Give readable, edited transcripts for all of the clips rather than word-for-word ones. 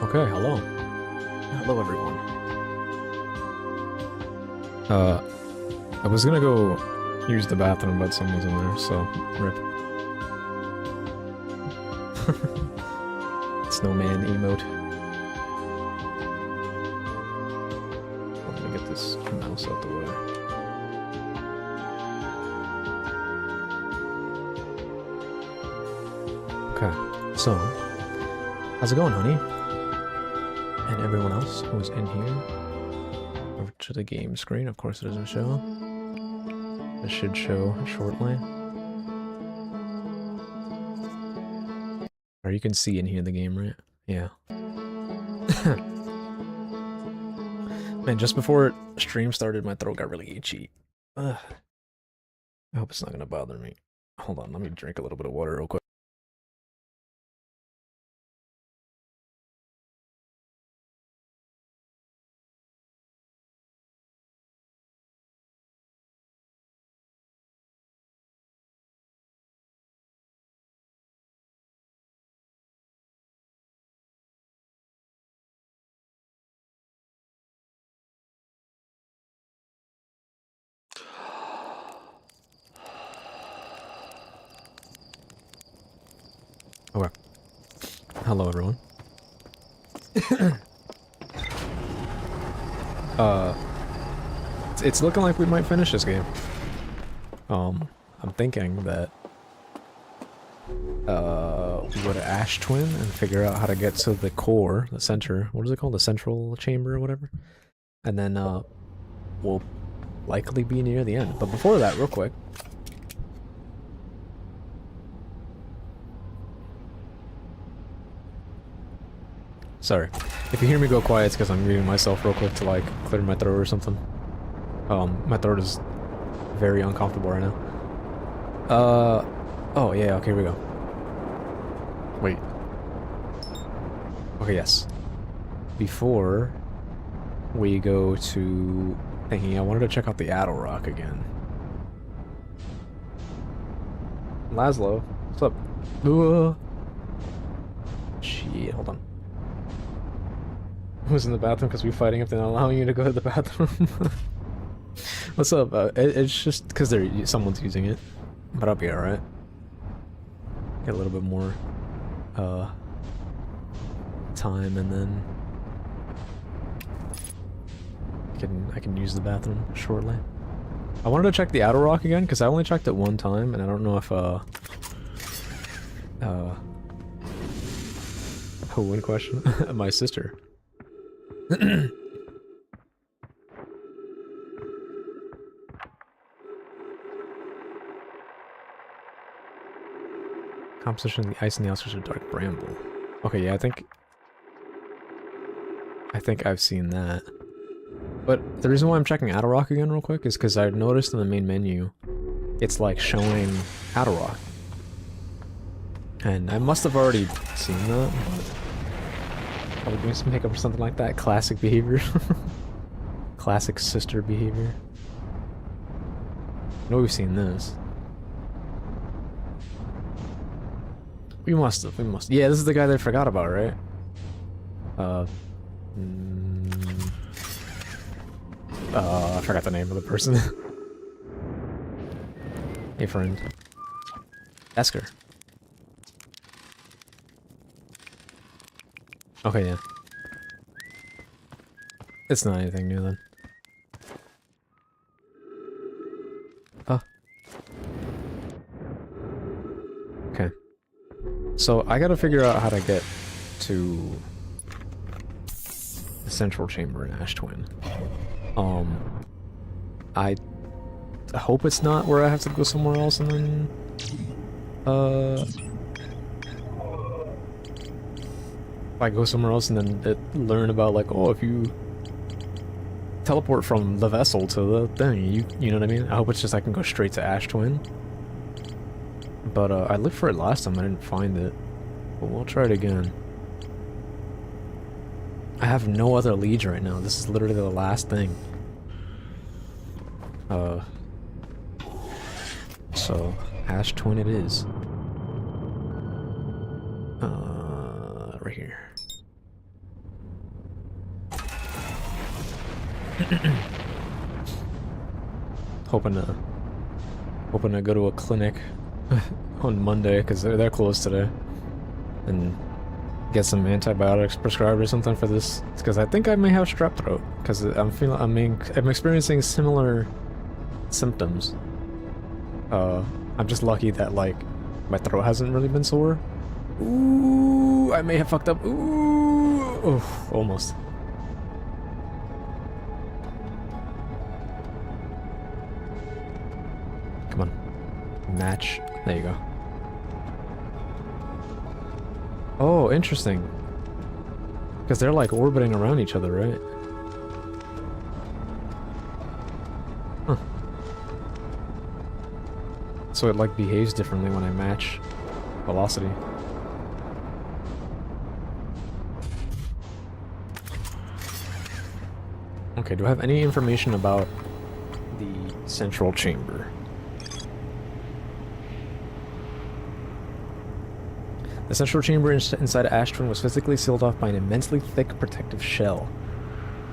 Okay, hello. Hello, everyone. I was gonna go use the bathroom, but someone's in there, so rip. Snowman emote. Let me get this mouse out the way. Okay, so how's it going, honey? And everyone else who's in here. Over to the game screen. Of course, it doesn't show. It should show shortly. Or you can see and hear the game, right? Yeah. Man, just before stream started, my throat got really itchy. Ugh. I hope it's not gonna bother me. Hold on, let me drink a little bit of water real quick. Okay. Hello, everyone. It's looking like we might finish this game. I'm thinking that we go to Ash Twin and figure out how to get to the core, the center. What is it called? The central chamber or whatever. And then we'll likely be near the end. But before that, real quick. Sorry. If you hear me go quiet, it's because I'm muting myself real quick to, like, clear my throat or something. My throat is very uncomfortable right now. Oh, yeah, okay, here we go. Wait. Okay, yes. Before we go to thinking, I wanted to check out the Addle Rock again. Laszlo, what's up? Shit, hold on. Who's in the bathroom because we're fighting if they're not allowing you to go to the bathroom? What's up? It's just because someone's using it, but I'll be alright. Get a little bit more time, and then I can use the bathroom shortly. I wanted to check the Outer Rock again because I only checked it one time, and I don't know if who in question? My sister. Composition of the ice and the outskirts of dark bramble. Okay, yeah, I think I've seen that. But the reason why I'm checking Outer Rock again real quick is because I noticed in the main menu, it's like showing Outer Rock. And I must have already seen that, but probably doing some makeup or something like that. Classic behavior. Classic sister behavior. I know we've seen this. We must have. Yeah, this is the guy they forgot about, right? I forgot the name of the person. Hey, friend. Esker. Okay, yeah. It's not anything new then. Oh. Okay. So I gotta figure out how to get to the central chamber in Ash Twin. I hope it's not where I have to go somewhere else and then if I go somewhere else and then learn about, like, oh, if you teleport from the vessel to the thing, you know what I mean? I hope it's just I can go straight to Ash Twin. But I looked for it last time, I didn't find it. But we'll try it again. I have no other leads right now. This is literally the last thing. So Ash Twin it is. Right here. hoping to go to a clinic on Monday because they're closed today, and get some antibiotics prescribed or something for this, because I think I may have strep throat because I'm experiencing similar symptoms. I'm just lucky that like my throat hasn't really been sore. Ooh, I may have fucked up. Ooh, oof, almost. Come on, match. There you go. Oh, interesting. Because they're like orbiting around each other, right? Huh. So it like behaves differently when I match velocity. Okay, do I have any information about the central chamber? The central chamber inside Ash Twin was physically sealed off by an immensely thick protective shell.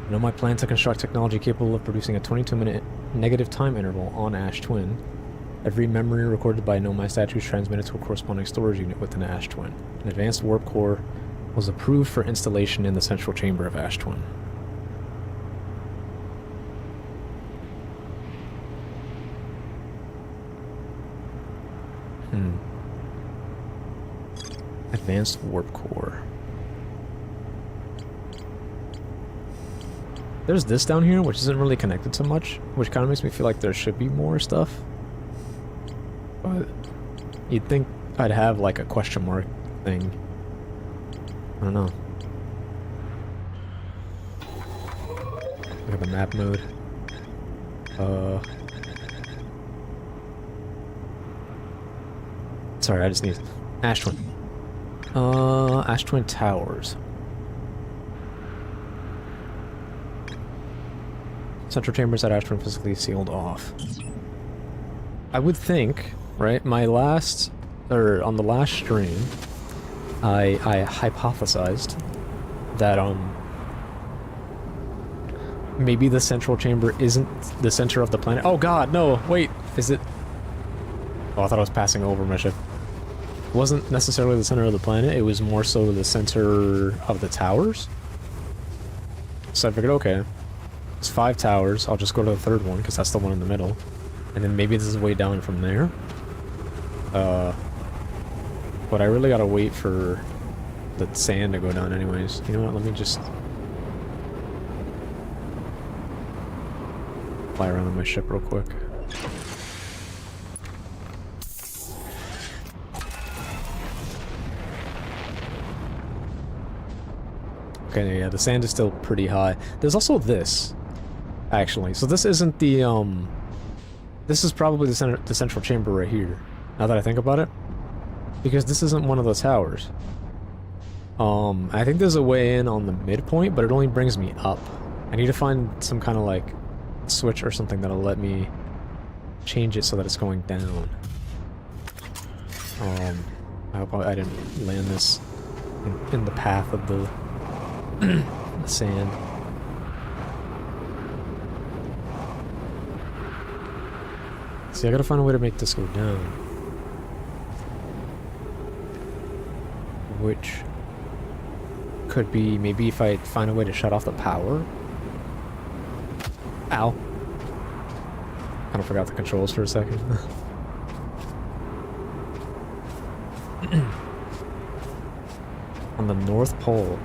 I know my plan to construct technology capable of producing a 22-minute negative time interval on Ash Twin. Every memory recorded by Nomai statue is transmitted to a corresponding storage unit within Ash Twin. An advanced warp core was approved for installation in the central chamber of Ash Twin. Advanced warp core. There's this down here, which isn't really connected to much, which kind of makes me feel like there should be more stuff. But you'd think I'd have like a question mark thing. I don't know. Look at the map mode. Sorry, I just need Ash Twin. Ash Twin Towers. Central chambers at Ash Twin physically sealed off. I would think, right, on the last stream, I hypothesized that, maybe the central chamber isn't the center of the planet. Oh god, no, wait, is it? Oh, I thought I was passing over my ship. It wasn't necessarily the center of the planet, it was more so the center of the towers. So I figured, okay, it's 5 towers, I'll just go to the third one, because that's the one in the middle. And then maybe this is way down from there. But I really gotta wait for the sand to go down anyways. You know what, let me just fly around on my ship real quick. Okay, yeah, the sand is still pretty high. There's also this, actually. So this isn't the, this is probably the central chamber right here, now that I think about it. Because this isn't one of the towers. I think there's a way in on the midpoint, but it only brings me up. I need to find some kind of, like, switch or something that'll let me change it so that it's going down. I hope I didn't land this in the path of the the sand. See, I gotta find a way to make this go down. Which could be maybe if I find a way to shut off the power. Ow. Kind of forgot the controls for a second. On the North Pole.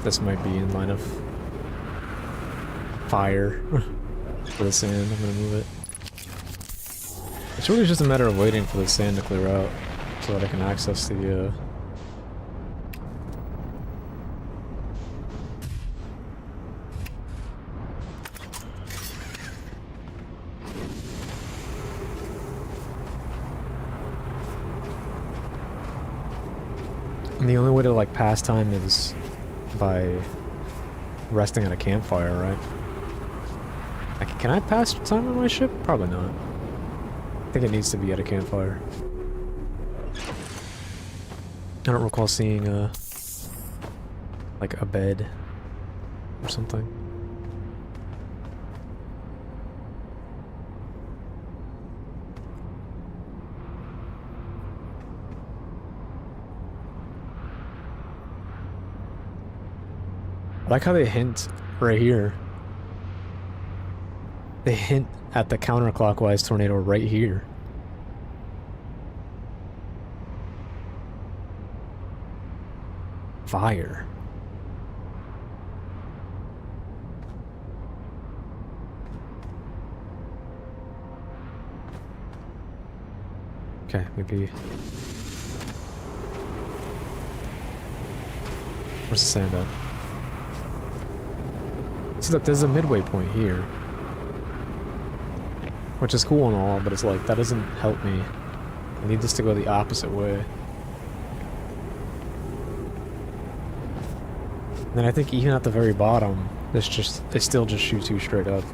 This might be in line of fire for the sand. I'm gonna move it. It's really just a matter of waiting for the sand to clear out so that I can access the And the only way to, like, pass time is by resting at a campfire, right? Like, can I pass time on my ship? Probably not. think it needs to be at a campfire. I don't recall seeing like a bed or something. I like how they hint right here. They hint at the counterclockwise tornado right here. Fire. Okay, maybe... Where's the sand at? See, look, there's a midway point here. Which is cool and all, but it's like, that doesn't help me. I need this to go the opposite way. And then I think even at the very bottom, it still just shoots you straight up.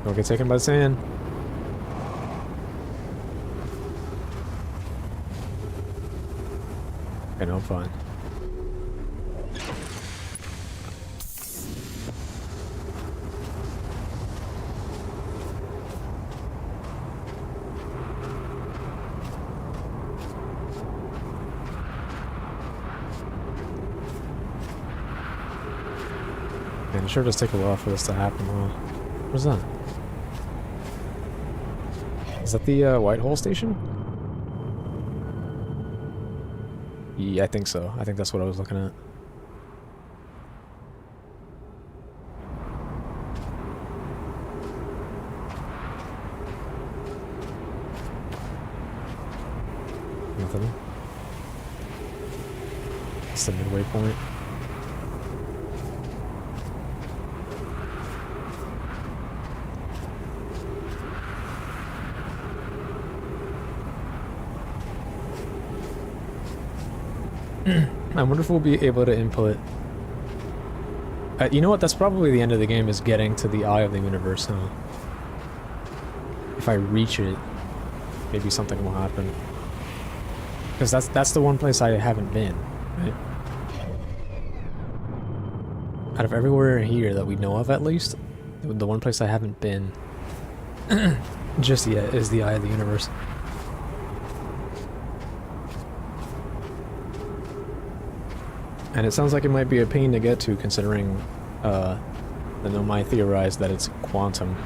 Don't get taken by the sand. Okay, no, I'm fine. Man, it sure does take a while for this to happen, huh? What's that? Is that the Whitehall station? Yeah, I think so. I think that's what I was looking at. Nothing. It's the midway point. I wonder if we'll be able to input... you know what? That's probably the end of the game, is getting to the eye of the universe, huh? If I reach it, maybe something will happen. Because that's the one place I haven't been, right? Out of everywhere here that we know of, at least, the one place I haven't been just yet is the eye of the universe. And it sounds like it might be a pain to get to, considering the Nomai theorized that it's quantum.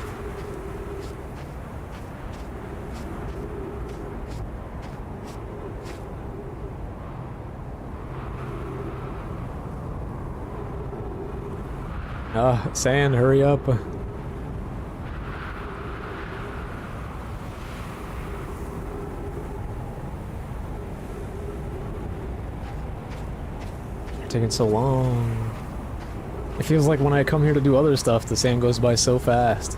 Sand, hurry up. Taking so long. It feels like when I come here to do other stuff, the sand goes by so fast.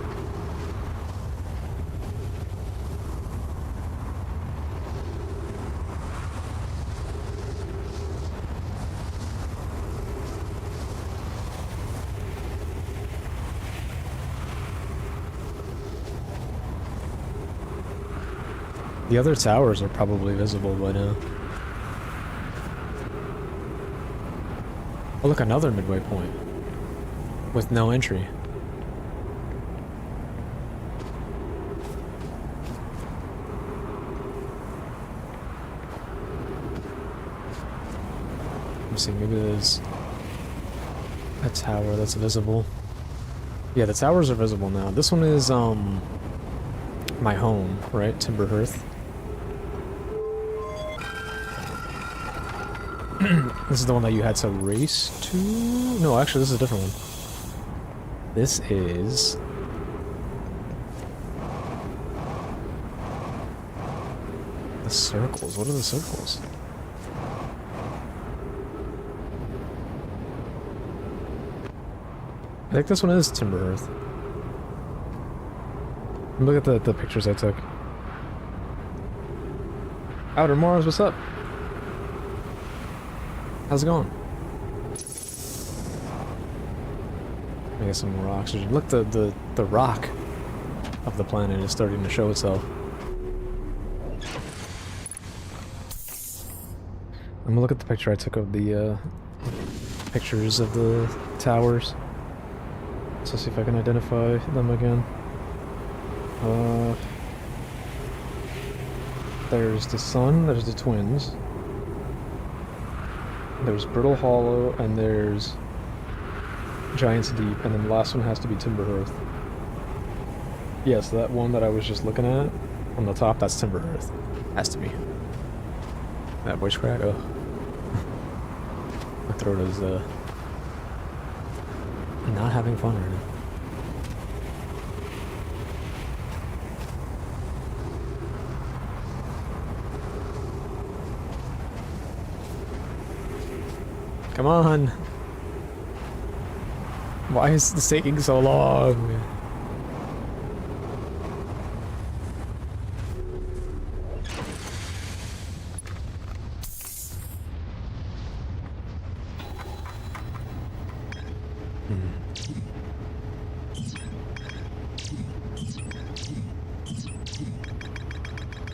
The other towers are probably visible by now. Oh, look, another midway point. With no entry. Let me see, maybe there's a tower that's visible. Yeah, the towers are visible now. This one is, my home, right? Timber Hearth. This is the one that you had to race to? No, actually, this is a different one. This is... the circles. What are the circles? think this one is Timber Earth. Look at the pictures I took. Outer Mars, what's up? How's it going? I get some more oxygen. Look, the rock of the planet is starting to show itself. I'm gonna look at the picture I took of the pictures of the towers. So see if I can identify them again. There's the sun, there's the twins. There's Brittle Hollow, and there's Giant's Deep, and then the last one has to be Timber Earth. Yes, that one that I was just looking at on the top, that's Timber Earth. Has to be. That voice crack, oh. My throat is, not having fun right now. Come on! Why is this taking so long?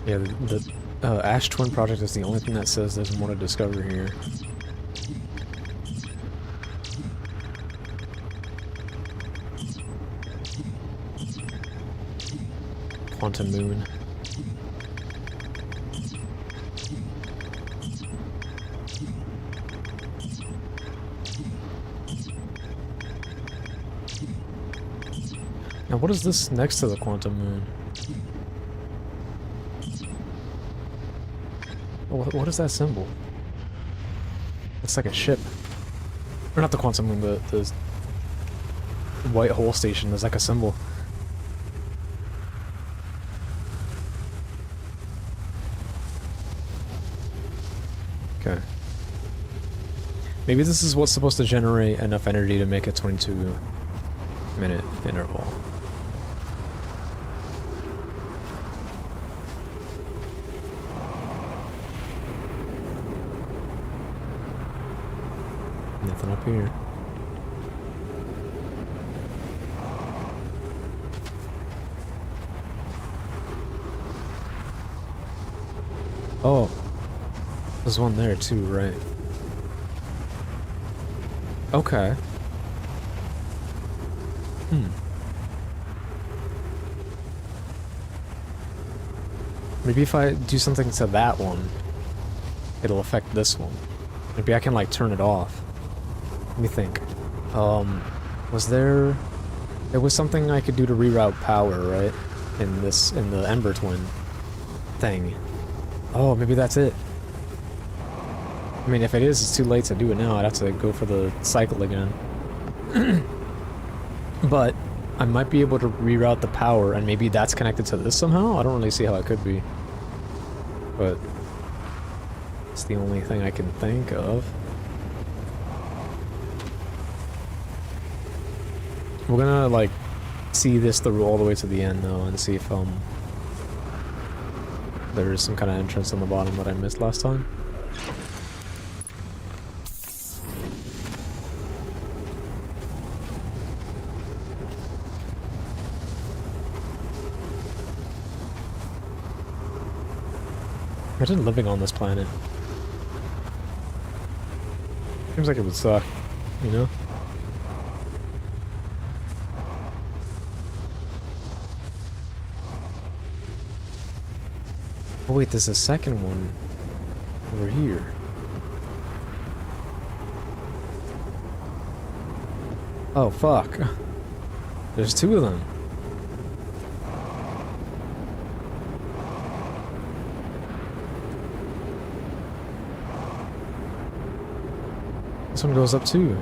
Yeah, the Ash Twin Project is the only thing that says there's more to discover here. Quantum Moon. Now what is this next to the Quantum Moon? What is that symbol? It's like a ship. Or not the Quantum Moon, the white hole station. There's like a symbol. Okay. Maybe this is what's supposed to generate enough energy to make a 22-minute interval. Nothing up here. Oh. There's one there too, right? Okay. Maybe if I do something to that one, it'll affect this one. Maybe I can like turn it off. Let me think. Was there was something I could do to reroute power, right? In the Ember Twin thing. Oh, maybe that's it. I mean, if it is, it's too late to do it now. I'd have to go for the cycle again. But I might be able to reroute the power, and maybe that's connected to this somehow? I don't really see how it could be. But it's the only thing I can think of. We're gonna, like, see this through all the way to the end, though, and see if, there is some kind of entrance on the bottom that I missed last time. Imagine living on this planet. Seems like it would suck, you know? Oh wait, there's a second one over here. Oh fuck. There's two of them. This one goes up too.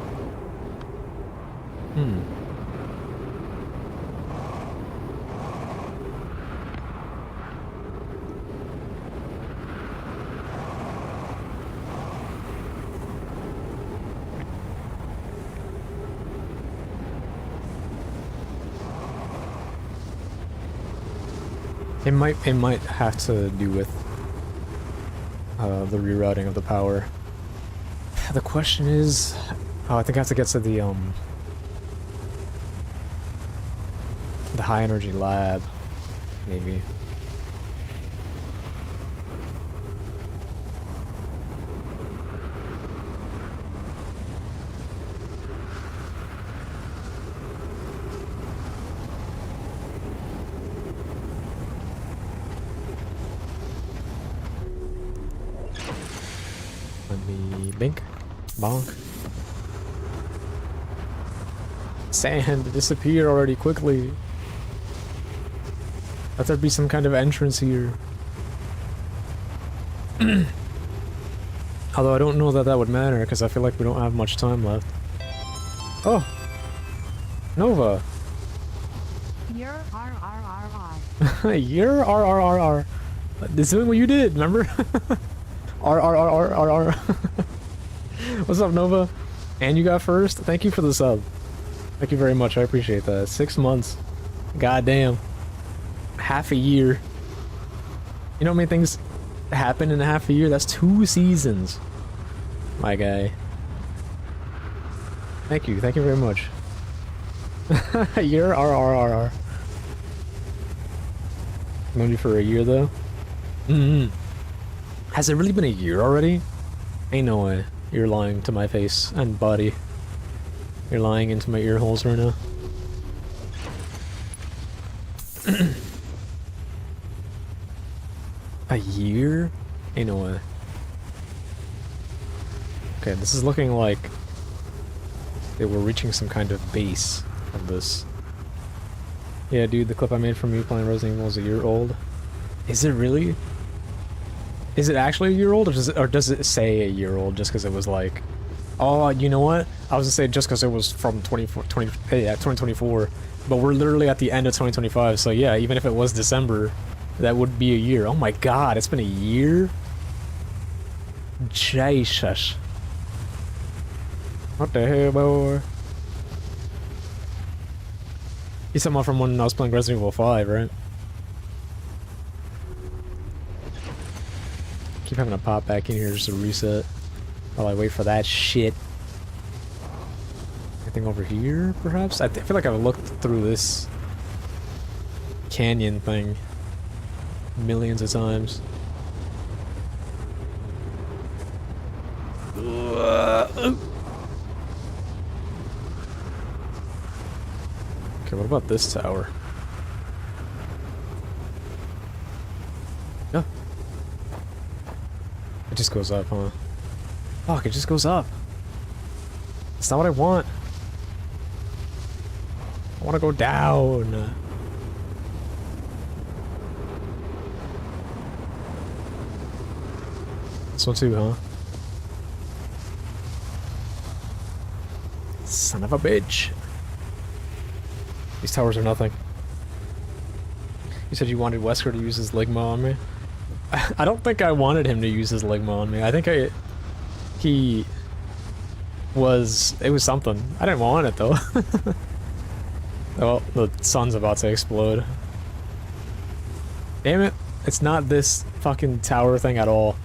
It might have to do with the rerouting of the power. The question is, oh, I think I have to get to the high energy lab, maybe. Let me bink, bonk. Sand, disappear already quickly. Let there be some kind of entrance here. Although I don't know that that would matter, because I feel like we don't have much time left. Oh! Nova! You're RRRR. You're RRRR. It's doing what you did, remember? RRRRR. What's up, Nova? And you got first? Thank you for the sub. Thank you very much, I appreciate that. 6 months. Goddamn. Half a year. You know how many things happen in a half a year? That's 2 seasons. My guy. Thank you very much. You're RRRR. Known you for a year though? Mm-hmm. Has it really been a year already? Ain't no way. You're lying to my face and body. You're lying into my ear holes right now. A year? Ain't no way. Okay, this is looking like they were reaching some kind of base of this. Yeah, dude, the clip I made from you playing Resident Evil is a year old. Is it really? Is it actually a year old, or does it say a year old just because it was like, oh, you know what? I was gonna say just because it was from 2024, but we're literally at the end of 2025, so yeah, even if it was December, that would be a year. Oh my god, it's been a year? Jesus. What the hell, boy? He's someone from when I was playing Resident Evil 5, right? Keep having to pop back in here just to reset while I wait for that shit. Anything over here, perhaps? I feel like I've looked through this canyon thing millions of times. Okay, what about this tower? Yeah. It just goes up, huh? Fuck, it just goes up. It's not what I want. I want to go down. This one too, huh? Son of a bitch. These towers are nothing. You said you wanted Wesker to use his Ligma on me? I don't think I wanted him to use his Ligma on me. I think it was something. I didn't want it though. Well, the sun's about to explode. Damn it. It's not this fucking tower thing at all.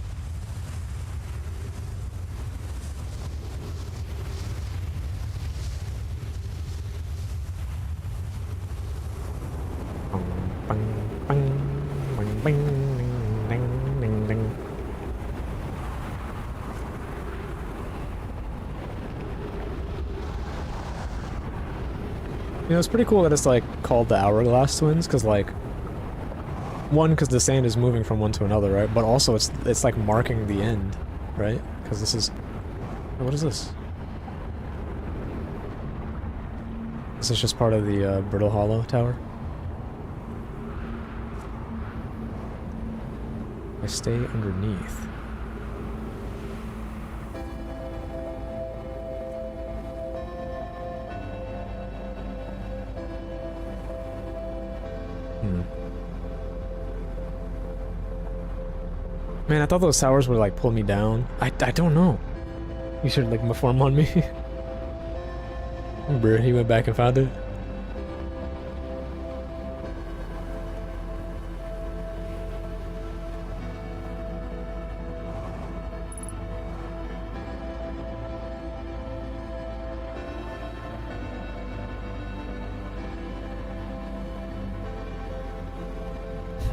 You know, it's pretty cool that it's like called the Hourglass Twins, because like, one, because the sand is moving from one to another, right? But also it's like marking the end, right? Because this is, oh, what is this? This is just part of the Brittle Hollow Tower. I stay underneath. Man, I thought those towers would like pull me down. I don't know. You should like reform on me. Bruh, he went back and found it.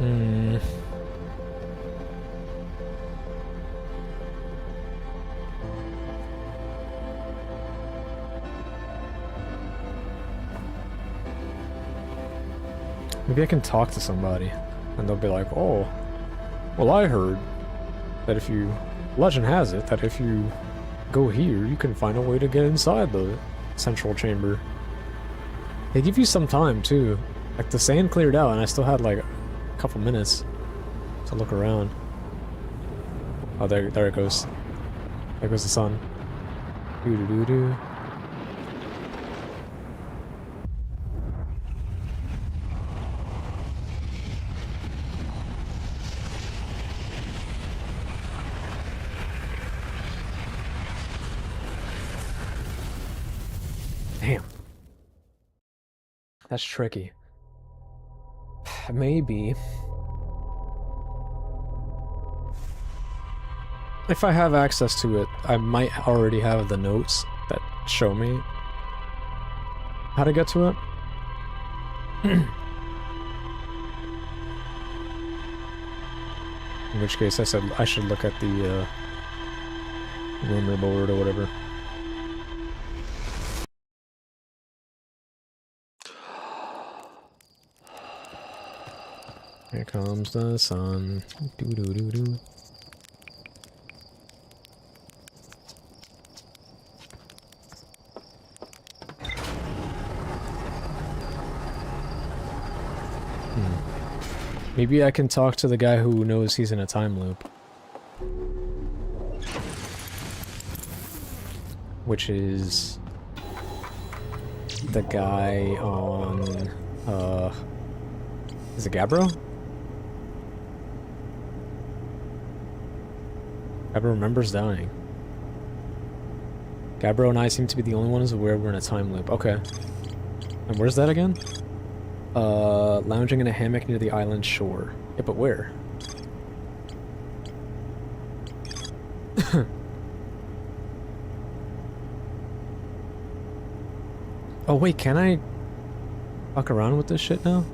Hmm. Maybe I can talk to somebody, and they'll be like, "Oh, well, I heard that if you, legend has it that if you go here, you can find a way to get inside the central chamber." They give you some time too. Like the sand cleared out, and I still had like a couple minutes to look around. Oh, there it goes. There goes the sun. Doo doo doo doo. Damn. That's tricky. Maybe. If I have access to it, I might already have the notes that show me how to get to it. In which case I said I should look at the rumor board or whatever. Here comes the sun. Doo doo doo doo. Maybe I can talk to the guy who knows he's in a time loop. Which is the guy on is it Gabbro? Gabbro remembers dying. Gabbro and I seem to be the only ones aware we're in a time loop. Okay. And where's that again? Lounging in a hammock near the island shore. Yeah, but where? Oh wait, can I fuck around with this shit now?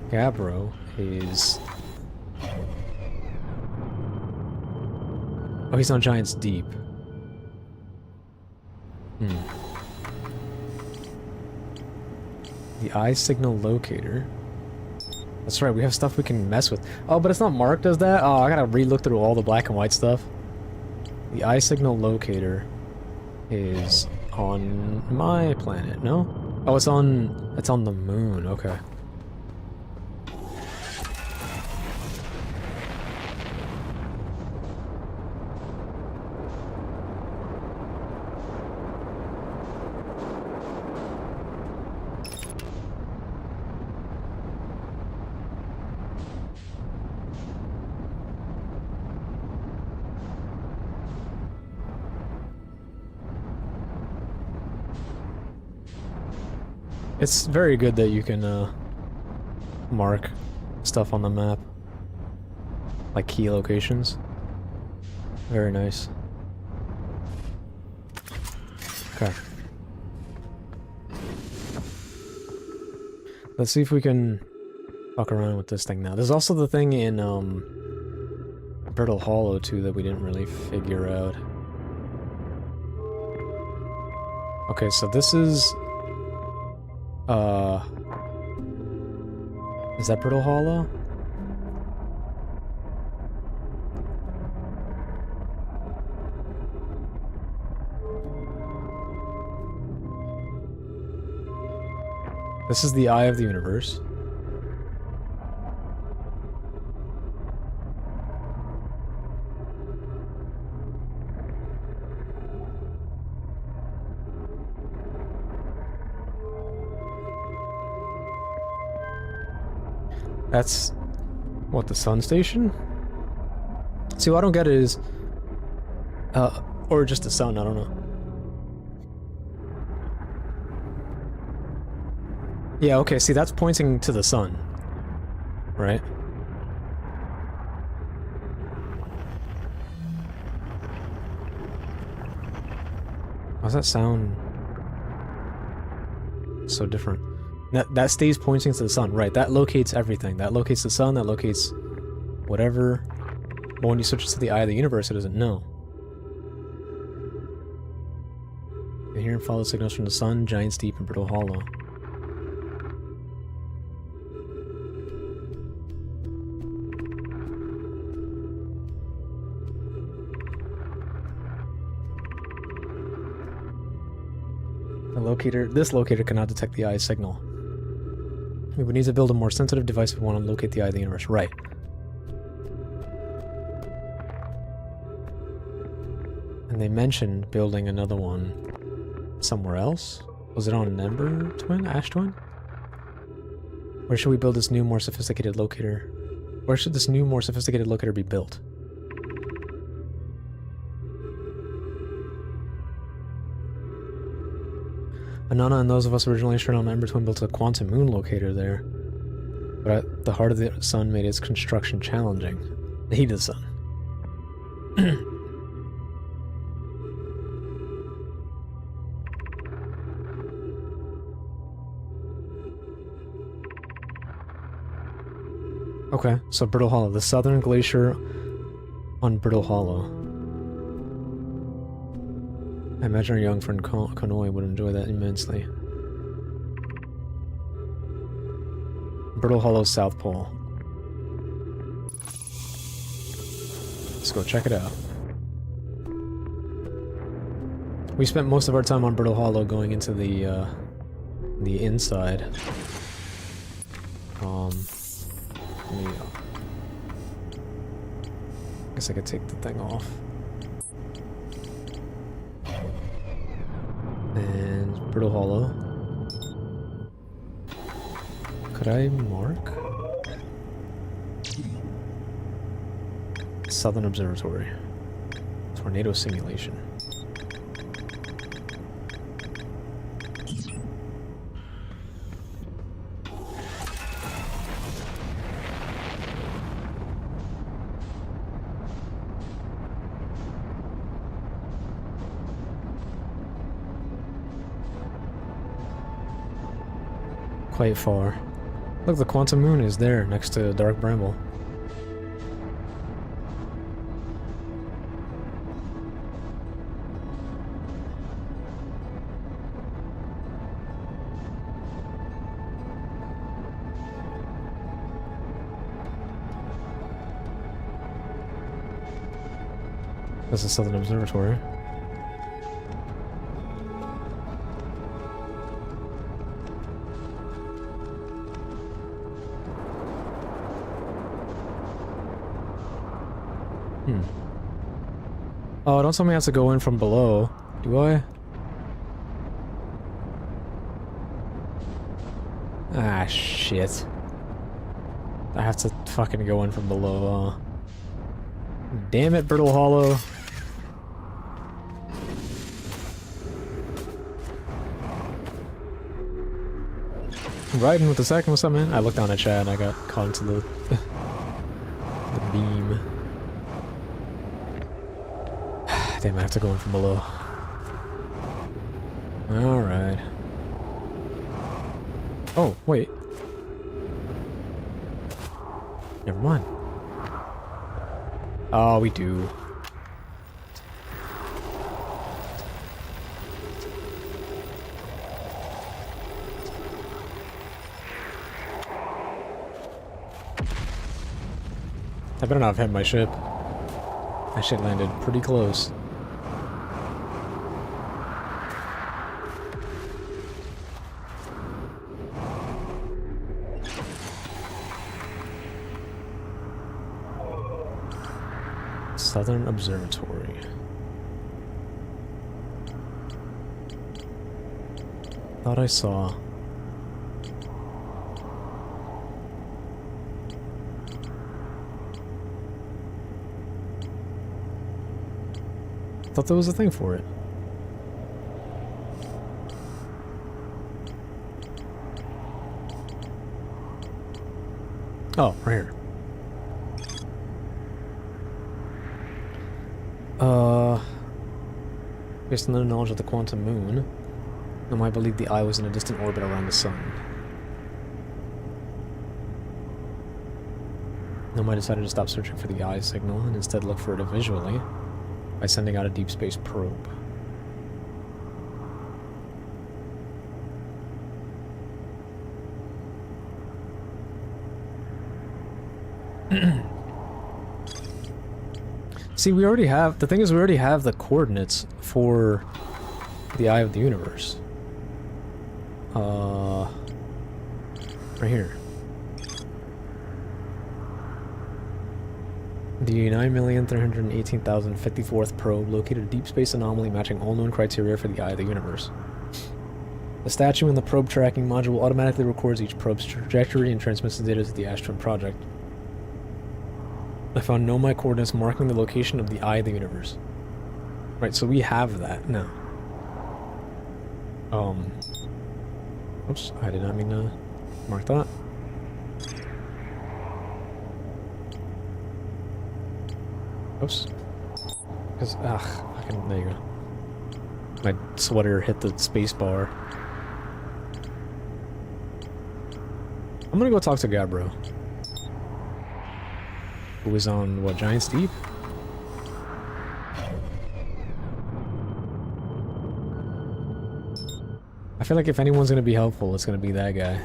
Gabbro is... Oh, he's on Giant's Deep. The eye signal locator. That's right, we have stuff we can mess with. Oh, but it's not marked as that? Oh, I gotta re-look through all the black and white stuff. The eye signal locator is on my planet, no? Oh, it's on the moon, okay. It's very good that you can, mark stuff on the map. Like key locations. Very nice. Okay. Let's see if we can fuck around with this thing now. There's also the thing in, Brittle Hollow, too, that we didn't really figure out. Okay, so this is... Is that Brittle Hollow? This is the Eye of the Universe. That's... what, the sun station? See, what I don't get is... or just the sun, I don't know. Yeah, okay, see, that's pointing to the sun. Right? How's that sound? so different. That stays pointing to the sun, right? That locates everything. That locates the sun, that locates whatever. But when you switch it to the eye of the universe, it doesn't know. You hear and follow signals from the sun, Giant's Deep, and Brittle Hollow. This locator cannot detect the eye signal. We would need to build a more sensitive device if we want to locate the eye of the universe. Right. And they mentioned building another one somewhere else. Was it on Ember Twin? Ash Twin? Where should we build this new, more sophisticated locator? Where should this new, more sophisticated locator be built? Anana and those of us originally stranded on Ember Twin built a quantum moon locator there. But at the heart of the sun made its construction challenging. The heat of the sun. Okay, so Brittle Hollow. The southern glacier on Brittle Hollow. I imagine our young friend Konoi would enjoy that immensely. Brittle Hollow South Pole. Let's go check it out. We spent most of our time on Brittle Hollow going into the inside. Guess I could take the thing off. And Brittle Hollow. Could I mark? Southern Observatory. Tornado simulation. Quite far. Look, the quantum moon is there next to Dark Bramble. That's the Southern Observatory. Oh, don't tell me I have to go in from below. Do I? Ah, shit. I have to fucking go in from below, Damn it, Brittle Hollow. Riding with the second, what's up, man? I looked down at chat and I got caught into the beam. Damn, I have to go in from below. Alright. Oh, wait. Never mind. Oh, we do. I better not have hit my ship. My shit landed pretty close. Southern Observatory. Thought I saw. Thought there was a thing for it. Oh, right here. Based on the knowledge of the quantum moon, Nomai believed the eye was in a distant orbit around the sun. Nomai decided to stop searching for the eye signal and instead look for it visually by sending out a deep space probe. See, we already have... The thing is, we already have the coordinates for the Eye of the Universe. Right here. The 9,318,054th probe located a deep space anomaly matching all known criteria for the Eye of the Universe. The statue in the probe tracking module automatically records each probe's trajectory and transmits the data to the Ash Twin project. I found Nomai coordinates marking the location of the Eye of the Universe. Right, so we have that now. Oops, I did not mean to mark that. Oops. Because, fucking, there you go. My sweater hit the space bar. I'm gonna go talk to Gabbro. Who is on, what, Giant's Deep? I feel like if anyone's gonna be helpful, it's gonna be that guy.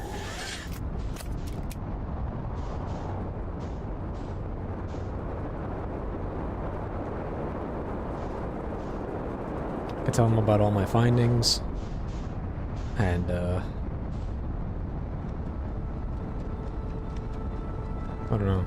I can tell him about all my findings. And, I don't know.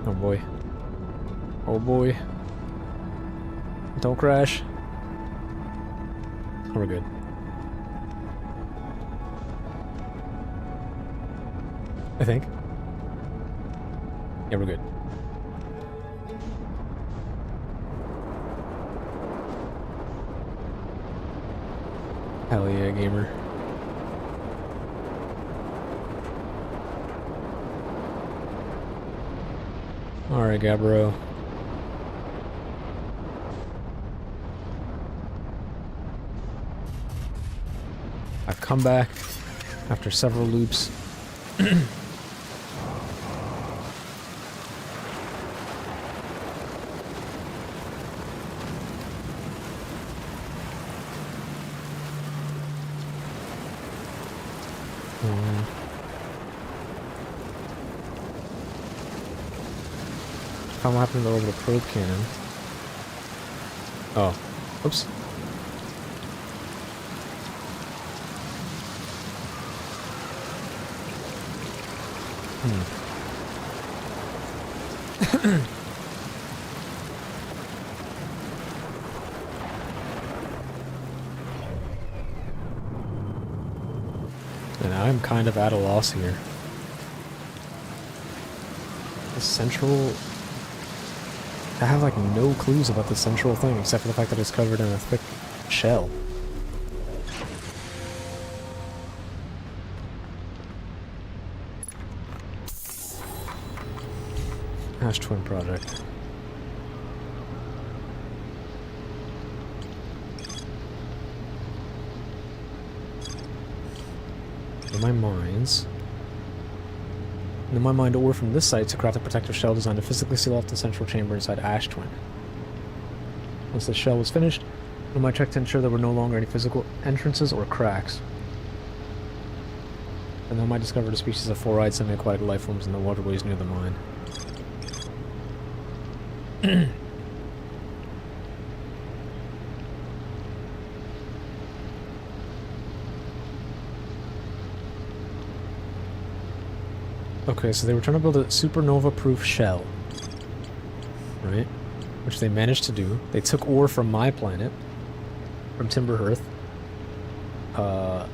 Oh boy. Oh boy. Don't crash. Oh, we're good. I think. Yeah, we're good. Hell yeah, gamer. Alright, Gabbro. I've come back after several loops. What happened to the orbital probe cannon? Oh. Oops. And I'm kind of at a loss here. The central... I have like no clues about the central thing except for the fact that it's covered in a thick shell. Ash Twin Project. In my mines. In my mind, ore from this site to craft a protective shell designed to physically seal off the central chamber inside Ash Twin. Once the shell was finished, I checked to ensure there were no longer any physical entrances or cracks. And then I discovered a species of four-eyed semi-aquatic life forms in the waterways near the mine. Okay, so they were trying to build a supernova-proof shell, right? Which they managed to do. They took ore from my planet, from Timber Hearth, and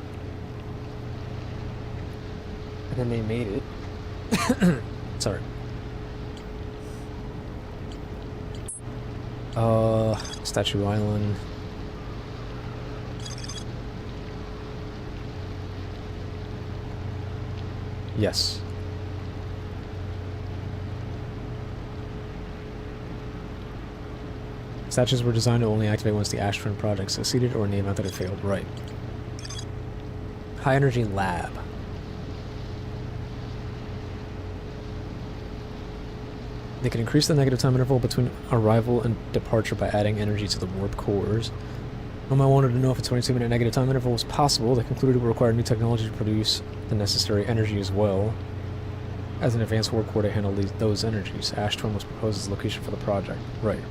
then they made it. Sorry. Statue Island. Yes. Statues were designed to only activate once the Ash Twin project succeeded or in the event that it failed. Right. High Energy Lab. They can increase the negative time interval between arrival and departure by adding energy to the warp cores. I wanted to know if a 22-minute negative time interval was possible. They concluded it would require new technology to produce the necessary energy as well as an advanced warp core to handle those energies. Ash Twin was proposed as the location for the project. Right.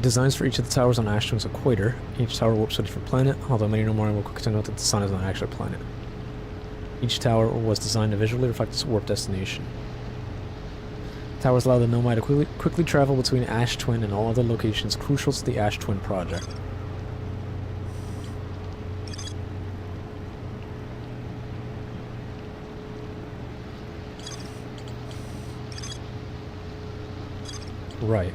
Designs for each of the towers on Ash Twin's equator. Each tower warps to a different planet, although many no more will quick to note that the sun is not actually a planet. Each tower was designed to visually reflect its warp destination. Towers allow the Nomai to quickly travel between Ash Twin and all other locations crucial to the Ash Twin project. Right.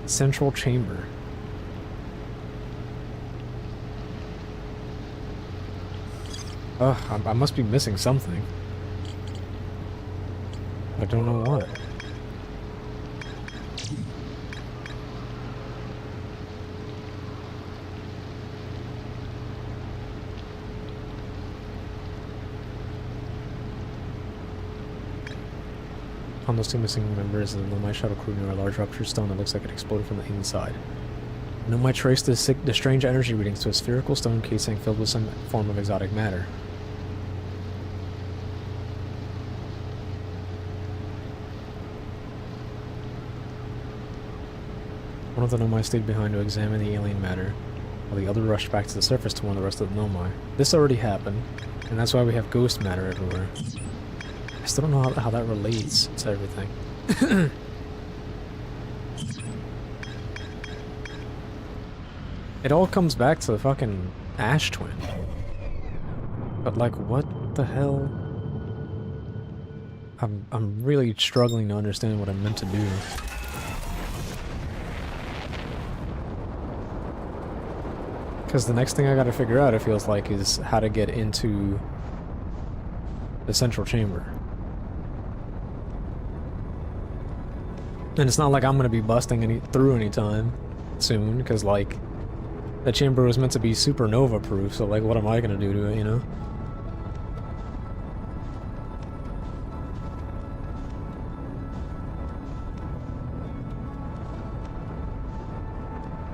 Central chamber. Ugh, I must be missing something. I don't know what. On those two missing members of the Nomai shuttle crew near a large ruptured stone that looks like it exploded from the inside. Nomai traced the strange energy readings to a spherical stone casing filled with some form of exotic matter. One of the Nomai stayed behind to examine the alien matter, while the other rushed back to the surface to warn the rest of the Nomai. This already happened, and that's why we have ghost matter everywhere. I still don't know how that relates to everything. It all comes back to the fucking Ash Twin. But like, what the hell? I'm really struggling to understand what I'm meant to do. Because the next thing I gotta figure out, it feels like, is how to get into the central chamber. And it's not like I'm gonna be busting through anytime soon, because like the chamber was meant to be supernova proof, so like what am I gonna do to it, you know?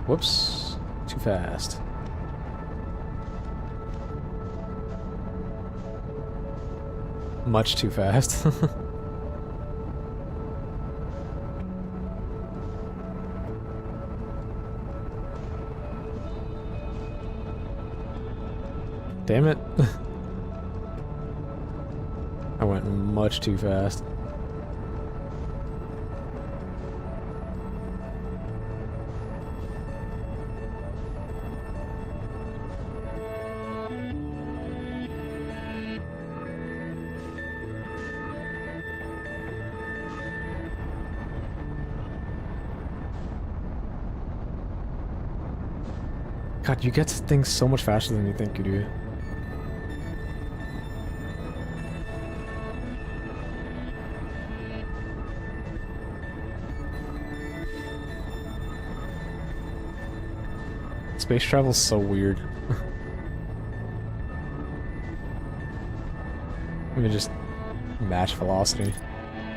Whoops, too fast. Much too fast. Damn it. I went much too fast. God, you get to things so much faster than you think you do. Space travel's so weird. Let me just match velocity.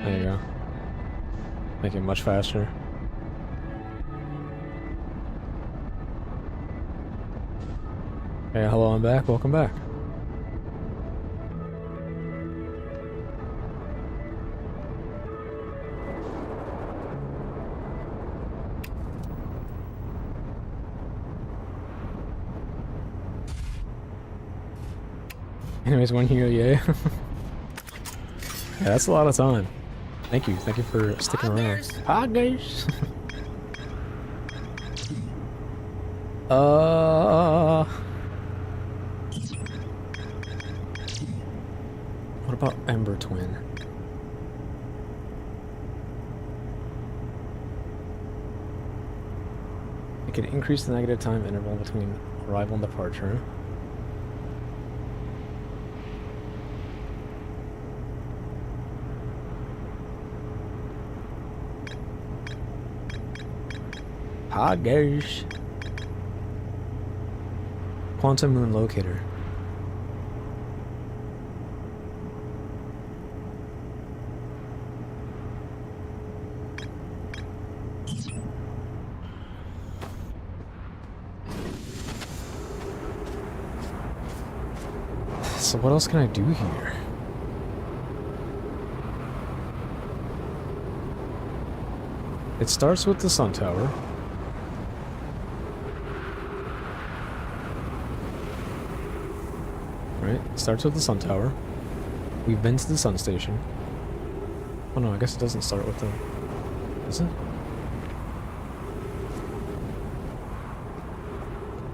There you go. Make it much faster. Hey, hello, I'm back. Welcome back. Anyways, 1 year, yeah. Yeah, that's a lot of time. Thank you for sticking around. Hi, guys. Uh, what about Ember Twin? It can increase the negative time interval between arrival and departure. Poggers. Quantum Moon Locator. So what else can I do here? It starts with the Sun Tower. Right? It starts with the Sun Tower. We've been to the Sun Station. Oh no, I guess it doesn't start with the... Is it?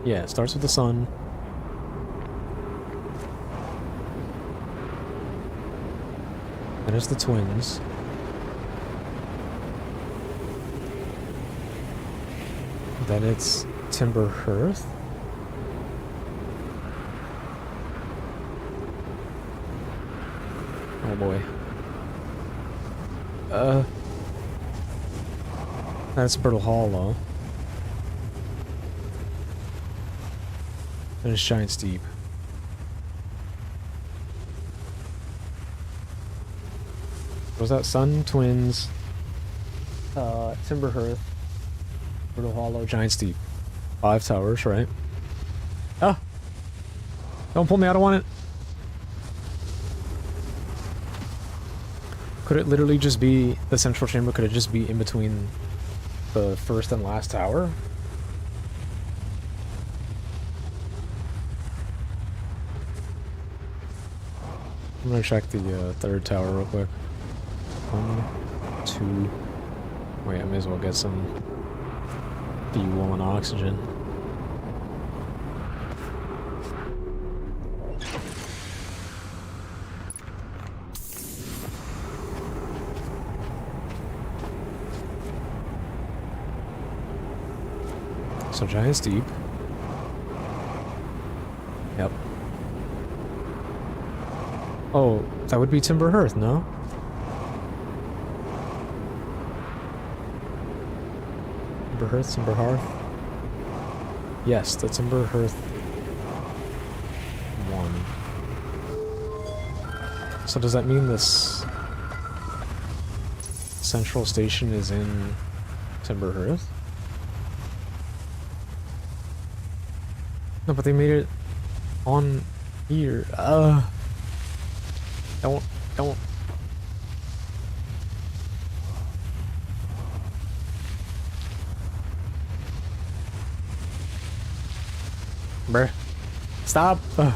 Yeah, it starts with the sun. Then it's the twins. Then it's Timber Hearth. Oh boy. That's Brittle Hollow. And it's Giant Steep. Was that Sun, Twins, Timber Hearth, Brittle Hollow, Giant Steep. 5 towers, right? Ah! Don't pull me, I don't want it! Could it literally just be the central chamber? Could it just be in between the first and last tower? I'm gonna check the third tower real quick. 1, 2. Wait, I may as well get some fuel and oxygen. So Giant Steep. Yep. Oh, that would be Timber Hearth, no? Timber Hearth, Timber Hearth. Yes, the Timber Hearth 1. So does that mean this central station is in Timber Hearth? No, but they made it on here. Don't. Bruh. Stop. Do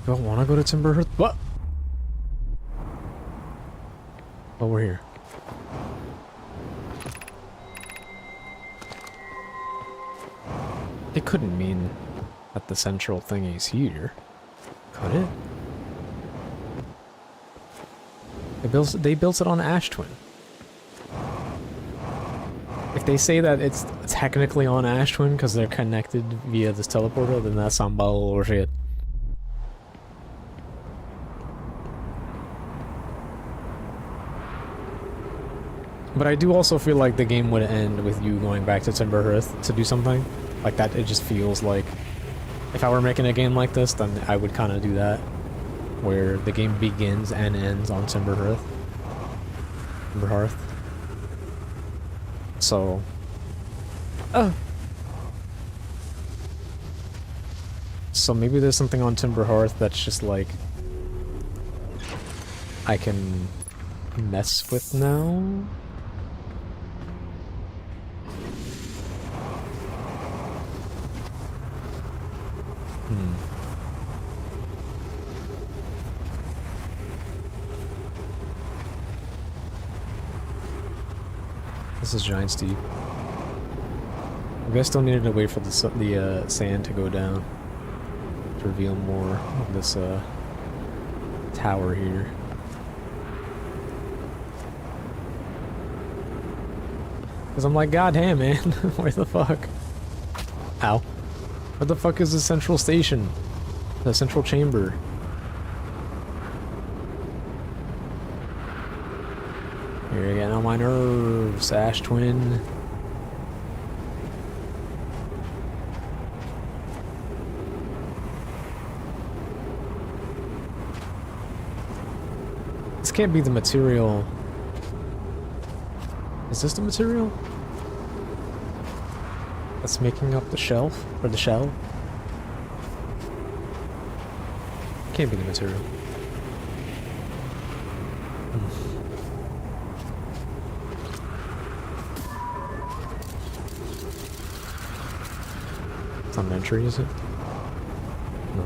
I want to go to Timber Hearth? What? Oh, we're here. It couldn't mean that the central thing is here, could it? They built it on Ash Twin. If they say that it's technically on Ash Twin because they're connected via this teleporter, then that's some bullshit. But I do also feel like the game would end with you going back to Timber Hearth to do something. Like that, it just feels like... If I were making a game like this, then I would kind of do that. Where the game begins and ends on Timber Hearth. Timber Hearth. So... So maybe there's something on Timber Hearth that's just like... I can mess with now? This is Giant's Deep. Maybe I still needed to wait for the sand to go down to reveal more of this tower here. Because I'm like, god damn, man, where the fuck? Ow. Where the fuck is the central station? The central chamber? You're getting on my nerves, Ash Twin. This can't be the material. Is this the material that's making up the shelf? Or the shell? Can't be the material. It's not an entry, is it? No.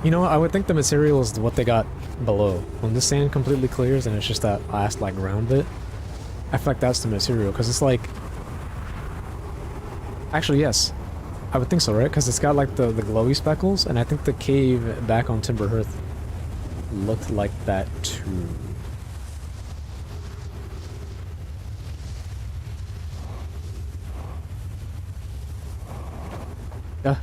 You know, I would think the material is what they got below. When this sand completely clears and it's just that last, like, ground bit, I feel like that's the material, because it's like... Actually, yes. I would think so, right? Because it's got, like, the glowy speckles, and I think the cave back on Timber Hearth looked like that, too. Yeah.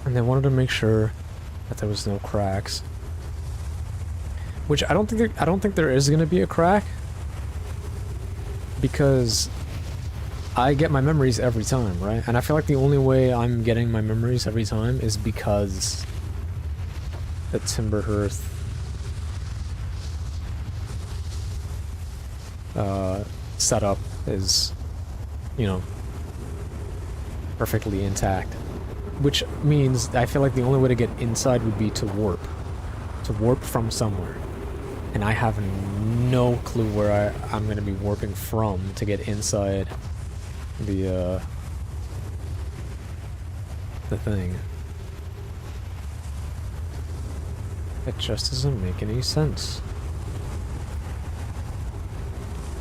And they wanted to make sure that there was no cracks. Which I don't think there is going to be a crack, because I get my memories every time, right? And I feel like the only way I'm getting my memories every time is because the Timber Hearth setup is, you know, perfectly intact. Which means I feel like the only way to get inside would be to warp. To warp from somewhere. And I have no clue where I'm going to be warping from to get inside the thing. It just doesn't make any sense.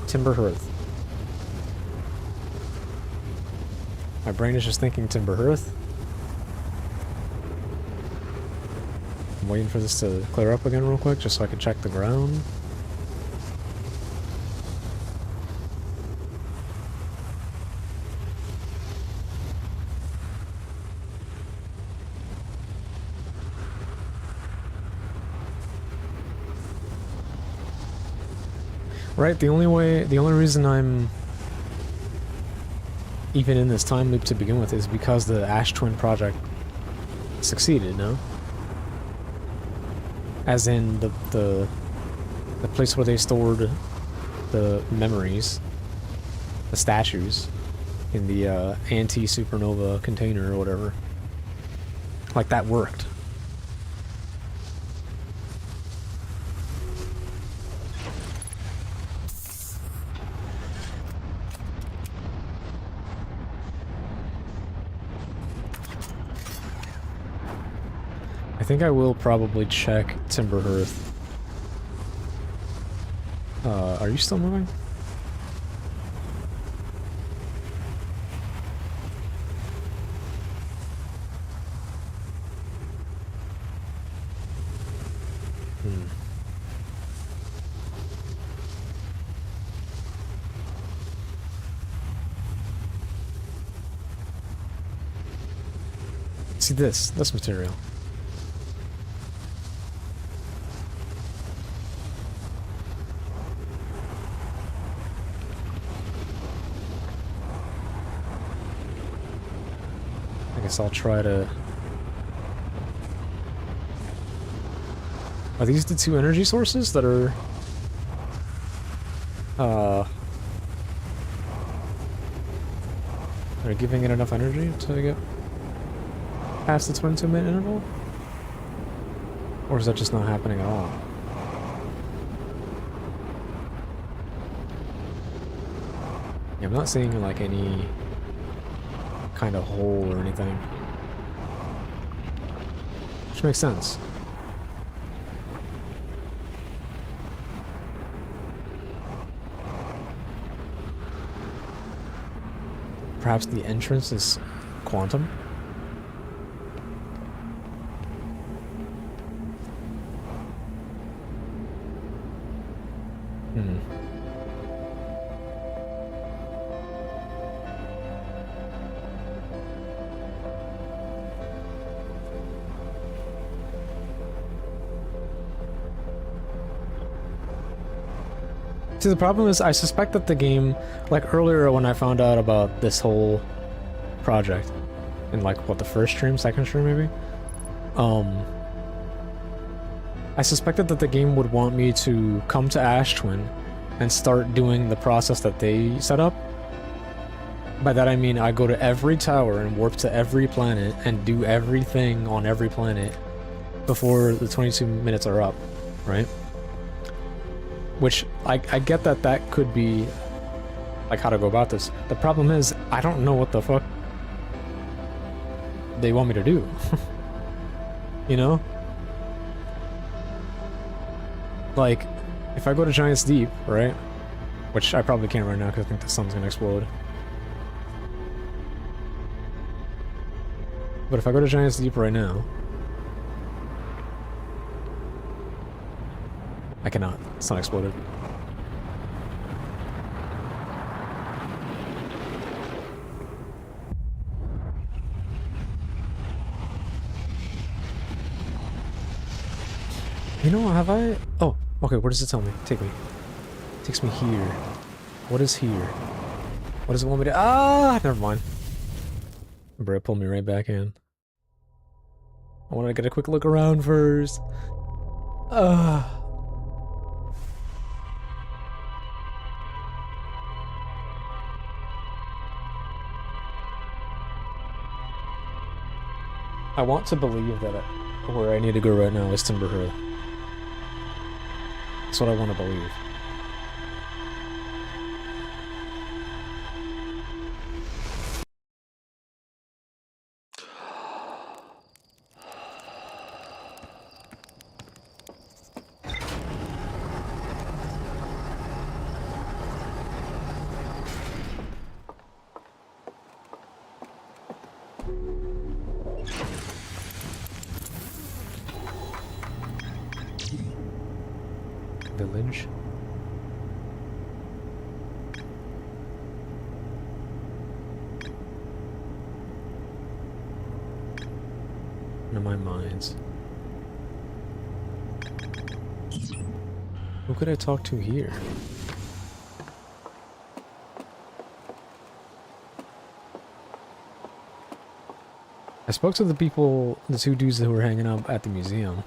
Timber Hearth. My brain is just thinking Timber Hearth. I'm waiting for this to clear up again real quick, just so I can check the ground. Right, the only reason I'm even in this time loop to begin with is because the Ash Twin project succeeded, no? As in the place where they stored the memories, the statues, in the anti-supernova container or whatever. Like, that worked. I think I will probably check Timber Hearth. Are you still moving? See this material. guess I'll try to... Are these the two energy sources that are... Are giving it enough energy to get past the 22-minute interval? Or is that just not happening at all? Yeah, I'm not seeing like any kind of hole or anything. Which makes sense. Perhaps the entrance is quantum? Hmm. See, the problem is I suspect that the game, like earlier when I found out about this whole project, in like, what, the first stream, second stream maybe? I suspected that the game would want me to come to Ash Twin and start doing the process that they set up. By that I mean I go to every tower and warp to every planet and do everything on every planet before the 22 minutes are up, right? Which, I get that that could be, like, how to go about this. The problem is, I don't know what the fuck they want me to do. You know? Like, if I go to Giant's Deep, right? Which I probably can't right now because I think the sun's gonna explode. But if I go to Giant's Deep right now... I cannot. It's not exploded. You know, have I... Oh, okay, where does it tell me? Take me. It takes me here. What is here? What does it want me to... Ah! Never mind. Remember, it pulled me right back in. I want to get a quick look around first. I want to believe that where I need to go right now is Timber Hill. That's what I want to believe. Village. One of my minds. Who could I talk to here? I spoke to the people, the two dudes that were hanging out at the museum.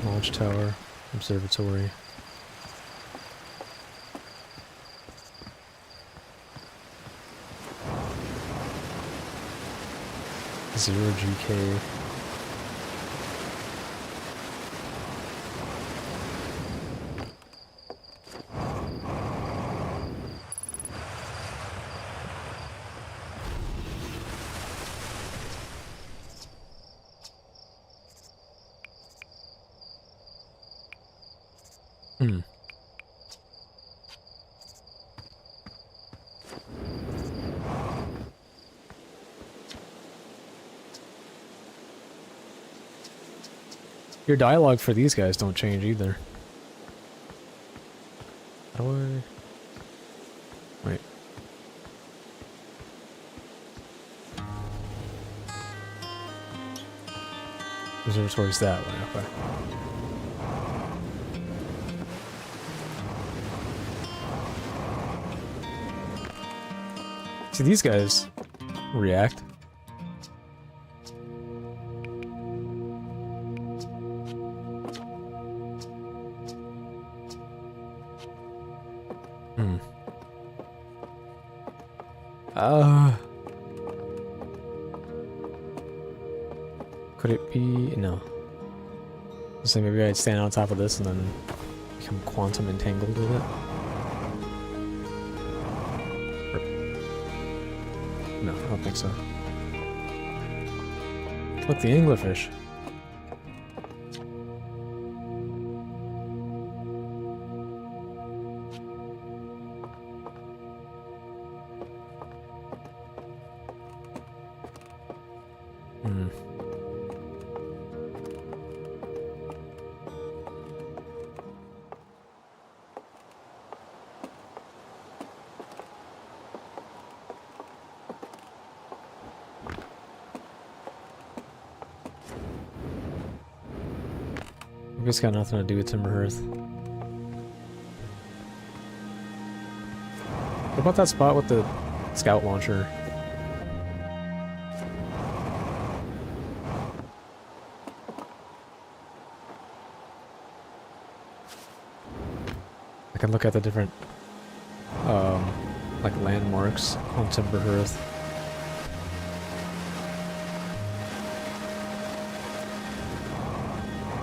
Launch tower, observatory. Zero GK. Your dialogue for these guys don't change either. How do I... Wait. Observatory's that way, okay. See, these guys react. Hmm. Could it be? No. So maybe I'd stand on top of this and then become quantum entangled with it. No, I don't think so. Look, the anglerfish. Hmm. I guess got nothing to do with Timberhearth. What about that spot with the scout launcher? I can look at the different, like landmarks on Timberhearth.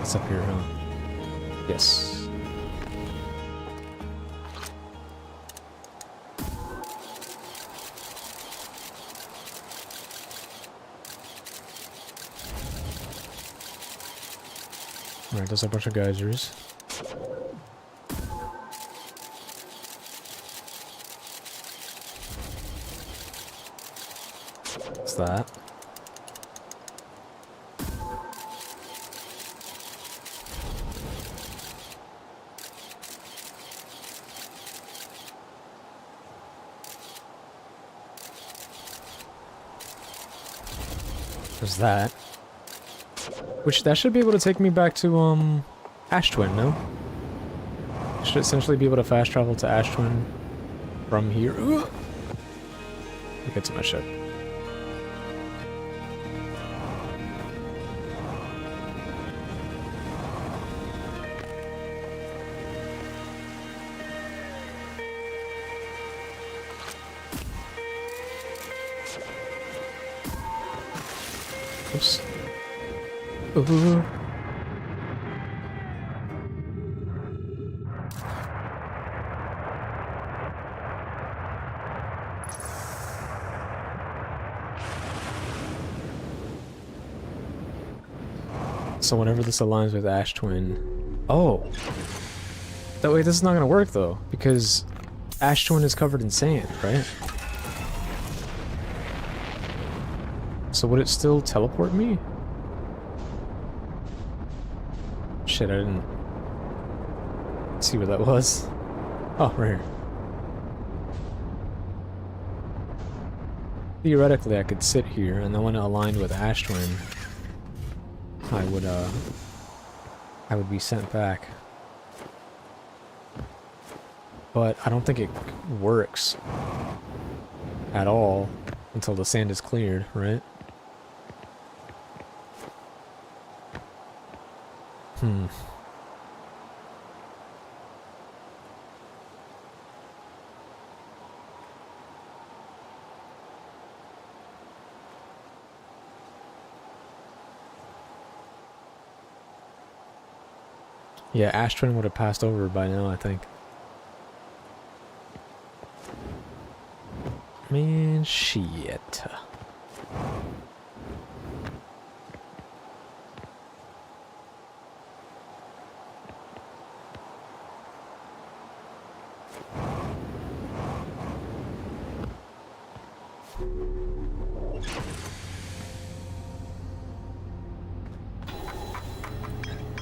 It's up here, huh? Yes. Alright, there's a bunch of geysers. What's that? There's that. Which, that should be able to take me back to, Ash Twin, no? Should essentially be able to fast travel to Ash Twin from here. Ugh. To get to my ship. Oops. Ooh. So whenever this aligns with Ash Twin... Oh! That way this is not gonna work though, because Ash Twin is covered in sand, right? So would it still teleport me? Shit, I didn't see where that was. Oh, right here. Theoretically, I could sit here, and then when it aligned with Ash Twin, I would be sent back. But I don't think it works at all until the sand is cleared, right? Hmm. Yeah, Ash Twin would have passed over by now, I think. Man, shit.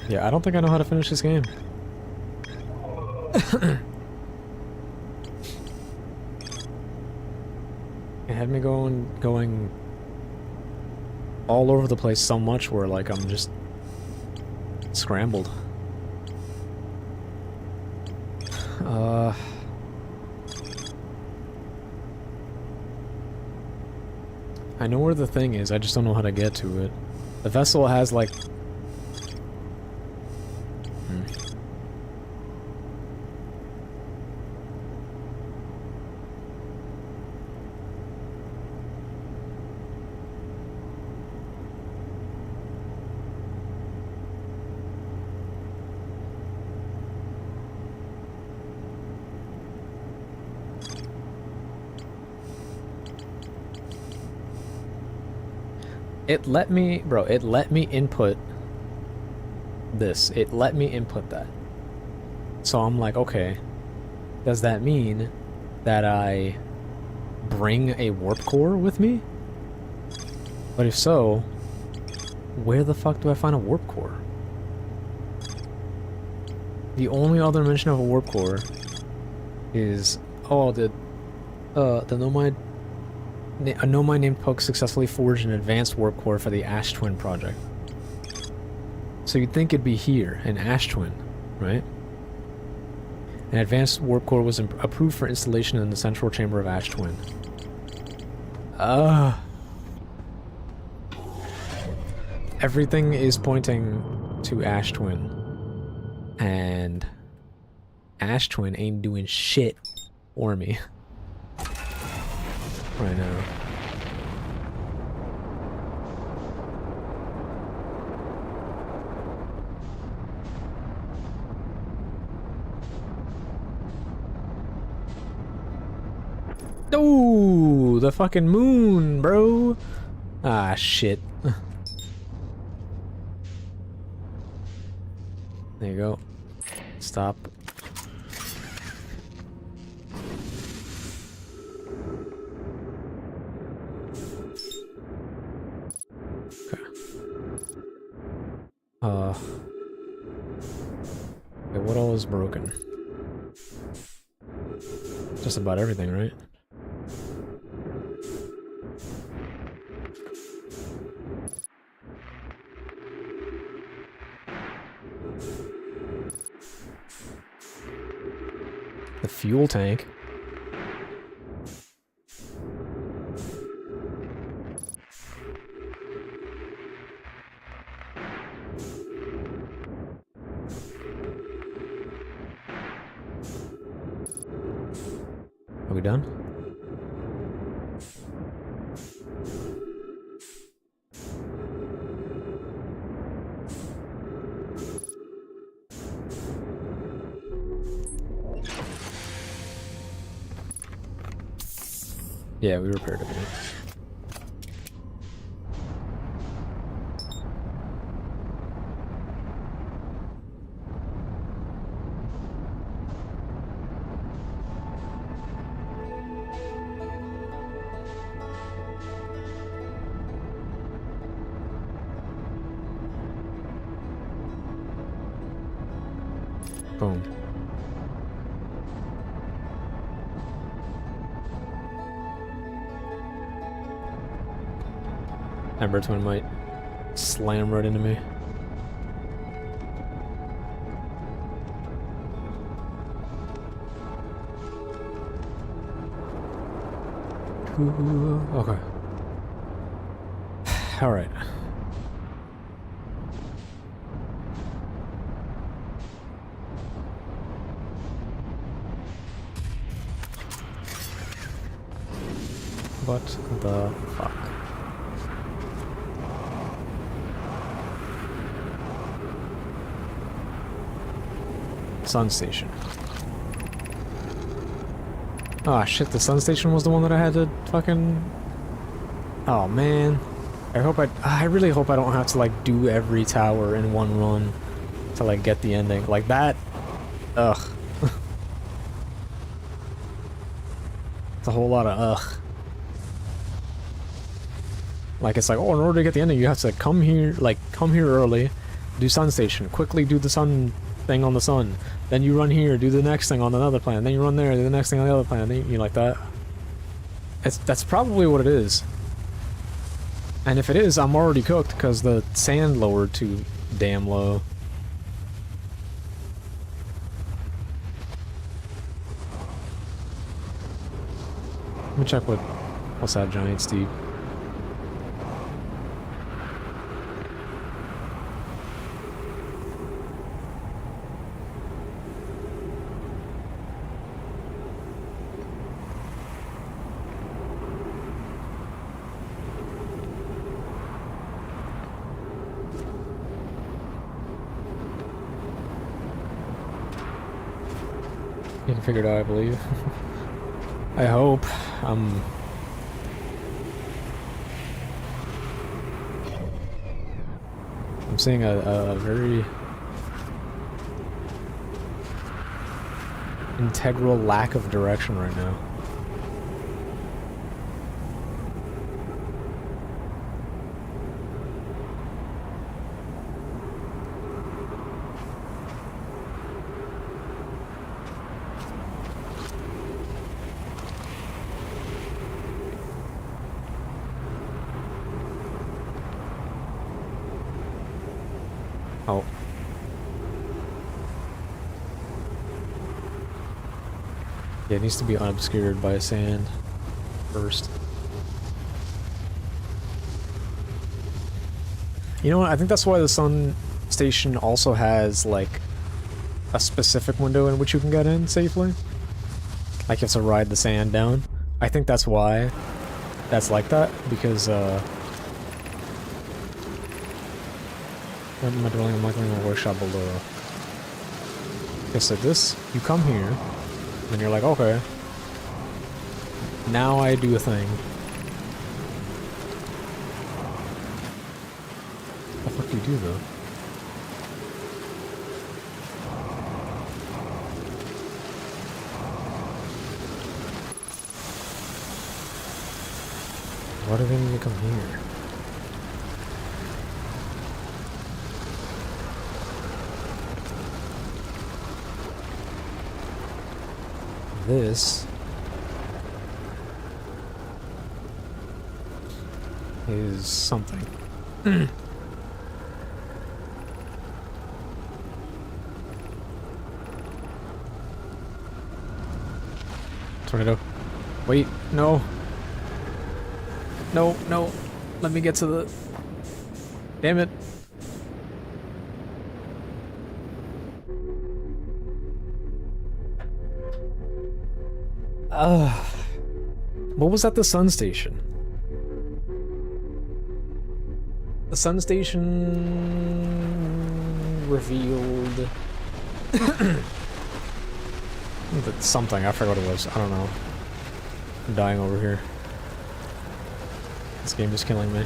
Yeah, I don't think I know how to finish this game. It had me going all over the place so much where like I'm just scrambled. I know where the thing is, I just don't know how to get to it. The vessel has like... It let me, bro, it let me input this. It let me input that. So I'm like, okay, does that mean that I bring a warp core with me? But if so, where the fuck do I find a warp core? The only other mention of a warp core is, oh, the Nomad... A Nomad named Poke successfully forged an advanced warp core for the Ash Twin project. So you'd think it'd be here, an Ash Twin, right? An advanced warp core was approved for installation in the central chamber of Ash Twin. Everything is pointing to Ash Twin. And Ash Twin ain't doing shit for me. Right now. Oh, the fucking moon, bro. Ah, shit. There you go. Stop. Okay, what all is broken? Just about everything, right? The fuel tank. Are we done? Yeah, we repaired everything. Boom. Ember Twin might slam right into me. Okay. All right. What the fuck? Sun station. Oh shit, the sun station was the one that I had to fucking... Oh man. I really hope I don't have to like do every tower in one run to like get the ending. Like that... Ugh. It's a whole lot of ugh. Like it's like, oh, in order to get the ending you have to come here early, do sun station, quickly do the sun thing on the sun, then you run here, do the next thing on another planet, then you run there, do the next thing on the other planet, then you like that. That's probably what it is. And if it is, I'm already cooked because the sand lowered too damn low. me check what's that giant steep. You can figure it out, I believe. I hope. I'm seeing a very integral lack of direction right now. Oh. Yeah, it needs to be unobscured by sand first. You know what? I think that's why the sun station also has, like, a specific window in which you can get in safely. Like, you have to ride the sand down. I think that's why that's like that, because, I'm likely in a workshop below. Okay, so this, you come here, and you're like, okay, now I do a thing. What the fuck do you do, though? Why do they need to come here? This is something. Tornado. Wait, no. No, no. Let me get to the... Damn it. What was at the sun station? The sun station revealed something. I forgot what it was. I don't know. I'm dying over here. This game is killing me.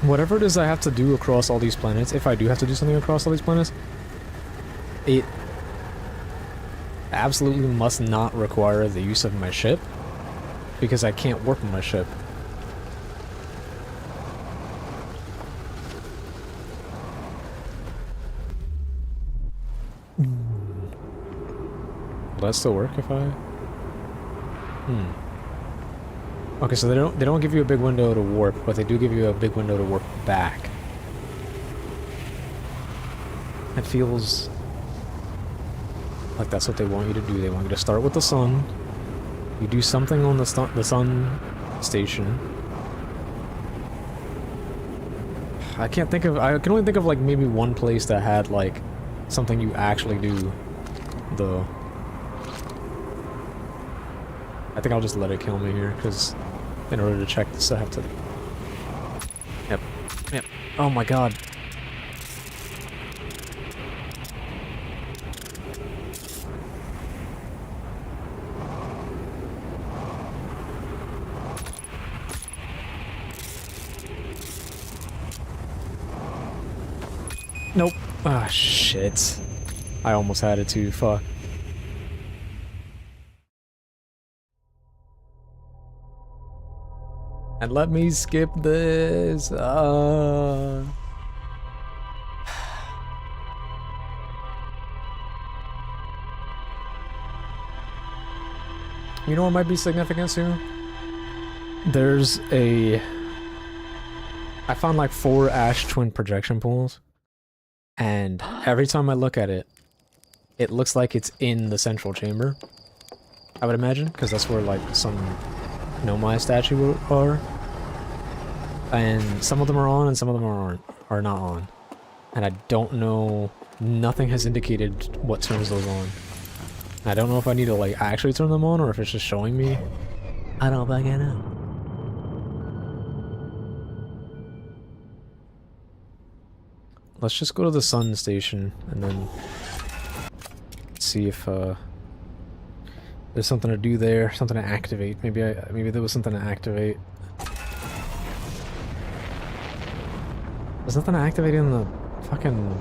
Whatever it is I have to do across all these planets, if I do have to do something across all these planets, it absolutely must not require the use of my ship, because I can't warp my ship. Will that still work if I... Okay, so they don't give you a big window to warp, but they do give you a big window to warp back. It feels like that's what they want you to do. They want you to start with the sun. You do something on the sun station. I can't think of... I can only think of, like, maybe one place that had, like, something you actually do, though. I think I'll just let it kill me here, because in order to check this, I have to... Yep. Yep. Oh my god. Nope. Ah, shit. I almost had it too. Fuck. And let me skip this. You know what might be significant soon? There's a... I found like 4 ash twin projection pools. And every time I look at it, it looks like it's in the central chamber. I would imagine, because that's where like some Nomai statue are. And some of them are on and some of them are not on. And I don't know, nothing has indicated what turns those on. And I don't know if I need to like actually turn them on or if it's just showing me. I don't fucking know. Let's just go to the sun station and then see if there's something to do there, something to activate. Maybe there was something to activate. There's nothing to activate in the fucking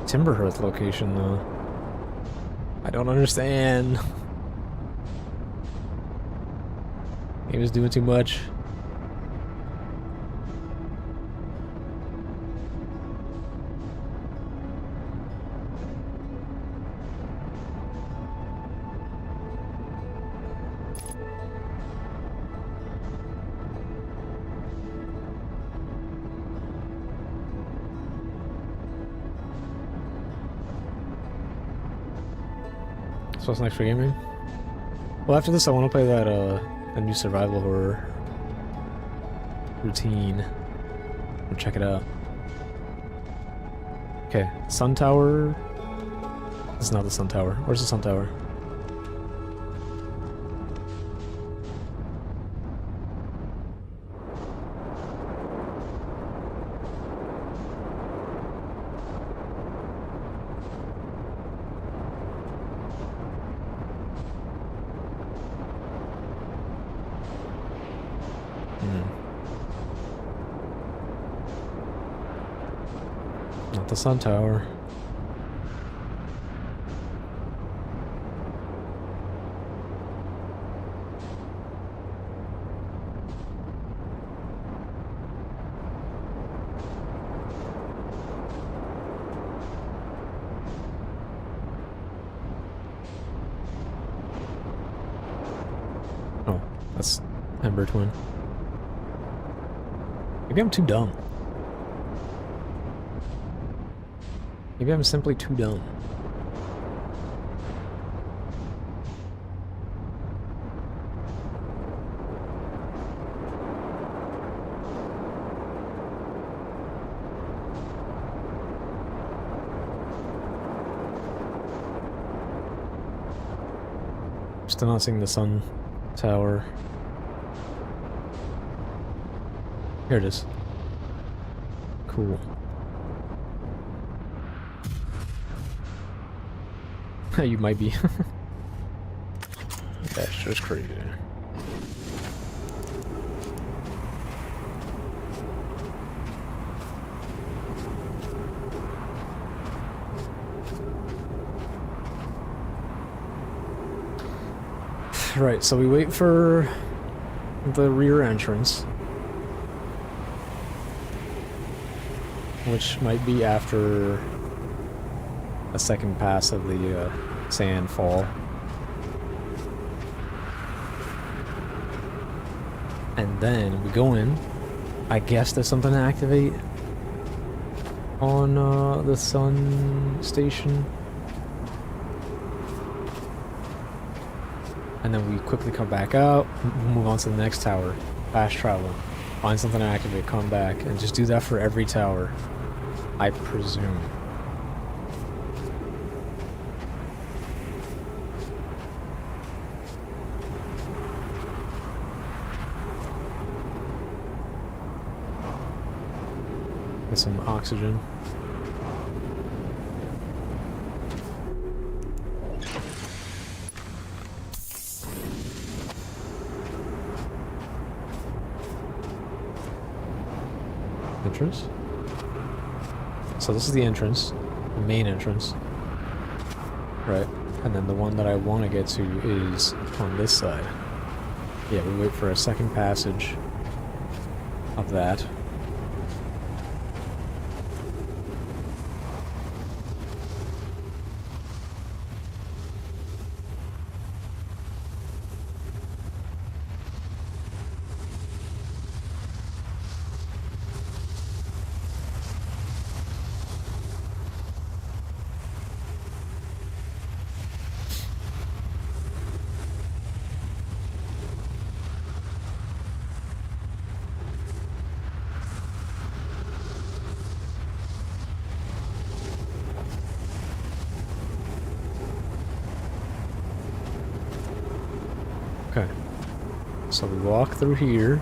Timberhearth location though. I don't understand. He was doing too much. So what's next for gaming? Well, after this I want to play that a new survival horror routine. Or check it out. Okay, Sun Tower. This is not the Sun Tower. Where's the Sun Tower? Not the Sun Tower. Oh, that's Ember Twin. Maybe I'm too dumb. Maybe I'm simply too dumb. Still not seeing the Sun Tower. Here it is. Cool. You might be. That's just crazy. Right, so we wait for the rear entrance, which might be after a second pass of the sand fall. And then we go in. I guess there's something to activate on the sun station. And then we quickly come back out, move on to the next tower, fast travel, find something to activate, come back, and just do that for every tower, I presume. Get some oxygen. Entrance. So this is the entrance, the main entrance. Right. And then the one that I want to get to is on this side. Yeah, we wait for a second passage of that. So we walk through here.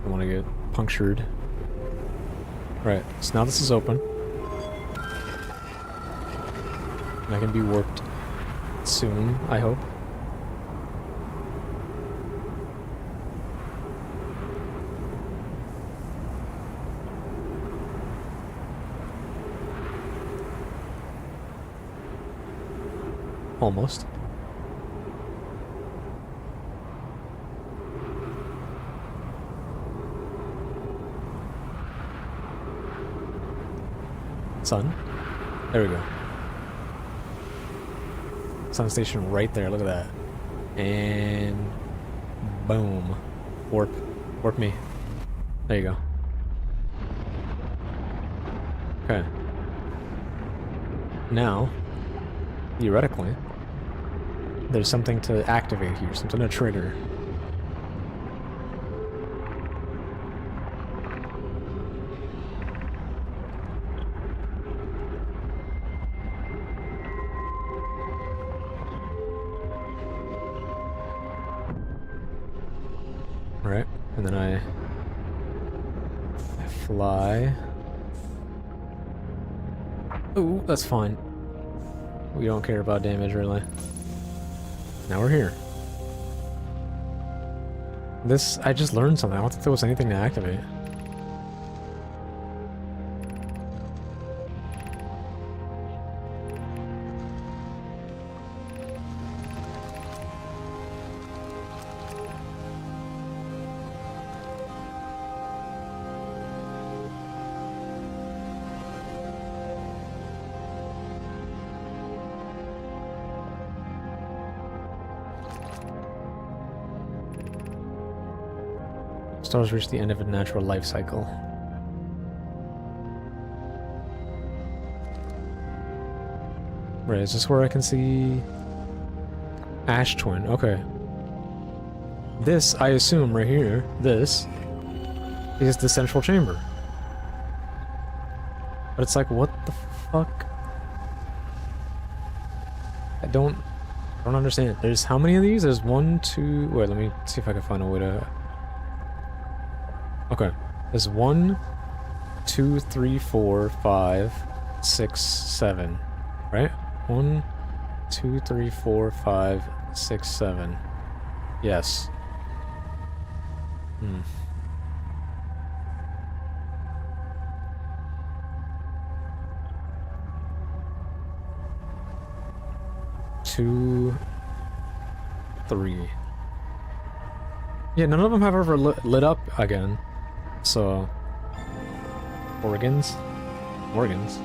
I want to get punctured. Right, so now this is open. And I can be warped soon, I hope. Almost. Sun. There we go. Sun station right there, look at that. And boom. Warp. Warp me. There you go. Okay. Now, theoretically, there's something to activate here, something to trigger. Right, and then I fly. Ooh, that's fine. We don't care about damage, really. Now we're here. This, I just learned something. I don't think there was anything to activate. Stars reach the end of a natural life cycle. Right, is this where I can see Ash Twin? Okay. This, I assume, right here, this is the central chamber. But it's like, what the fuck? I don't understand. There's how many of these? There's 1, 2... Wait, let me see if I can find a way to... Okay. There's 1, 2, 3, 4, 5, 6, 7. Right? 1, 2, 3, 4, 5, 6, 7. Yes. Hmm. Two, 3. Yeah, none of them have ever lit up again. So, organs? Organs.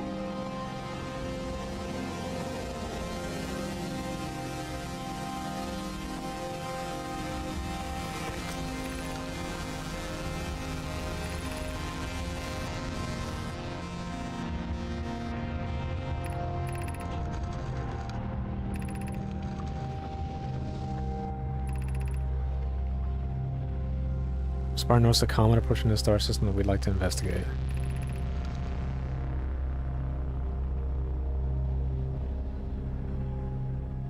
Spire noticed a comet approaching the star system that we'd like to investigate.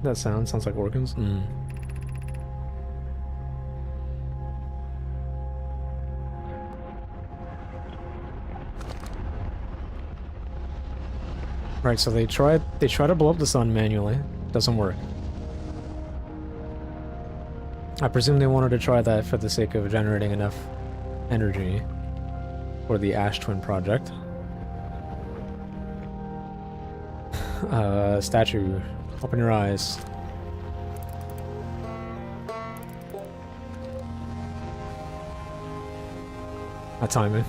That sounds like organs. Right, so they try to blow up the sun manually. Doesn't work. I presume they wanted to try that for the sake of generating enough energy for the Ash Twin project. Statue, open your eyes. Not timing.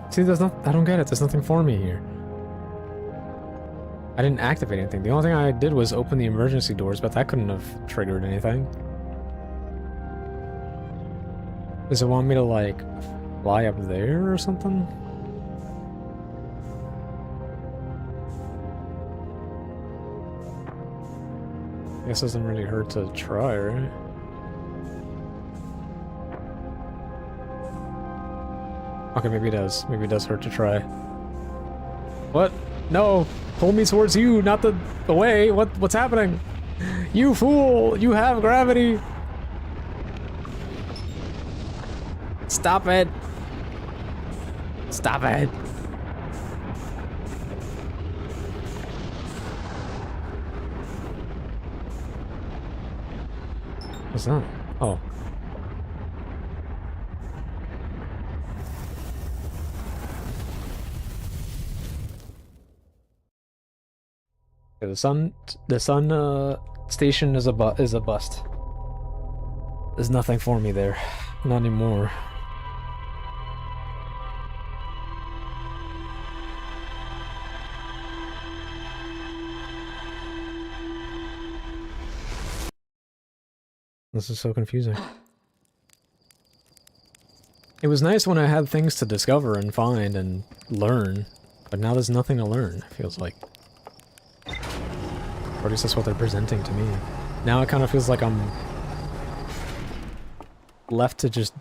See, there's not. I don't get it. There's nothing for me here. I didn't activate anything. The only thing I did was open the emergency doors, but that couldn't have triggered anything. Does it want me to, like, fly up there or something? guess it doesn't really hurt to try, right? Okay, maybe it does. Maybe it does hurt to try. What? No! Pull me towards you, not the way. What's happening? You fool! You have gravity! Stop it! Stop it! What's that? Oh. Yeah, the sun station is a bust. There's nothing for me there. Not anymore. This is so confusing. It was nice when I had things to discover and find and learn, but now there's nothing to learn, it feels like. Or at least that's what they're presenting to me. Now it kind of feels like I'm left to just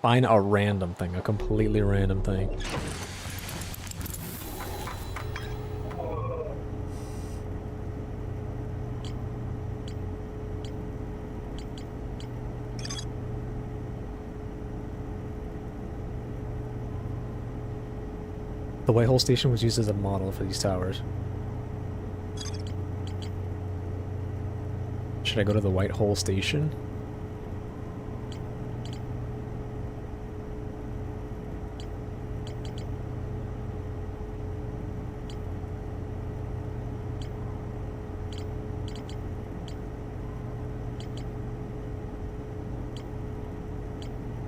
find a random thing, a completely random thing. The Whitehole Station was used as a model for these towers. Should I go to the Whitehole Station?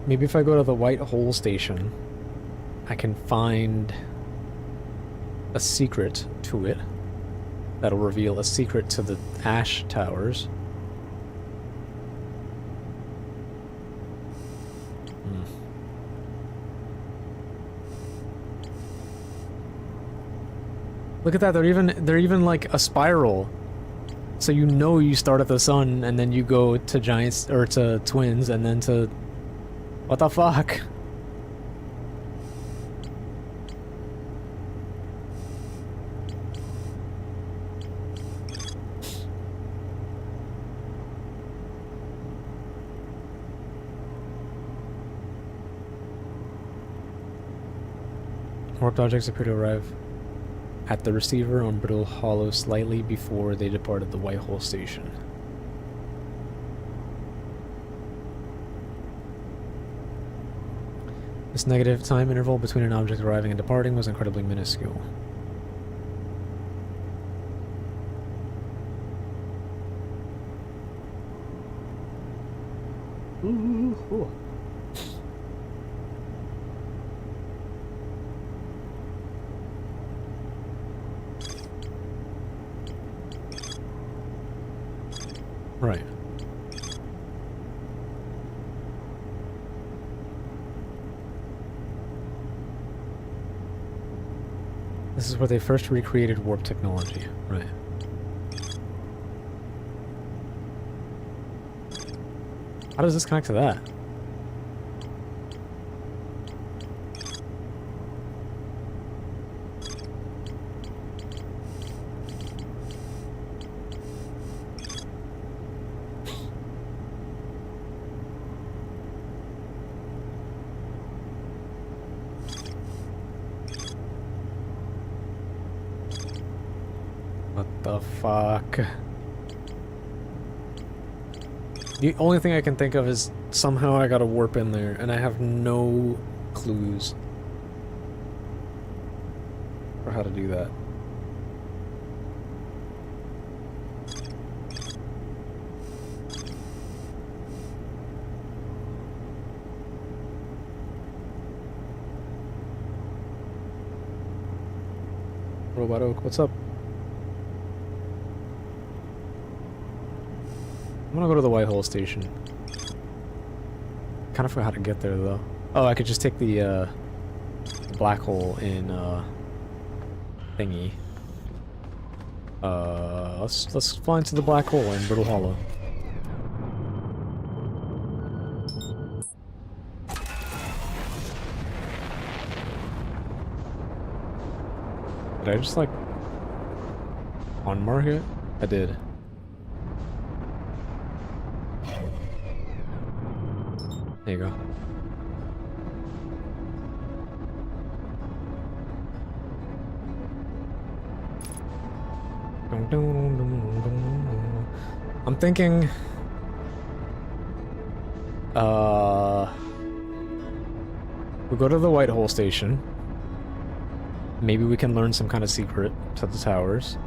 Maybe if I go to the Whitehole Station, I can find a secret to it that'll reveal a secret to the Ash Towers. Look at that, they're even like a spiral. So you know you start at the sun and then you go to giants or to twins and then to what the fuck? Warped objects appear to arrive at the receiver on Brittle Hollow slightly before they departed the Whitehole Station. This negative time interval between an object arriving and departing was incredibly minuscule. Ooh. Right. This is where they first recreated warp technology. Right. How does this connect to that? What the fuck? The only thing I can think of is somehow I gotta warp in there, and I have no clues for how to do that. Robot Oak, what's up? I'm gonna go to the Whitehole Station. Kind of forgot how to get there though. Oh, I could just take the black hole in thingy. Let's fly into the black hole in Brittle Hollow. Did I just like unmark it? I did. There you go. I'm thinking we go to the White Hole station. Maybe we can learn some kind of secret to the towers.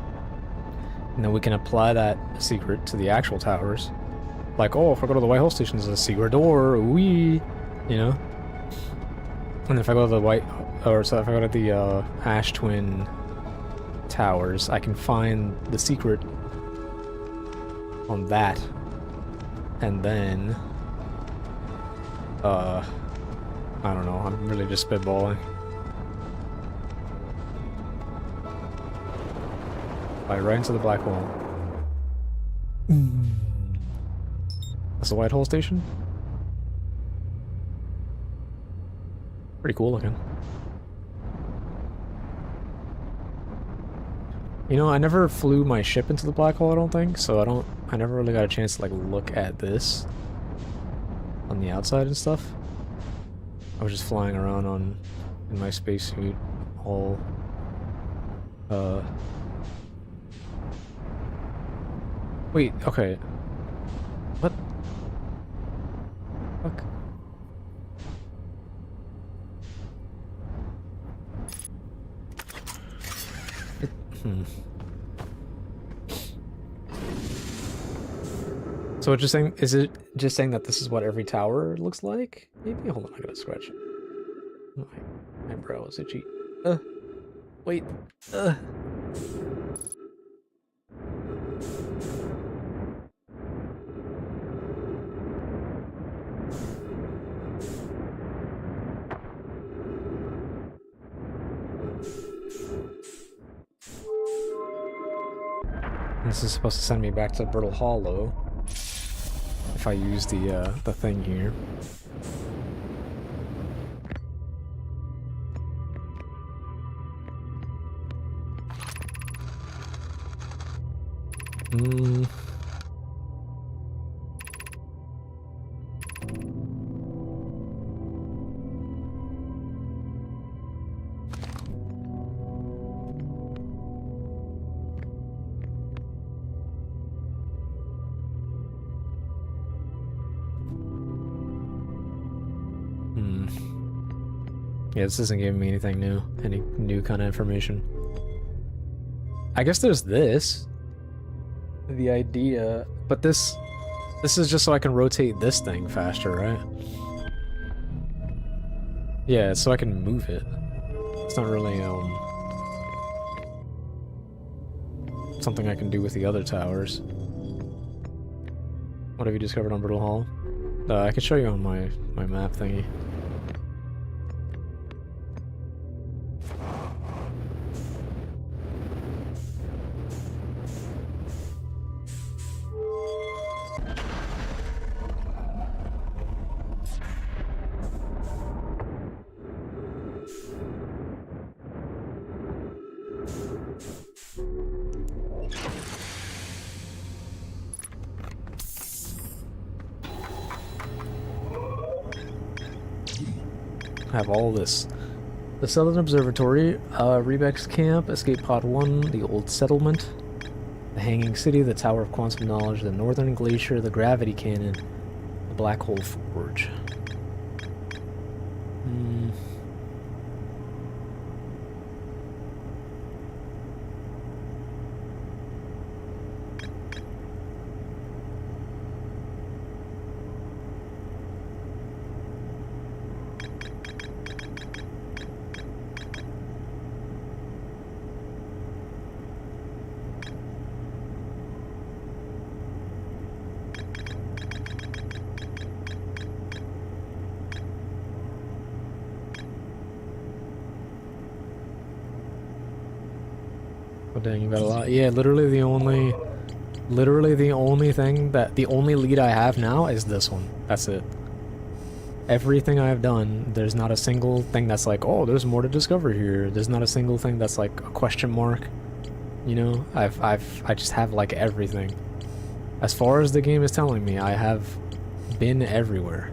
And then we can apply that secret to the actual towers. Like, oh, if I go to the White Hole station, there's a secret door, you know? And if I go to the if I go to the Ash Twin towers, I can find the secret on that. And then, I don't know, I'm really just spitballing. Right into the black hole. That's the White Hole station? Pretty cool looking. You know, I never flew my ship into the black hole, I don't think, so I never really got a chance to like look at this on the outside and stuff. I was just flying around in my spacesuit all wait, okay. What? Fuck. So it's just saying, is it just saying that this is what every tower looks like? Maybe? Hold on, I gotta scratch it. My brow is itchy. Wait. This is supposed to send me back to Brittle Hollow if I use the thing here. Yeah, this isn't giving me anything new. Any new kind of information. I guess there's this. The idea... But this is just so I can rotate this thing faster, right? Yeah, it's so I can move it. It's not really, something I can do with the other towers. What have you discovered on Brittle Hall? I can show you on my map thingy. Have all this. The Southern Observatory, Rebex Camp, Escape Pod 1, the Old Settlement, the Hanging City, the Tower of Quantum Knowledge, the Northern Glacier, the Gravity Cannon, the Black Hole Forge. dang, you got a lot. Yeah, literally the only thing that, the only lead I have now is this one. That's it. Everything I've done, there's not a single thing that's like, oh, there's more to discover here. There's not a single thing that's like a question mark. You know, I just have like everything. As far as the game is telling me, I have been everywhere.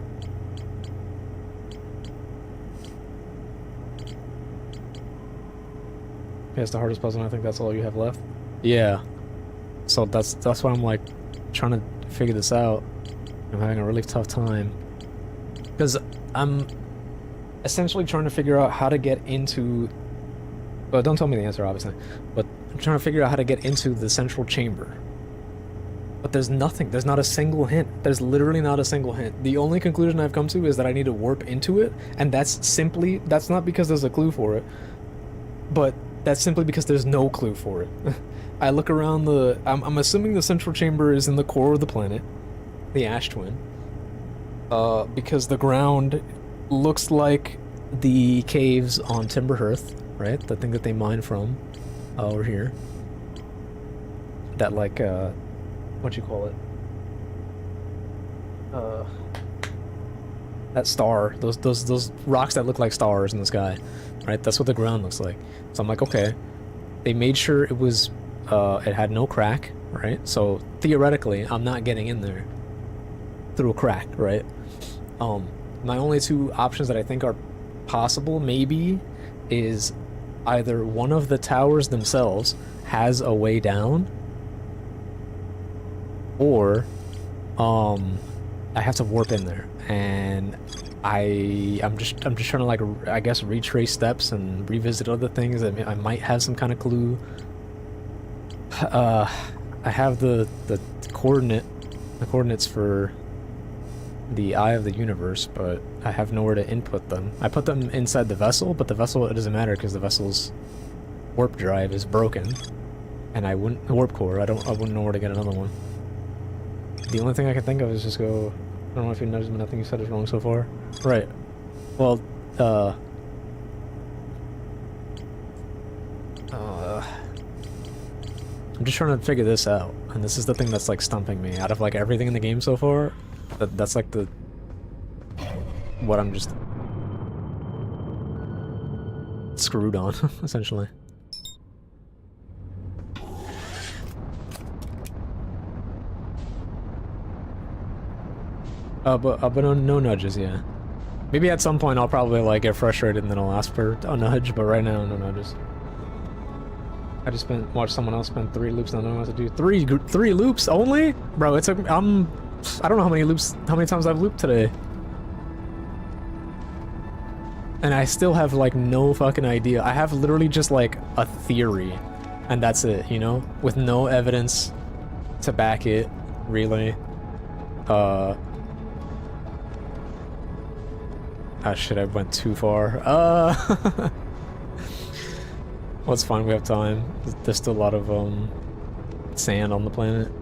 Yeah, it's the hardest puzzle, and I think that's all you have left. Yeah. So that's why I'm like trying to figure this out. I'm having a really tough time. Because I'm essentially trying to figure out how to get into... Well, don't tell me the answer, obviously. But I'm trying to figure out how to get into the central chamber. But there's nothing. There's not a single hint. There's literally not a single hint. The only conclusion I've come to is that I need to warp into it, and that's simply... That's not because there's a clue for it, but that's simply because there's no clue for it. I look around the... I'm assuming the central chamber is in the core of the planet, the Ash Twin. Because the ground looks like the caves on Timber Hearth, right? The thing that they mine from over here. That like, what you call it? That star, those rocks that look like stars in the sky, right? That's what the ground looks like. So I'm like, okay, they made sure it was, it had no crack, right? So theoretically, I'm not getting in there through a crack, right? My only two options that I think are possible, maybe, is either one of the towers themselves has a way down, or, I have to warp in there, and I'm just trying to like, I guess, retrace steps and revisit other things that I might have some kind of clue. I have the coordinates for the Eye of the Universe, but I have nowhere to input them. I put them inside the vessel, but the vessel, it doesn't matter because the vessel's warp drive is broken, and I wouldn't warp core. I wouldn't know where to get another one. The only thing I can think of is just go. I don't know if you noticed, but nothing you said is wrong so far. Right. Well, I'm just trying to figure this out, and this is the thing that's like stumping me. Out of like everything in the game so far, that's like the what I'm just screwed on, essentially. But no nudges, yeah. Maybe at some point I'll probably like get frustrated and then I'll ask for a nudge, but right now, no nudges. I just watched someone else spend 3 loops not knowing what to do. Three loops only? Bro, it's a, I don't know how many times I've looped today. And I still have like no fucking idea. I have literally just like a theory, and that's it, you know? With no evidence to back it, really. Ah shit, I went too far. Well, it's fine, we have time. There's still a lot of sand on the planet.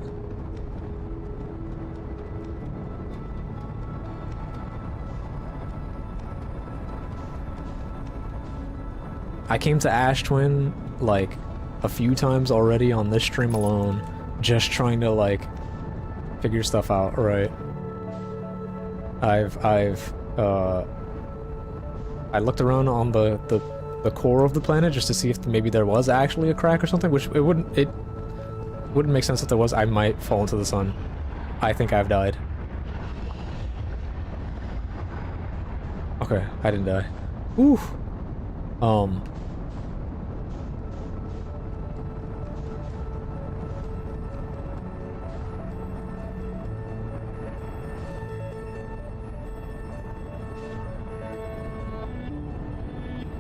I came to Ash Twin like a few times already on this stream alone, just trying to like figure stuff out, right? I looked around on the core of the planet just to see if maybe there was actually a crack or something, which it wouldn't make sense if there was. I might fall into the sun. I think I've died. Okay, I didn't die. Oof.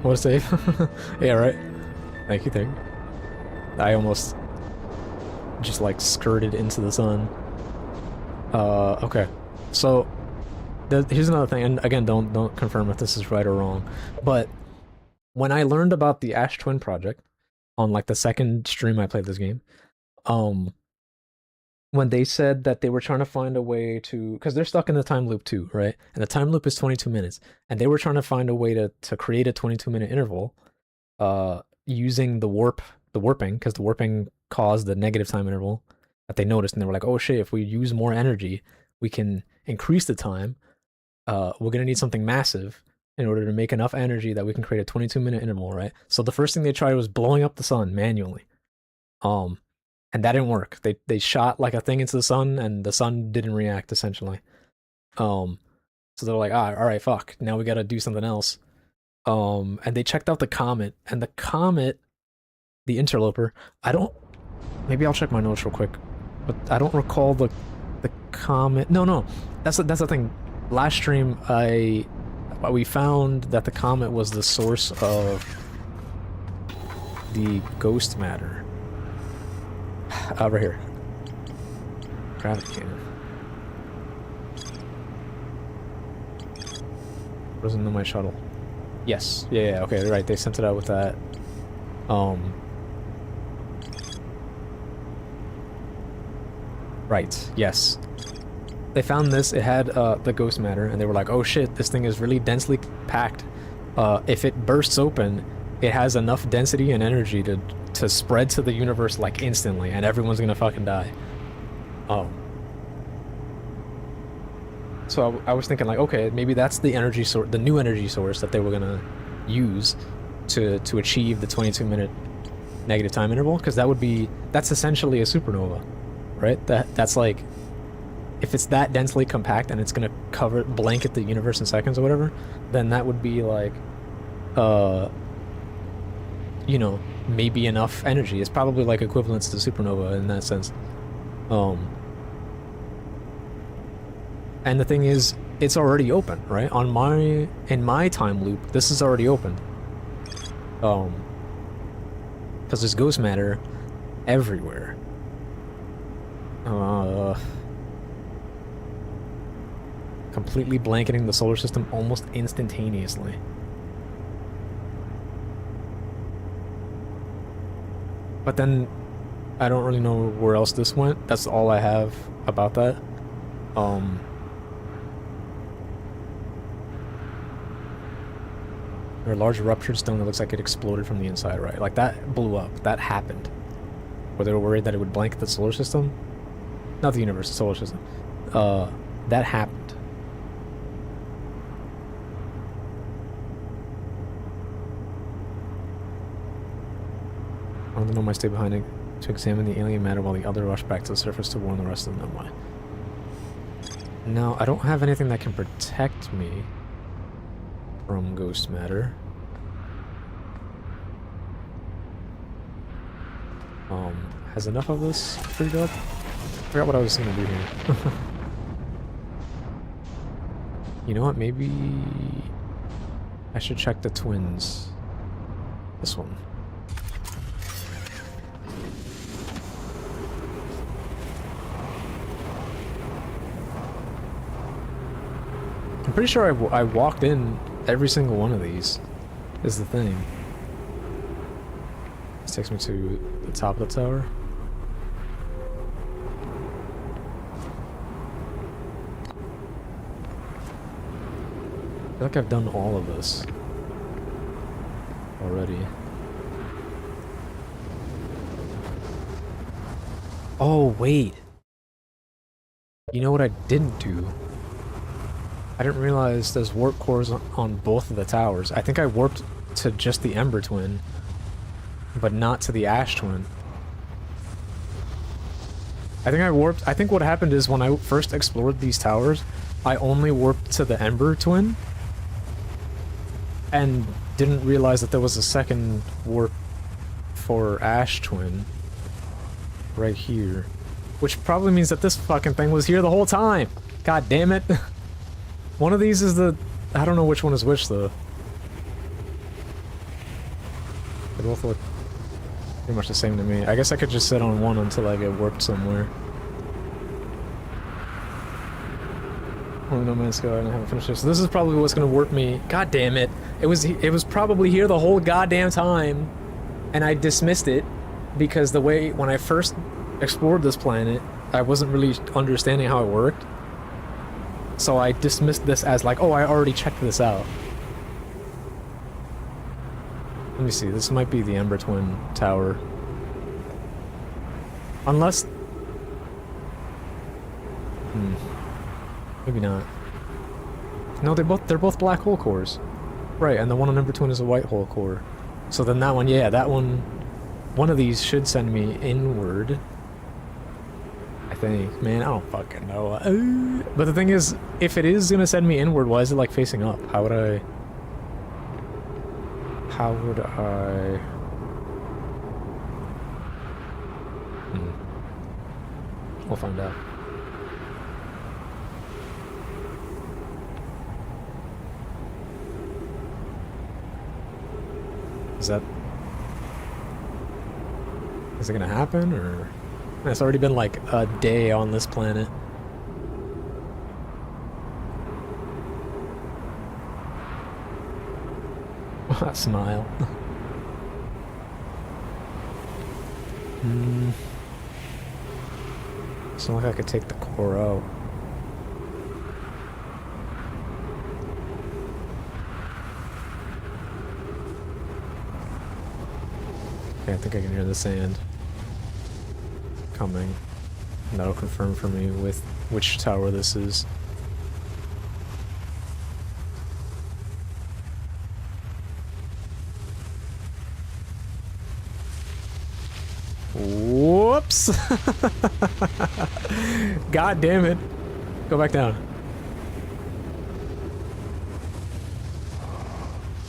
What a save. Yeah, right. Thank you, thank you. I almost just like skirted into the sun. Okay. So here's another thing, and again, don't confirm if this is right or wrong, but when I learned about the Ash Twin project on like the second stream I played this game, when they said that they were trying to find a way to, because they're stuck in the time loop too, right? And the time loop is 22 minutes, and they were trying to find a way to create a 22-minute interval, using the warp the warping, because the warping caused the negative time interval that they noticed, and they were like, oh shit, if we use more energy, we can increase the time. We're gonna need something massive in order to make enough energy that we can create a 22-minute interval, right? So the first thing they tried was blowing up the sun manually. Um, and that didn't work. They shot like a thing into the sun, and the sun didn't react essentially. Um, so they're like, all right, fuck. Now we gotta do something else. And they checked out the comet, and the comet, the interloper. I don't. Maybe I'll check my notes real quick, but I don't recall the comet. No, that's the thing. Last stream, we found that the comet was the source of the ghost matter. Right here. Gravity cannon. Wasn't in my shuttle. Yes. Yeah, okay, right. They sent it out with that. Right, yes. They found this, it had the ghost matter, and they were like, oh shit, this thing is really densely packed. If it bursts open, it has enough density and energy to spread to the universe like instantly, and everyone's gonna fucking die. So I was thinking like, okay, maybe that's the energy source, the new energy source that they were gonna use to achieve the 22-minute negative time interval, because that's essentially a supernova, right? That's like, if it's that densely compact and it's gonna blanket the universe in seconds or whatever, then that would be like, you know, maybe enough energy. It's probably like equivalent to supernova in that sense. And the thing is, it's already open, right? In my time loop, this is already opened. Because there's ghost matter everywhere. Completely blanketing the solar system almost instantaneously. But then, I don't really know where else this went. That's all I have about that. Or a large ruptured stone that looks like it exploded from the inside, right? Like, that blew up. That happened. Or they were worried that it would blanket the solar system? Not the universe, the solar system. That happened. One of the Nomai stay behind to examine the alien matter while the other rush back to the surface to warn the rest of the Nomai. No, I don't have anything that can protect me from ghost matter. Has enough of this freed up? I forgot what I was gonna do here. You know what, maybe I should check the twins. This one. I'm pretty sure I walked in every single one of these, is the thing. This takes me to the top of the tower. I feel like I've done all of this already. Oh, wait. You know what I didn't do? I didn't realize there's warp cores on both of the towers. I think I warped to just the Ember Twin, but not to the Ash Twin. I think what happened is when I first explored these towers, I only warped to the Ember Twin, and didn't realize that there was a second warp for Ash Twin right here. Which probably means that this fucking thing was here the whole time! God damn it! One of these is the... I don't know which one is which, though. They both look pretty much the same to me. I guess I could just sit on one until I get warped somewhere. Only No Man's Sky, and I haven't finished this. So this is probably what's gonna warp me. God damn it. It was probably here the whole goddamn time, and I dismissed it, because the way... when I first explored this planet, I wasn't really understanding how it worked. So I dismissed this as like, oh, I already checked this out. Let me see, this might be the Ember Twin Tower. Unless... Maybe not. No, they're both black hole cores. Right, and the one on number 2 is a white hole core. So then that one, yeah, that one... One of these should send me inward. I think. Man, I don't fucking know. But the thing is, if it is gonna send me inward, why is it like facing up? How would I... How would I... We'll find out. Is it gonna happen, or... It's already been like a day on this planet. That smile. It's not like I could take the core out. Okay, I think I can hear the sand coming. And that'll confirm for me with which tower this is. Whoops! God damn it. Go back down.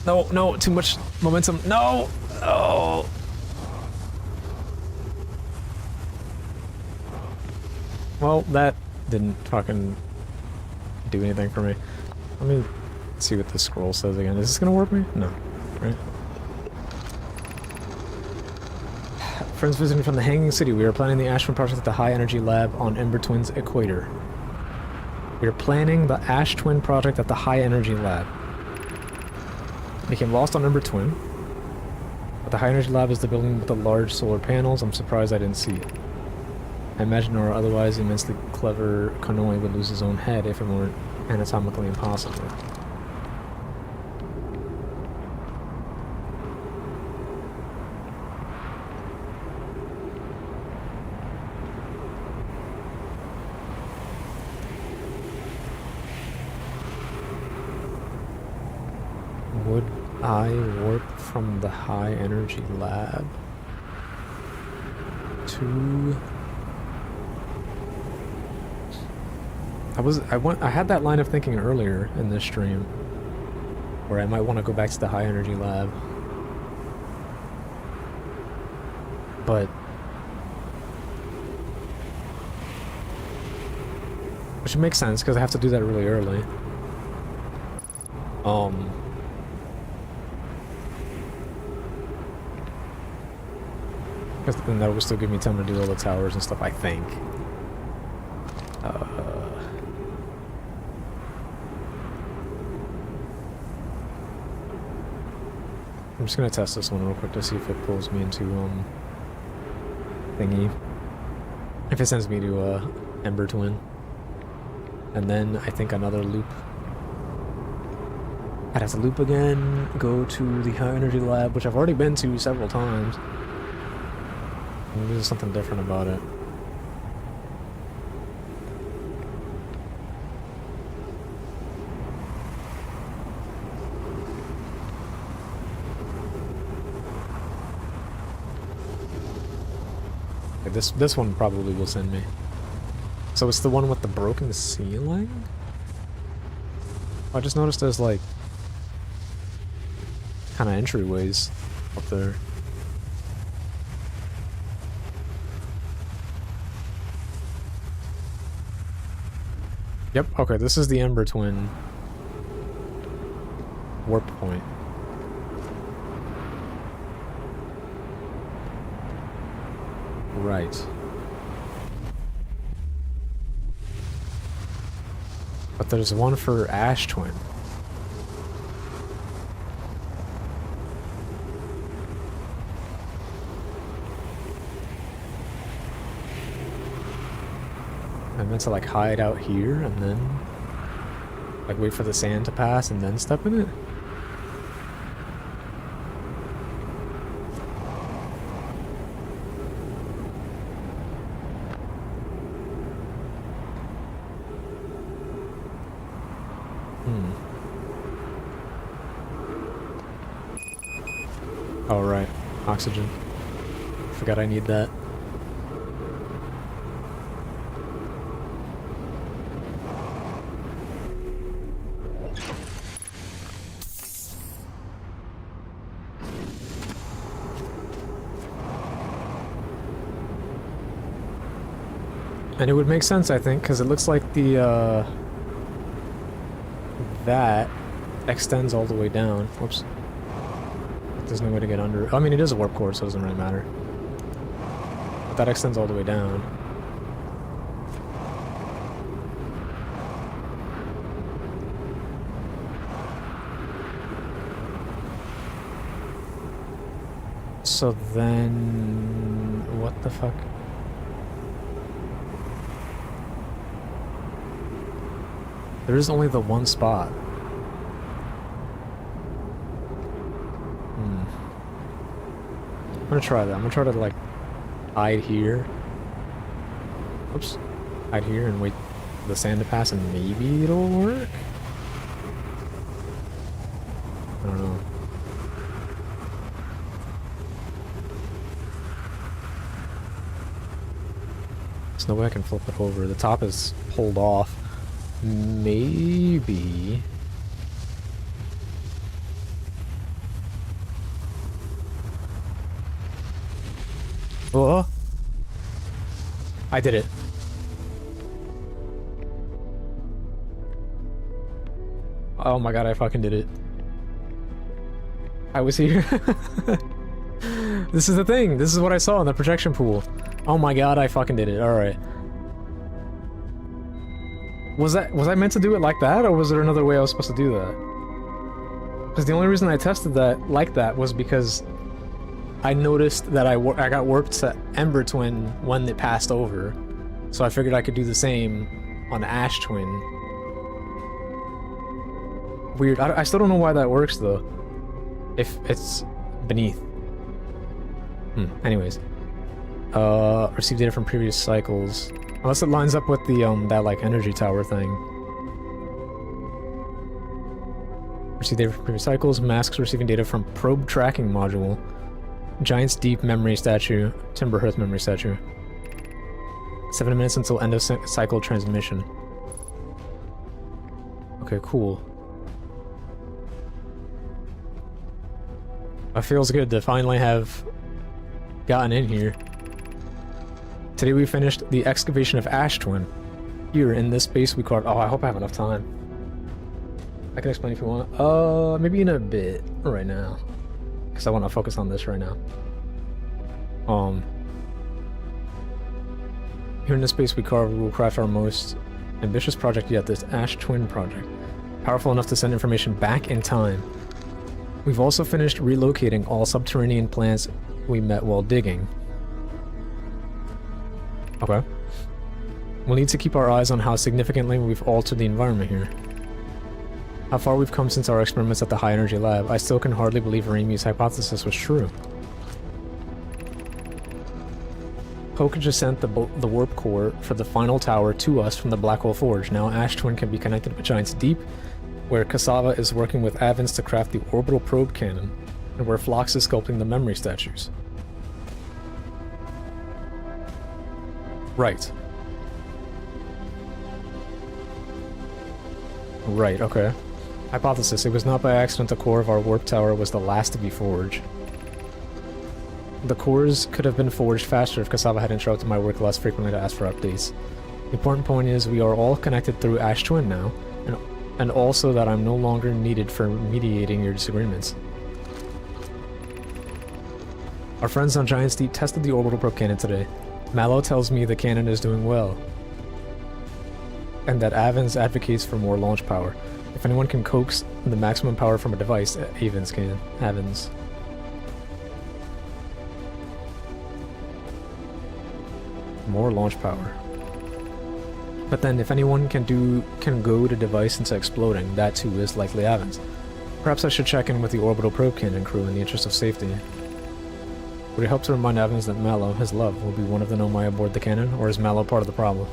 No, no, too much momentum. No! Oh! Well, that didn't fucking do anything for me. Let me see what this scroll says again. Is this gonna warp me? No. Right? Friends visiting from the Hanging City. We are planning the Ash Twin project at the High Energy Lab on Ember Twin's equator. We are planning the Ash Twin project at the High Energy Lab. Became lost on Ember Twin. But the High Energy Lab is the building with the large solar panels. I'm surprised I didn't see it. I imagine our otherwise immensely clever Kanoi would lose his own head if it weren't anatomically impossible. Would I warp from the High Energy Lab to... I had that line of thinking earlier in this stream, where I might want to go back to the High Energy Lab. But... Which makes sense, because I have to do that really early. Because then that will still give me time to do all the towers and stuff, I think. I'm just gonna test this one real quick to see if it pulls me into, thingy. If it sends me to, Ember Twin. And then, I think another loop. I'd have to loop again, go to the High Energy Lab, which I've already been to several times. Maybe there's something different about it. This one probably will send me. So it's the one with the broken ceiling? I just noticed there's like kind of entryways up there. Yep, okay, this is the Ember Twin warp point. Right. But there's one for Ash Twin. I meant to like hide out here and then like wait for the sand to pass and then step in it. Hmm. Oh, right. Oxygen. Forgot I need that. And it would make sense, I think, because it looks like the, that extends all the way down. Whoops. There's no way to get under. I mean, it is a warp core, so it doesn't really matter. But that extends all the way down. So then... what the fuck? There is only the one spot. I'm gonna try that. I'm gonna try to, like, hide here. Oops. Hide here and wait for the sand to pass and maybe it'll work? I don't know. There's no way I can flip it over. The top is pulled off. Maybe... oh! I did it. Oh my god, I fucking did it. I was here. This is the thing. This is what I saw in the projection pool. Oh my god, I fucking did it. Alright. Was I meant to do it like that, or was there another way I was supposed to do that? Because the only reason I tested that like that was because I noticed that I got warped to Ember Twin when it passed over. So I figured I could do the same on Ash Twin. Weird. I still don't know why that works, though. If it's beneath. Anyways. Receive data from previous cycles. Unless it lines up with the, that, like, energy tower thing. Receive data from previous cycles. Masks receiving data from probe tracking module. Giant's Deep memory statue. Timber Hearth memory statue. 7 minutes until end of cycle transmission. Okay, cool. It feels good to finally have gotten in here. Today we finished the excavation of Ash Twin. Here in this space we carved... oh, I hope I have enough time. I can explain if you want. Maybe in a bit right now. Because I want to focus on this right now. Here in this space we carved, we will craft our most ambitious project yet, this Ash Twin project. Powerful enough to send information back in time. We've also finished relocating all subterranean plants we met while digging. Okay. We'll need to keep our eyes on how significantly we've altered the environment here. How far we've come since our experiments at the high energy lab. I still can hardly believe Remy's hypothesis was true. Poke just sent the warp core for the final tower to us from the Black Hole Forge. Now Ash Twin can be connected with Giant's Deep, where Cassava is working with Avens to craft the orbital probe cannon, and where Phlox is sculpting the memory statues. Right. Right, okay. Hypothesis: it was not by accident the core of our warp tower was the last to be forged. The cores could have been forged faster if Cassava had interrupted my work less frequently to ask for updates. The important point is we are all connected through Ash Twin now, and also that I'm no longer needed for mediating your disagreements. Our friends on Giant's Deep tested the orbital probe cannon today. Mallow tells me the cannon is doing well, and that Avens advocates for more launch power. If anyone can coax the maximum power from a device, Avens can. Avens. More launch power. But then if anyone can goad a device into exploding, that too is likely Avens. Perhaps I should check in with the orbital probe cannon crew in the interest of safety. Would it help to remind Avens that Mallow, his love, will be one of the Nomai aboard the cannon, or is Mallow part of the problem?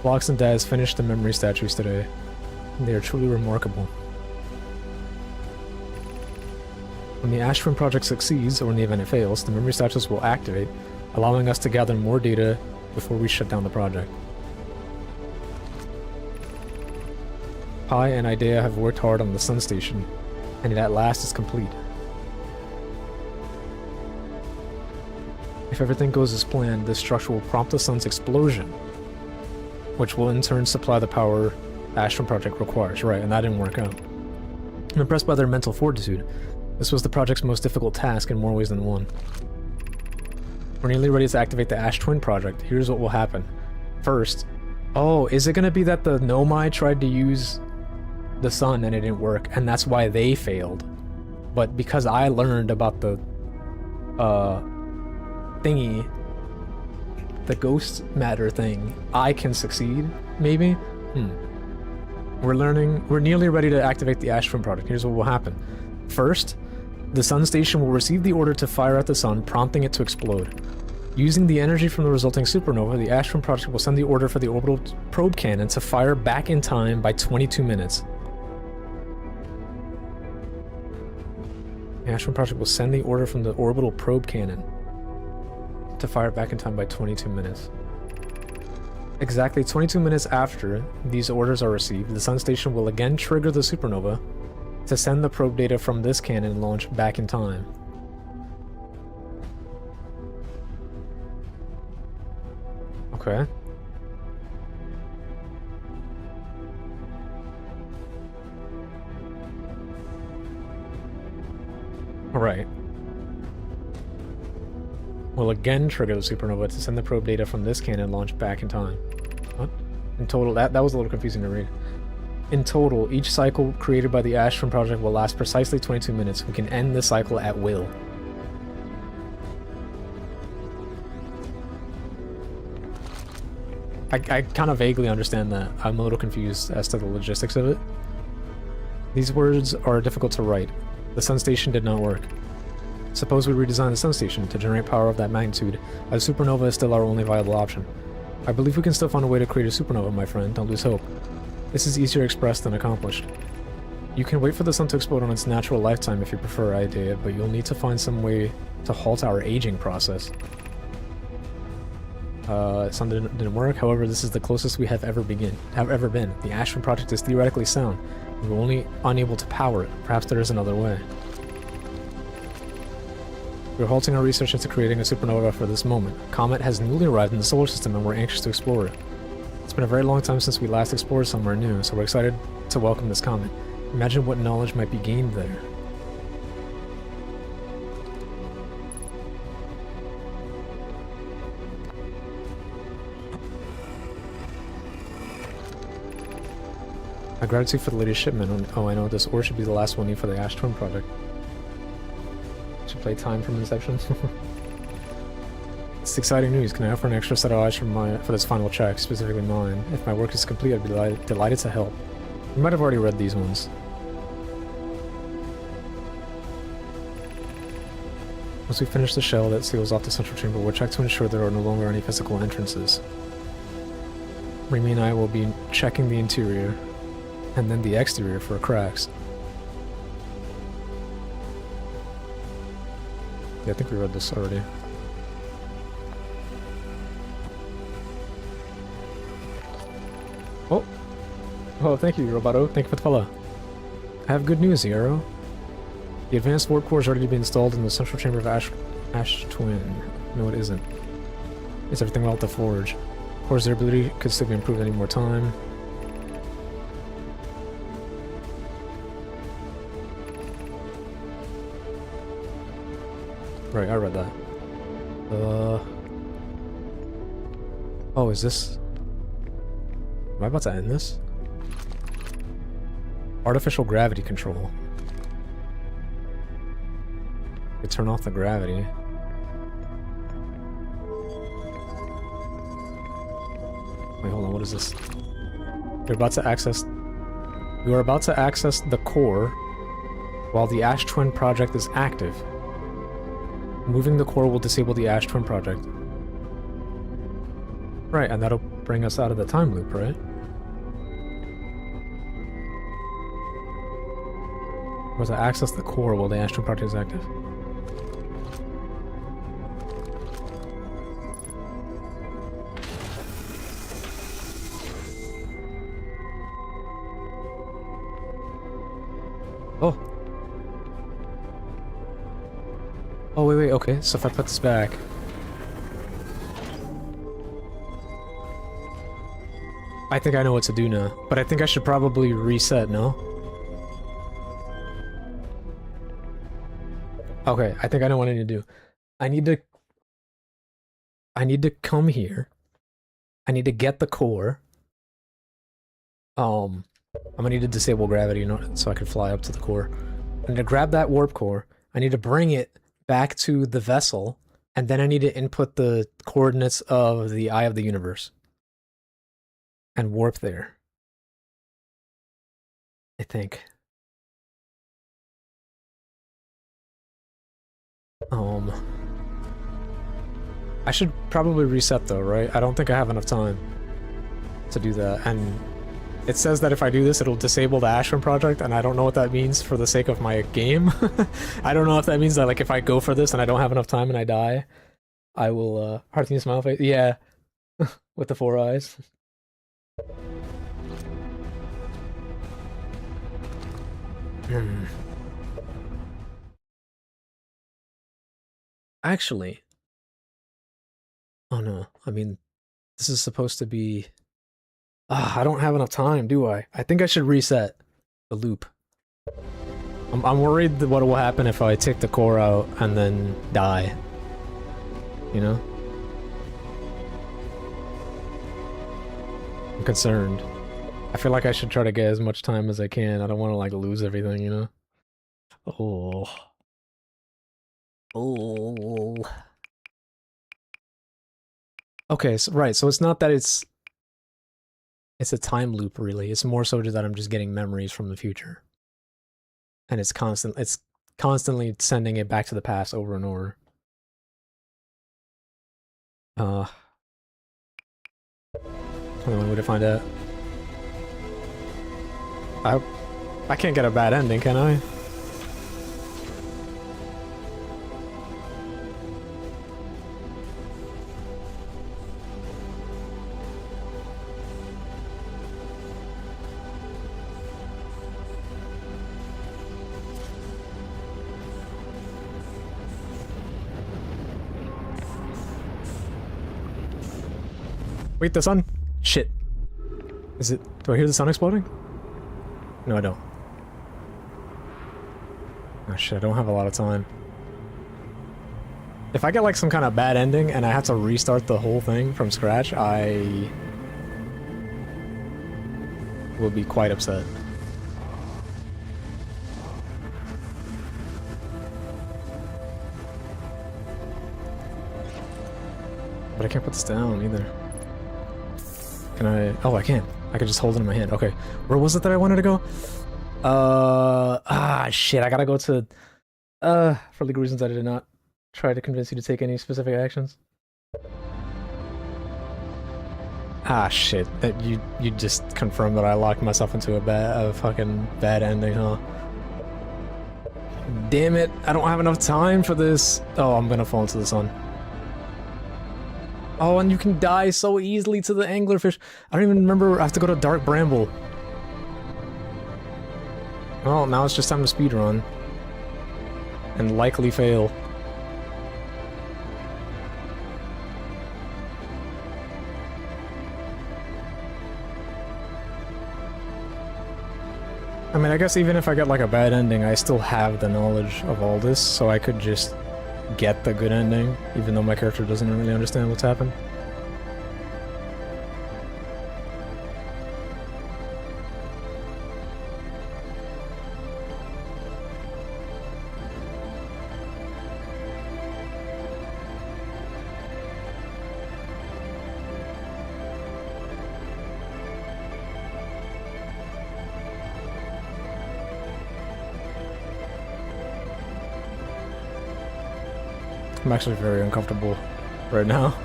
Blocks and Daz finished the memory statues today. They are truly remarkable. When the Ash Twin project succeeds, or in the event it fails, the memory statues will activate, allowing us to gather more data before we shut down the project. Pi and Idea have worked hard on the Sun Station, and it at last is complete. If everything goes as planned, this structure will prompt the Sun's explosion, which will in turn supply the power the Ash Twin project requires. Right, and that didn't work out. I'm impressed by their mental fortitude. This was the project's most difficult task in more ways than one. We're nearly ready to activate the Ash Twin project. Here's what will happen. First... Oh, is it gonna be that the Nomai tried to use the sun and it didn't work, and that's why they failed? But because I learned about the... thingy... the ghost matter thing, I can succeed? Maybe? We're nearly ready to activate the Ash Twin project. Here's what will happen. First, the Sun Station will receive the order to fire at the sun, prompting it to explode. Using the energy from the resulting supernova, the Ash Twin project will send the order for the orbital probe cannon to fire back in time by 22 minutes. The Ash Twin project will send the order from the orbital probe cannon to fire back in time by 22 minutes. Exactly 22 minutes after these orders are received, the Sun Station will again trigger the supernova to send the probe data from this cannon launch back in time. Okay. Alright. We'll again trigger the supernova to send the probe data from this cannon launch back in time. What? In total, that was a little confusing to read. In total, each cycle created by the Ash Twin project will last precisely 22 minutes. We can end the cycle at will. I kind of vaguely understand that. I'm a little confused as to the logistics of it. These words are difficult to write. The Sun Station did not work. Suppose we redesign the Sun Station to generate power of that magnitude, as supernova is still our only viable option. I believe we can still find a way to create a supernova, my friend. Don't lose hope. This is easier expressed than accomplished. You can wait for the sun to explode on its natural lifetime if you prefer, Idea, but you'll need to find some way to halt our aging process. Sun didn't work. However, this is the closest we have ever been. The Ash Twin project is theoretically sound. We're only unable to power it. Perhaps there is another way. We're halting our research into creating a supernova for this moment. A comet has newly arrived in the solar system and we're anxious to explore it. It's been a very long time since we last explored somewhere new, so we're excited to welcome this comet. Imagine what knowledge might be gained there. My gratitude for the latest shipment. Oh, I know, this ore should be the last one needed for the Ash Twin project. Should play time from Inception. It's exciting news. Can I offer an extra set of eyes for this final check, specifically mine? If my work is complete, I'd be delighted to help. You might have already read these ones. Once we finish the shell that seals off the central chamber, we'll check to ensure there are no longer any physical entrances. Remy and I will be checking the interior, and then the exterior for cracks. Yeah, I think we read this already. Oh! Oh, thank you, Roboto. Thank you for the follow. I have good news, Zero. The advanced warp core is ready to be installed in the central chamber of Ash Twin. No, it isn't. Is everything well at the forge? Of course, their ability could still be improved any more time. Right, I read that. Oh, is this... Am I about to end this? Artificial gravity control. We turn off the gravity. Wait, hold on, what is this? We are about to access the core while the Ash Twin project is active. Moving the core will disable the Ash Twin project. Right, and that'll bring us out of the time loop, right? Or to access the core while the Astron project is active. Oh. Oh, wait, okay. So if I put this back... I think I know what to do now. But I think I should probably reset, no? Okay, I think I know what I need to do. I need to... I need to come here. I need to get the core. I'm gonna need to disable gravity so I can fly up to the core. I need to grab that warp core. I need to bring it back to the vessel, and then I need to input the coordinates of the Eye of the Universe. And warp there. I think. I should probably reset though, right? I don't think I have enough time to do that, and it says that if I do this, it'll disable the Ashram project, and I don't know what that means for the sake of my game. I don't know if that means that, like, if I go for this and I don't have enough time and I die, I will, Heartine smile face? Yeah. With the 4 eyes. Actually... Oh no, I mean, this is supposed to be... I don't have enough time, do I? I think I should reset the loop. I'm worried that what will happen if I take the core out and then die. You know? I'm concerned. I feel like I should try to get as much time as I can. I don't want to, like, lose everything, you know? Oh. Oh. Okay, so, right, so it's not that it's a time loop, really. It's more so that I'm just getting memories from the future. And it's constantly sending it back to the past over and over. Only one way to find out. I can't get a bad ending, can I? Wait, the sun? Shit. Is it... Do I hear the sun exploding? No, I don't. Oh shit, I don't have a lot of time. If I get like some kind of bad ending and I have to restart the whole thing from scratch, I... will be quite upset. But I can't put this down either. Can I... Oh, I can. I can just hold it in my hand. Okay. Where was it that I wanted to go? Shit. I gotta go to... For legal reasons, I did not try to convince you to take any specific actions. Shit. You just confirmed that I locked myself into a fucking bad ending, huh? Damn it. I don't have enough time for this. Oh, I'm gonna fall into the sun. Oh, and you can die so easily to the anglerfish. I don't even remember I have to go to Dark Bramble. Well, now it's just time to speedrun. And likely fail. I mean, I guess even if I get like a bad ending, I still have the knowledge of all this, so I could just get the good ending, even though my character doesn't really understand what's happened. I'm actually very uncomfortable right now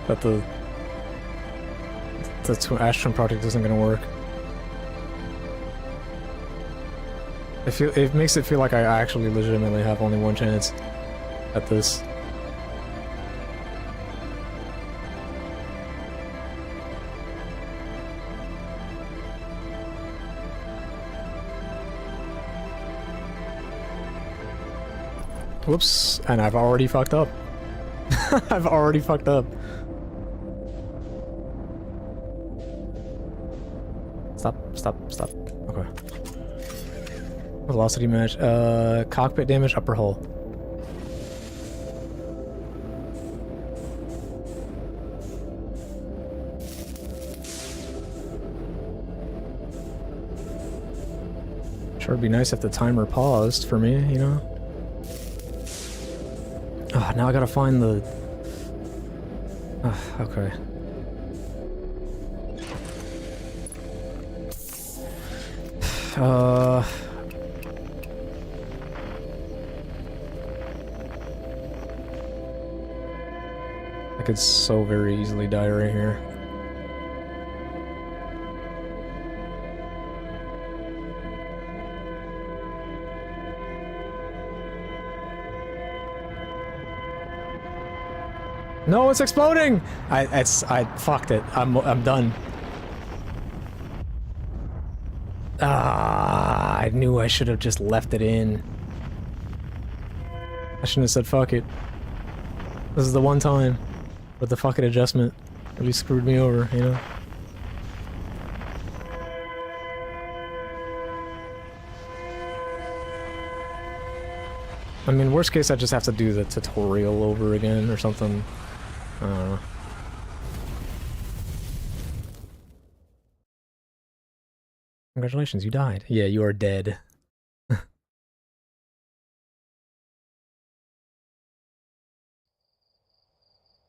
that the the Astron project isn't gonna work. It makes it feel like I actually legitimately have only one chance at this. Whoops, and I've already fucked up. I've already fucked up. Stop. Okay. Velocity match. Cockpit damage, upper hull. Sure, it'd be nice if the timer paused for me, you know? Oh, now I gotta find the... okay. I could so very easily die right here. No, it's exploding! I fucked it. I'm done. Ah, I knew I should have just left it in. I shouldn't have said fuck it. This is the one time with the fuck it adjustment really screwed me over, you know? I mean, worst case, I just have to do the tutorial over again or something. I don't know. Congratulations, you died. Yeah, you are dead.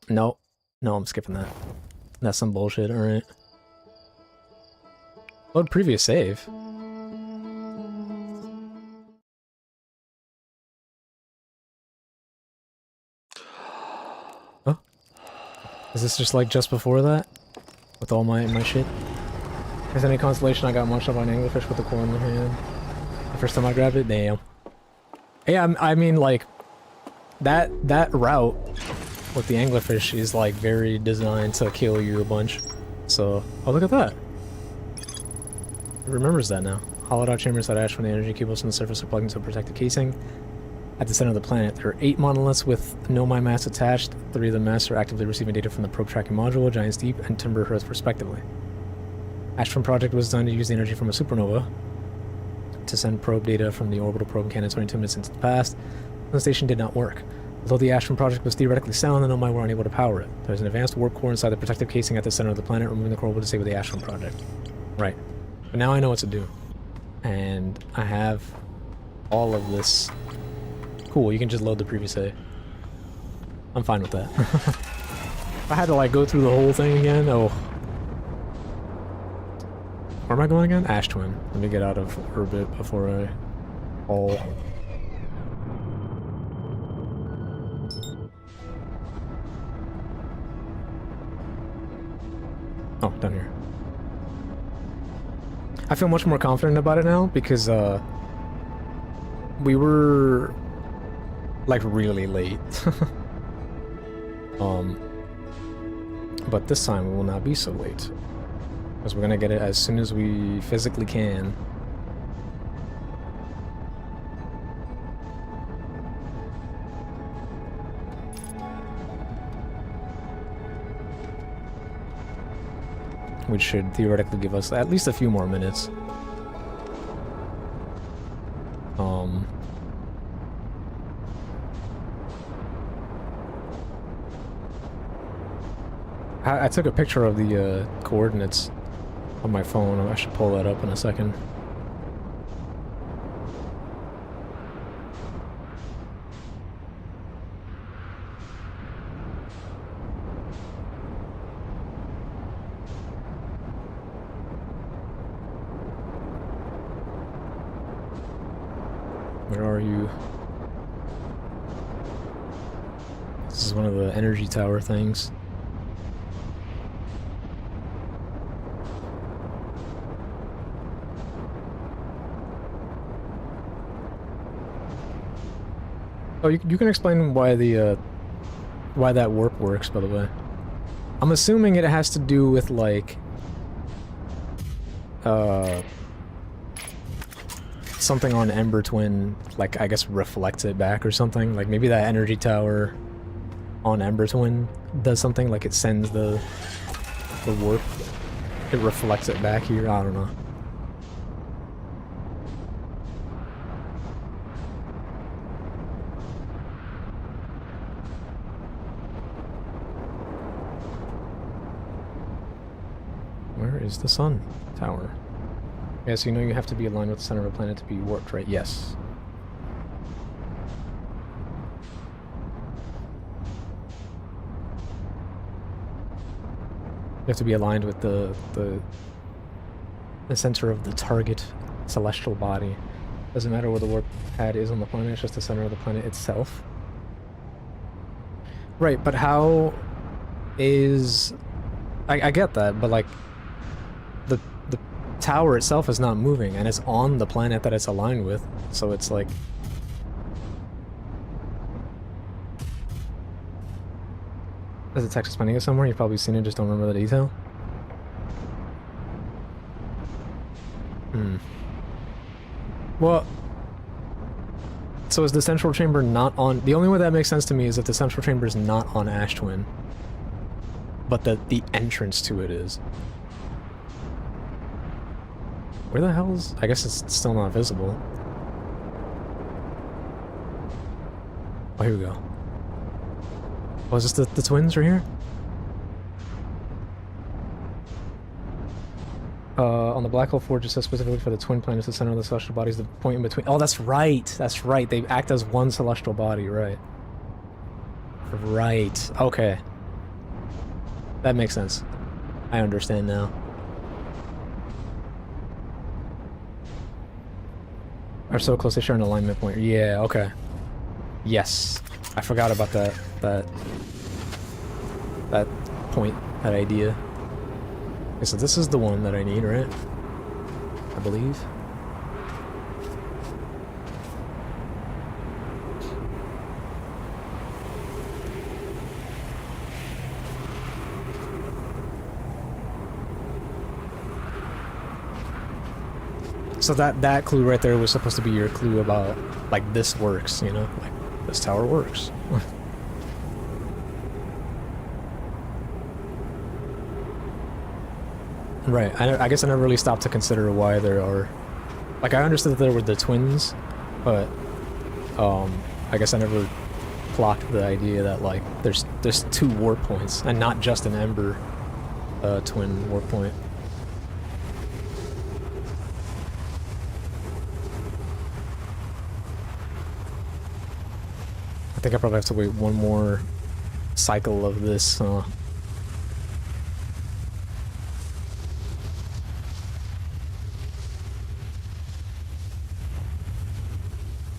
No. No, I'm skipping that. That's some bullshit, alright. Load previous save. Oh. Is this just like just before that? With all my shit? If there's any consolation, I got munched up on anglerfish with the core in the hand. The first time I grabbed it, damn. Yeah, I mean, like, that route with the anglerfish is, like, very designed to kill you a bunch. So, oh, look at that. It remembers that now. Hollowed out chambers that ash from the energy cables on the surface are plugged into a protected casing. At the center of the planet, there are 8 monoliths with no my mass attached. 3 of the masts are actively receiving data from the probe tracking module, Giant's Deep, and Timber Hearth, respectively. Astron Project was designed to use the energy from a supernova to send probe data from the orbital probe cannon 22 minutes into the past. The station did not work. Although the Astron Project was theoretically sound, the Nomai were unable to power it. There's an advanced warp core inside the protective casing at the center of the planet. Removing the core will disable the Astron Project. Right. But now I know what to do. And I have all of this. Cool, you can just load the previous save. I'm fine with that. If I had to, like, go through the whole thing again, oh. Where am I going again? Ash Twin. Let me get out of orbit before I fall. Oh, down here. I feel much more confident about it now because, we were, like, really late. But this time we will not be so late. Because we're gonna get it as soon as we physically can. Which should theoretically give us at least a few more minutes. I took a picture of the coordinates on my phone. I should pull that up in a second. Where are you? This is one of the energy tower things. Oh, you can explain why the why that warp works, by the way. I'm assuming it has to do with like something on Ember Twin, like I guess reflects it back or something. Like maybe that energy tower on Ember Twin does something, like it sends the warp, it reflects it back here. I don't know. Where is the sun tower? Yeah, so you know you have to be aligned with the center of a planet to be warped, right? Yes. You have to be aligned with the center of the target celestial body. Doesn't matter where the warp pad is on the planet, it's just the center of the planet itself. Right, but how is... I get that, but like the tower itself is not moving and it's on the planet that it's aligned with, so it's like... There's a text explaining it somewhere, you've probably seen it, just don't remember the detail. Well, so is the central chamber not on... The only way that makes sense to me is if the central chamber is not on Ash Twin, but the entrance to it is. Where the hell's... I guess it's still not visible. Oh, here we go. Oh, is this the twins right here? On the Black Hole Forge, it says specifically for the twin planets, the center of the celestial body is the point in between. Oh, that's right! That's right, they act as one celestial body, right. Right, okay. That makes sense. I understand now. Are so close they share an alignment point. Yeah, okay. Yes. I forgot about that point, that idea. Okay, so this is the one that I need, right? I believe. So that clue right there was supposed to be your clue about, like, this works, you know? Like, this tower works. Right, I guess I never really stopped to consider why there are... Like, I understood that there were the twins, but, I guess I never clocked the idea that, like, there's two warp points, and not just an Ember, twin warp point. I think I probably have to wait one more cycle of this,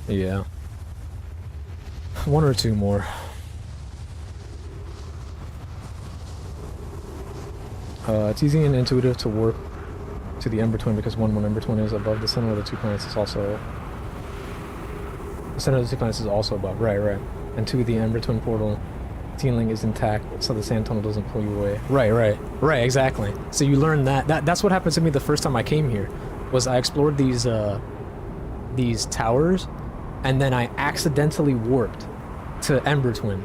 yeah. One or two more. It's easy and intuitive to warp to the Ember Twin because one Ember Twin is above the center of the two planets is also... The center of the two planets is also above, right. And two, the Ember Twin portal ceiling is intact, so the sand tunnel doesn't pull you away. Right, exactly. So you learn that's what happened to me the first time I came here, was I explored these towers, and then I accidentally warped to Ember Twin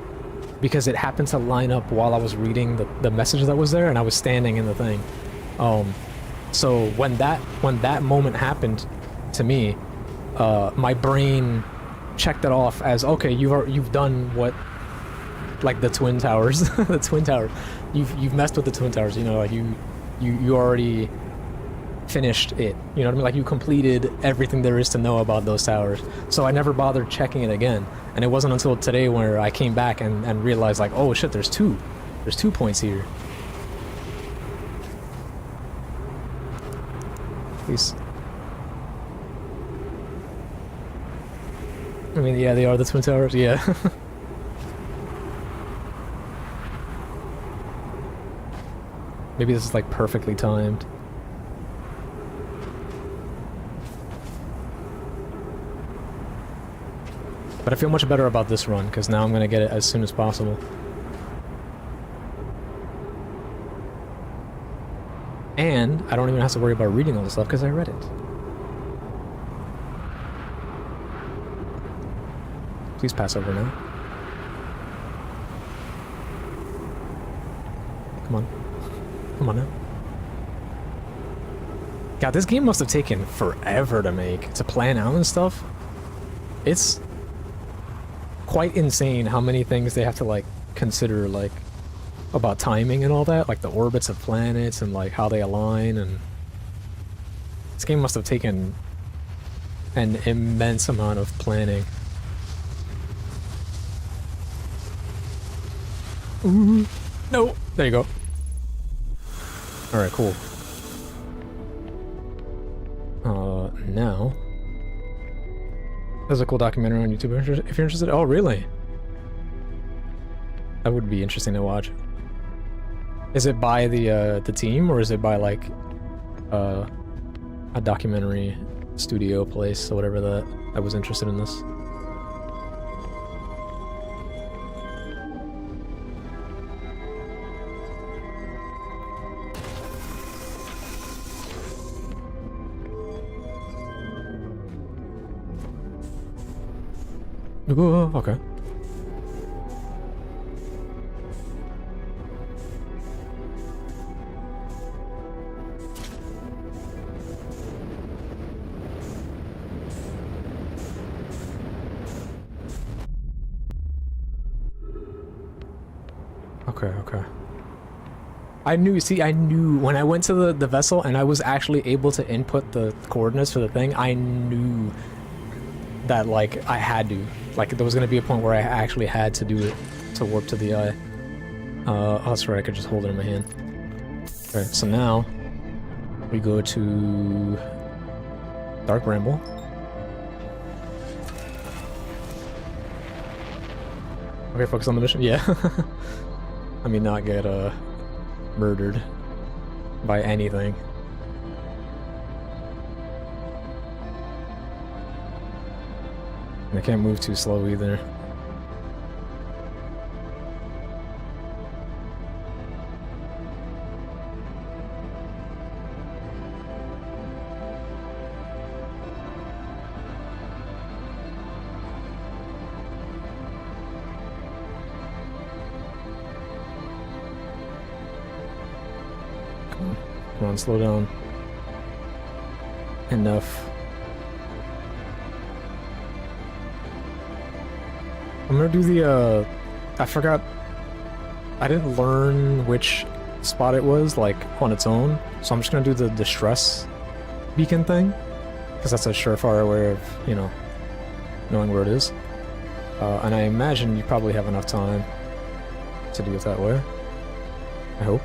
because it happened to line up while I was reading the message that was there, and I was standing in the thing. So when that moment happened to me, my brain checked it off as, okay, you've done what, like, the twin towers, the twin tower, you've messed with the twin towers, you know, like you already finished it, you know what I mean? Like, you completed everything there is to know about those towers. So I never bothered checking it again. And it wasn't until today where I came back and realized, like, oh shit, there's two points here. These... I mean, yeah, they are the twin towers, yeah. Maybe this is, like, perfectly timed. But I feel much better about this run, because now I'm going to get it as soon as possible. And I don't even have to worry about reading all this stuff, because I read it. Please pass over now. Come on. Come on now. God, this game must have taken forever to make, to plan out and stuff. It's quite insane how many things they have to, like, consider, like, about timing and all that. Like, the orbits of planets and, like, how they align, and... This game must have taken an immense amount of planning. Ooh, no! There you go. Alright, cool. Now... There's a cool documentary on YouTube if you're interested. Oh, really? That would be interesting to watch. Is it by the team, or is it by, like, a documentary studio place or whatever that I was interested in this? Ooh, okay. Okay. I knew when I went to the vessel and I was actually able to input the coordinates for the thing, I knew that, like, I had to. Like, there was going to be a point where I actually had to do it to warp to the eye. Oh, that's right, I could just hold it in my hand. Okay, so now we go to Dark Bramble. Okay, focus on the mission. Yeah. I mean, not get murdered by anything. And I can't move too slow either. Come on, slow down. Enough. I'm gonna do the, I forgot, I didn't learn which spot it was, like, on its own, so I'm just gonna do the distress beacon thing, because that's a surefire way of, you know, knowing where it is. And I imagine you probably have enough time to do it that way. I hope.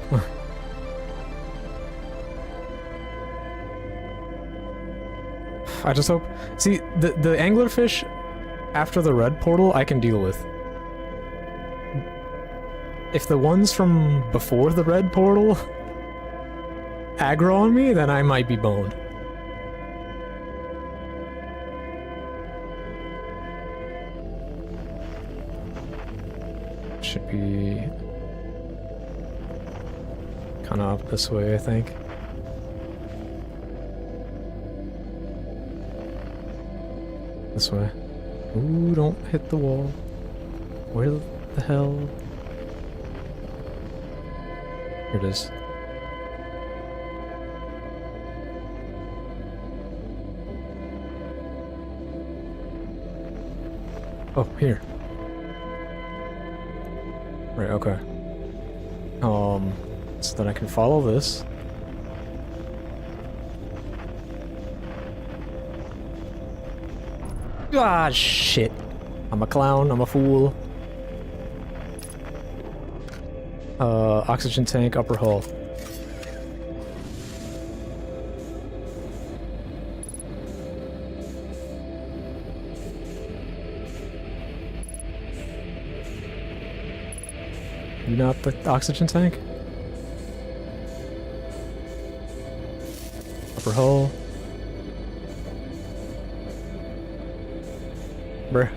I just hope... See, the anglerfish after the red portal I can deal with. If the ones from before the red portal aggro on me, then I might be boned. Should be kind of up this way, I think. This way. Ooh, don't hit the wall. Where the hell? Here it is. Oh, here. Right, okay. So then I can follow this. Ah, shit. I'm a clown, I'm a fool. Oxygen tank, upper hull. You not the oxygen tank? Upper hull. Bruh.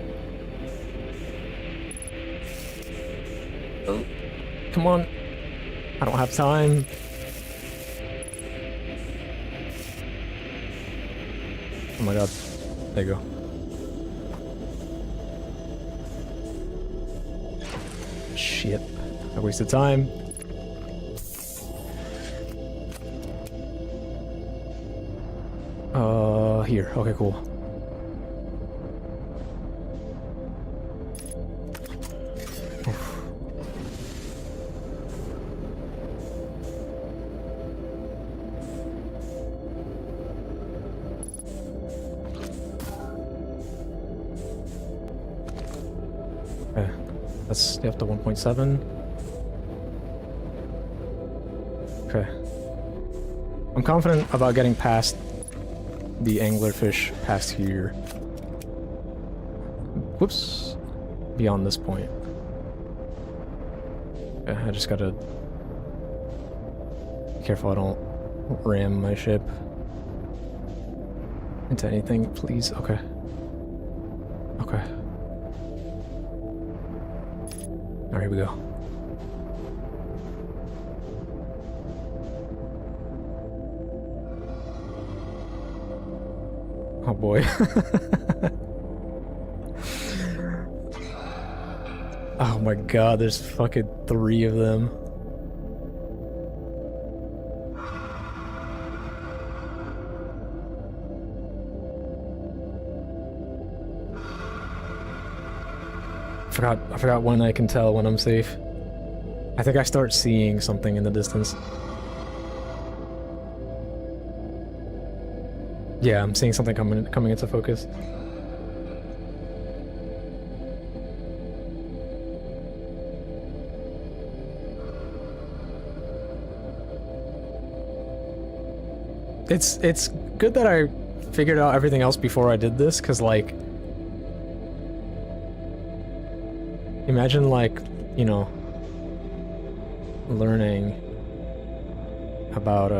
Oh, come on. I don't have time. Oh my god. There you go. Shit. I wasted time. Here. Okay, cool. Oof. Okay. That's up to 1.7. Okay. I'm confident about getting past the anglerfish past here. Whoops. Beyond this point. Yeah, I just gotta be careful I don't ram my ship into anything, please. Okay. Okay. Alright, here we go. Oh boy. Oh my god, there's fucking 3 of them. I forgot when I can tell when I'm safe. I think I start seeing something in the distance. Yeah, I'm seeing something coming into focus. It's good that I figured out everything else before I did this, cause like, imagine like, you know, learning about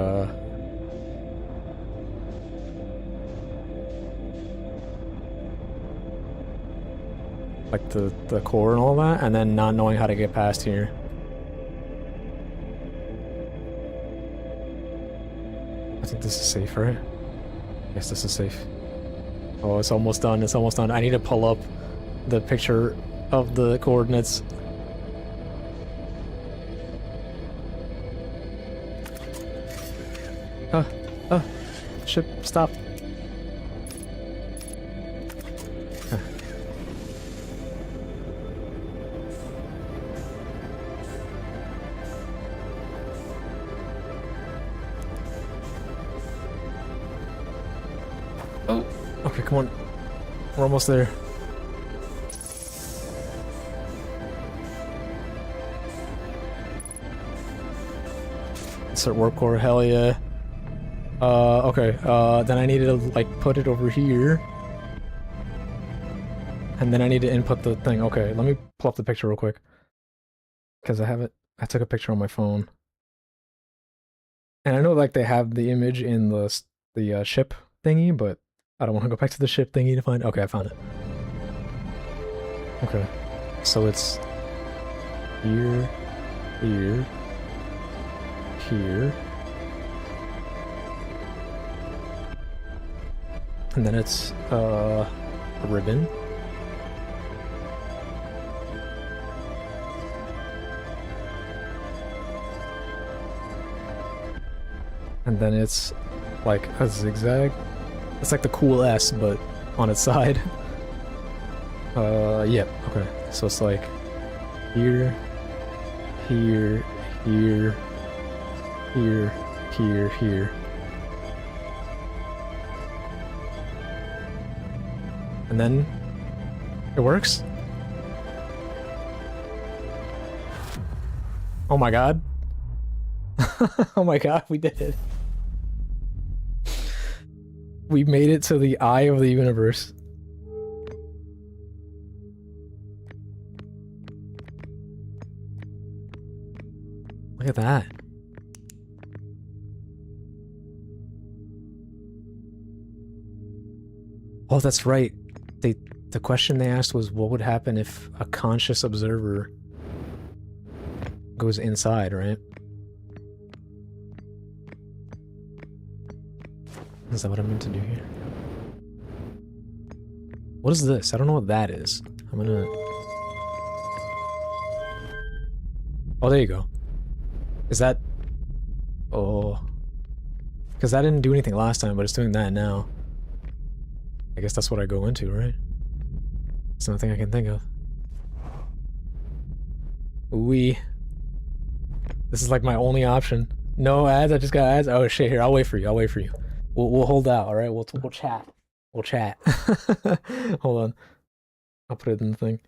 like the core and all that, and then not knowing how to get past here. I think this is safe, right? Yes, this is safe. Oh, it's almost done. It's almost done. I need to pull up the picture of the coordinates. Ship, stop. Oh, okay, come on. We're almost there. Insert warp core, hell yeah. Okay, then I need to, like, put it over here. And then I need to input the thing. Okay, let me pull up the picture real quick. Because I took a picture on my phone. And I know, like, they have the image in the ship thingy, but I don't want to go back to the ship thingy to find... Okay, I found it. Okay. So it's... here, here, here. And then it's, a ribbon. And then it's, like, a zigzag. It's like the cool S, but on its side. Yep, okay. So it's like, here, here, here, here, here, here. And then it works. Oh my god. Oh my god, we did it. We made it to the eye of the universe. Look at that. Oh, that's right. The question they asked was what would happen if a conscious observer goes inside, right? Is that what I'm meant to do here? What is this? I don't know what that is. I'm gonna... Oh, there you go. Is that... Oh... Because that didn't do anything last time, but it's doing that now. I guess that's what I go into, right? It's nothing I can think of. Ooh. This is like my only option. No ads, I just got ads. Oh shit, here, I'll wait for you, I'll wait for you. We'll hold out, alright? We'll chat. We'll chat. Hold on. I'll put it in the thing.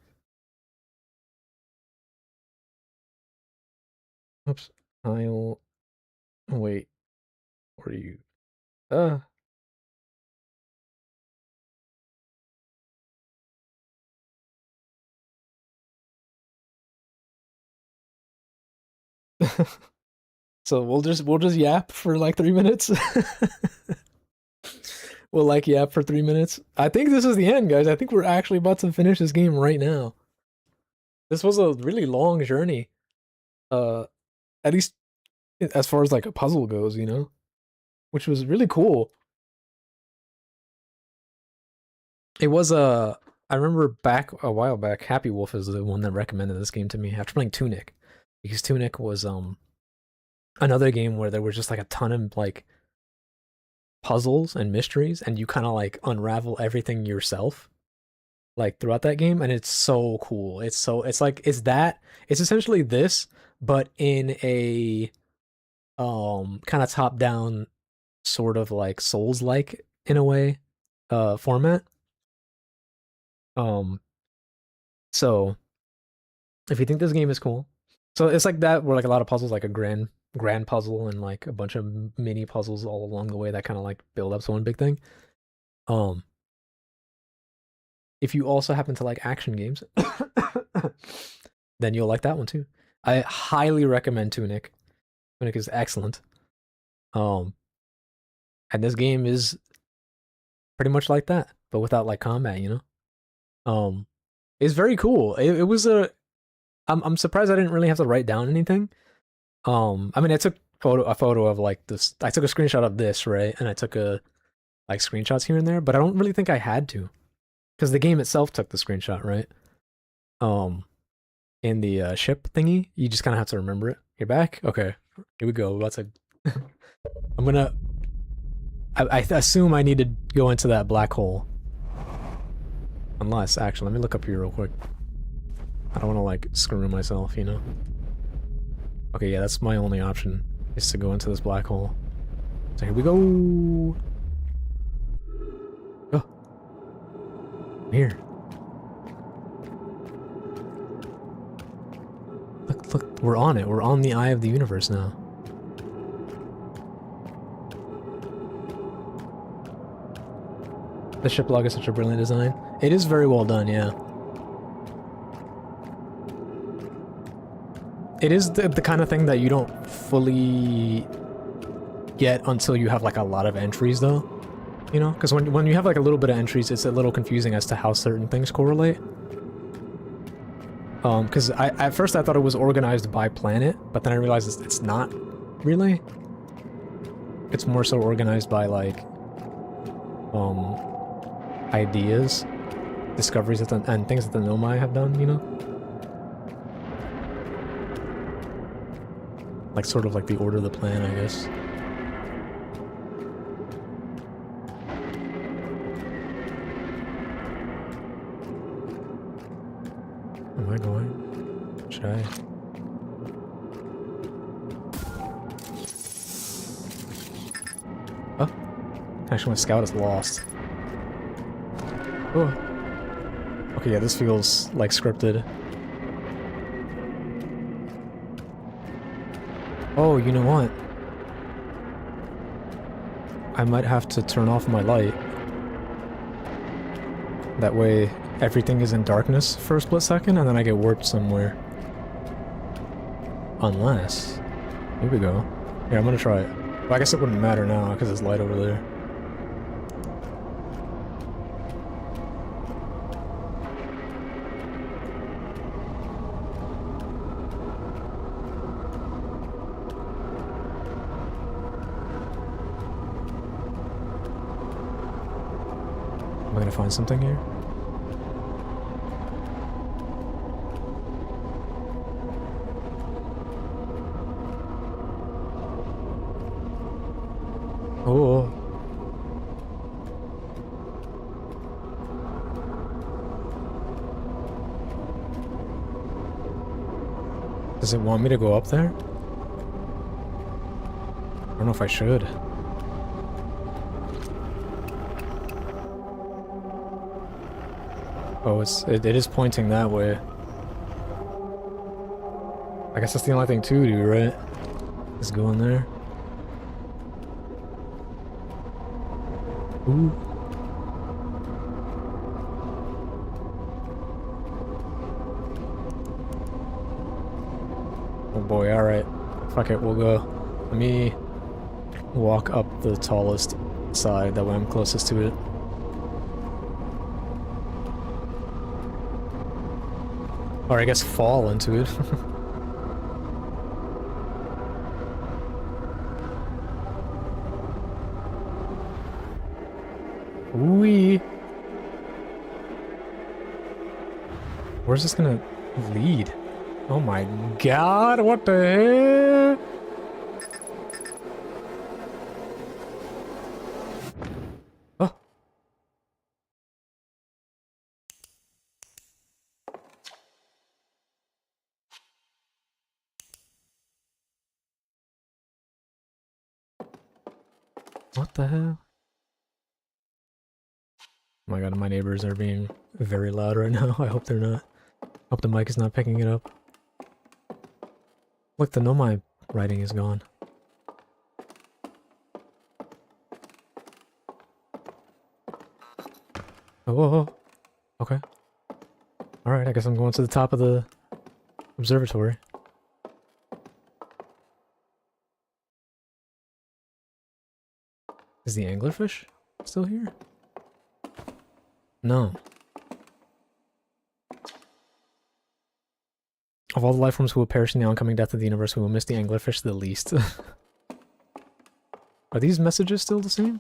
Oops. I'll wait for you. So we'll just yap for like 3 minutes. We'll like yap for 3 minutes. I think this is the end, guys. I think we're actually about to finish this game right now. This was a really long journey. At least as far as like a puzzle goes, you know? Which was really cool. It was I remember back a while back, Happy Wolf is the one that recommended this game to me after playing Tunic. Because Tunic was another game where there was just like a ton of like puzzles and mysteries, and you kind of like unravel everything yourself like throughout that game, and it's so cool. It's essentially this, but in a kind of top down sort of like Souls like in a way format. Um so if you think this game is cool, so it's like that where like a lot of puzzles, like a grand puzzle and like a bunch of mini puzzles all along the way that kind of like build up to one big thing. Um, if you also happen to like action games, then you'll like that one too. I highly recommend Tunic. Tunic is excellent. Um, and this game is pretty much like that, but without like combat, you know. It's very cool. It was a. I'm surprised I didn't really have to write down anything. I mean, I took a photo of like this. I took a screenshot of this, right? And I took a like screenshots here and there, but I don't really think I had to, because the game itself took the screenshot, right? Um, in the ship thingy, you just kind of have to remember it. You're back. Okay, here we go. That's a. I'm gonna. I assume I need to go into that black hole. Unless, actually, let me look up here real quick. I don't want to like screw myself, you know. Okay, yeah, that's my only option, is to go into this black hole. So here we go. Oh. I'm here. Look, we're on it. We're on the eye of the universe now. The ship log is such a brilliant design. It is very well done, yeah. It is the kind of thing that you don't fully get until you have like a lot of entries, though. You know, because when you have like a little bit of entries, it's a little confusing as to how certain things correlate. Because at first I thought it was organized by planet, but then I realized it's not really. It's more so organized by like ideas, discoveries and things that the Nomai have done, you know? Like sort of like the order of the plan, I guess. Am I going? Should I? Oh. Actually, my scout is lost. Oh. Okay, yeah, this feels like scripted. Oh, you know what? I might have to turn off my light. That way, everything is in darkness for a split second, and then I get warped somewhere. Unless... Here we go. Here, I'm gonna try it. Well, I guess it wouldn't matter now, because there's light over there. I gonna find something here? Oh. Does it want me to go up there? I don't know if I should. Oh, it is pointing that way. I guess that's the only thing to do, right? Is go in there. Ooh. Oh boy, alright. Fuck it, we'll go. Let me walk up the tallest side, that way I'm closest to it. Or I guess fall into it. Wee. Where's this gonna lead? Oh my god, what the heck? Oh. What the hell? Oh my god, my neighbors are being very loud right now. I hope they're not. Hope the mic is not picking it up. Look, the Nomai writing is gone. Oh. Okay. Alright, I guess I'm going to the top of the observatory. Is the anglerfish still here? No. Of all the life forms who will perish in the oncoming death of the universe, we will miss the anglerfish the least. Are these messages still the same?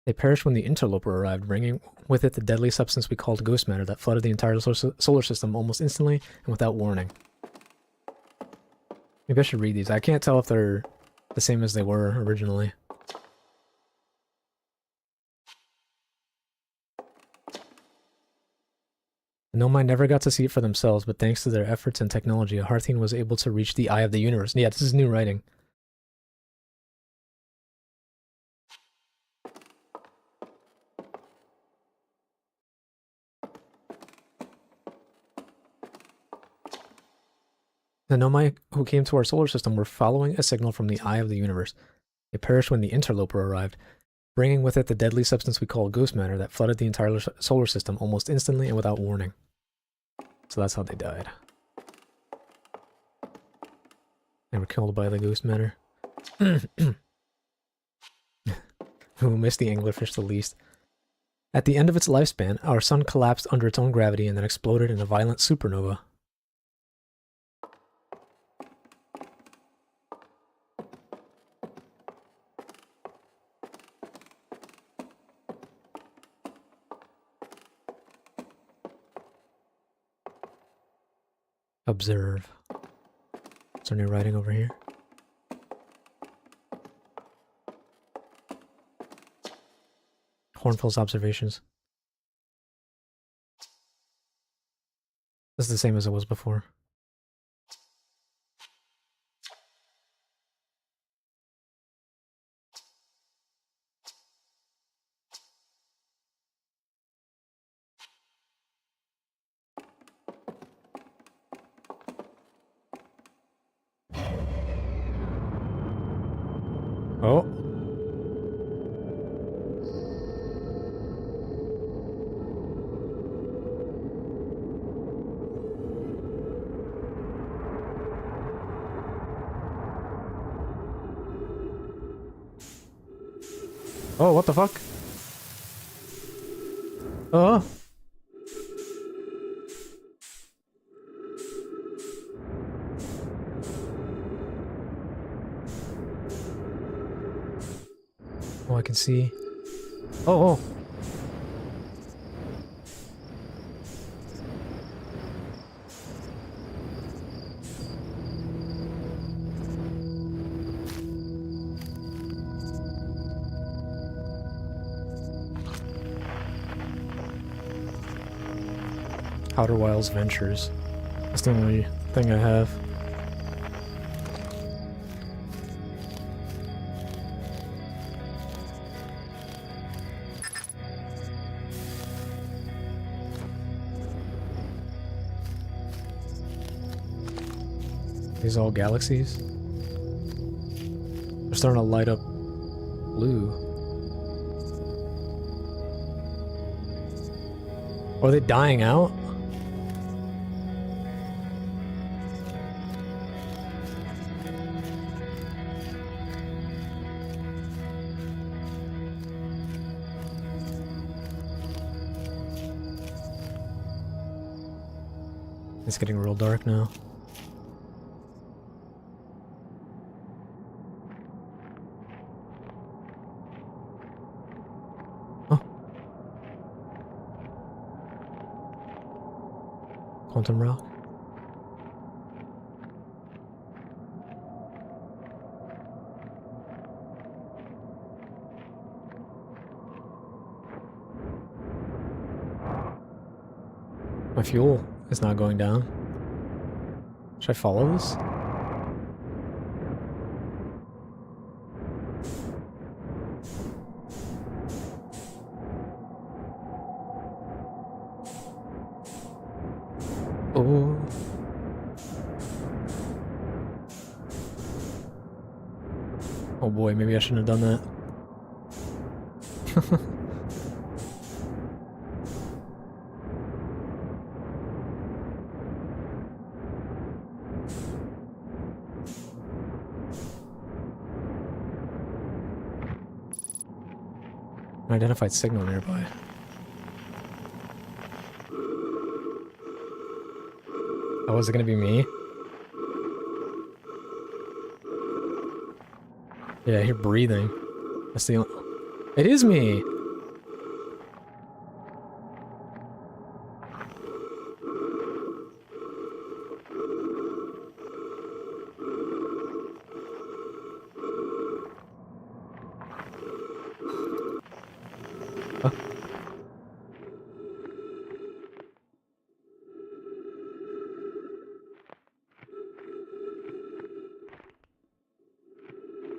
They perished when the interloper arrived, bringing with it the deadly substance we called ghost matter that flooded the entire solar system almost instantly and without warning. Maybe I should read these. I can't tell if they're the same as they were originally. The Nomai never got to see it for themselves, but thanks to their efforts and technology, Harthian was able to reach the eye of the universe. Yeah, this is new writing. The Nomai who came to our solar system were following a signal from the eye of the universe. They perished when the interloper arrived, bringing with it the deadly substance we call ghost matter that flooded the entire solar system almost instantly and without warning. So that's how they died. They were killed by the ghost matter. Who missed the anglerfish the least. At the end of its lifespan, our sun collapsed under its own gravity and then exploded in a violent supernova. Observe. Is there any writing over here? Hornfield's observations. This is the same as it was before. Oh. Oh, what the fuck? Oh. Oh, I can see. Oh, oh. Outer Wilds Ventures. That's the only thing I have. These all galaxies? They're starting to light up blue. Are they dying out? It's getting real dark now. Oh. Quantum rock. My fuel is not going down. Should I follow this? Oh. Oh boy, maybe I shouldn't have done that. Unidentified signal nearby. Oh, is it gonna be me? Yeah, I hear breathing. That's the only... It is me! Huh?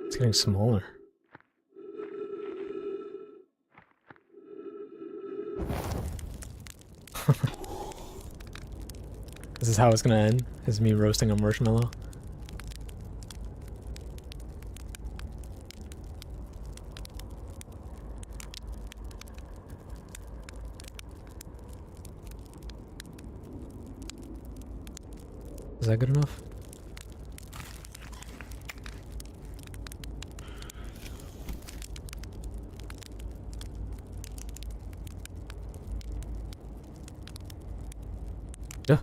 It's getting smaller. This is how it's gonna end, is me roasting a marshmallow. Is that good enough? Yeah.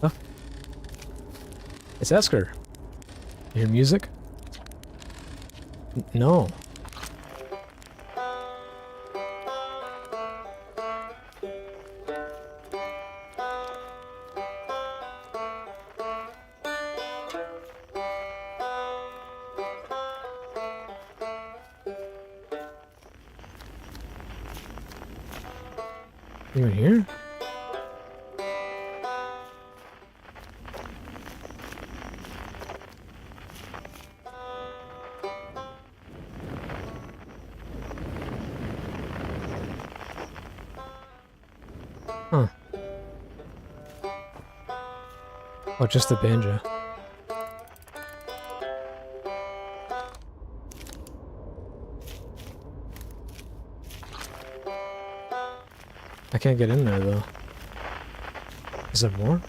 Oh. It's Esker. You hear music? No. You in here? Huh. Oh, just the banjo. I can't get in there though. Is there more?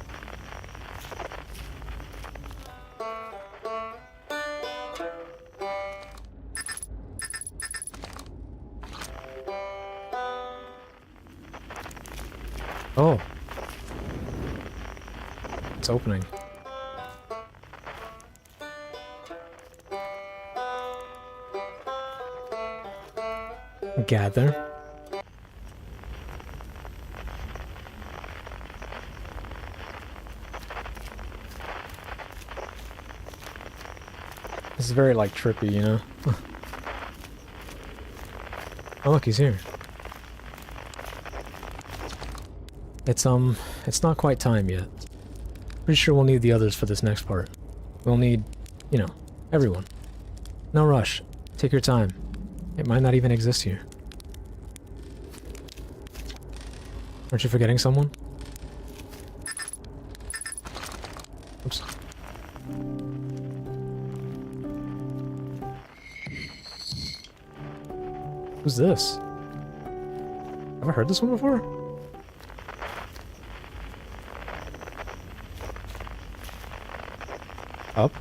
Oh. It's opening. Gather. This is very, like, trippy, you know? Oh, look, he's here. It's not quite time yet. Pretty sure we'll need the others for this next part. We'll need, you know, everyone. No rush. Take your time. It might not even exist here. Aren't you forgetting someone? Oops. Who's this? Have I heard this one before? Up?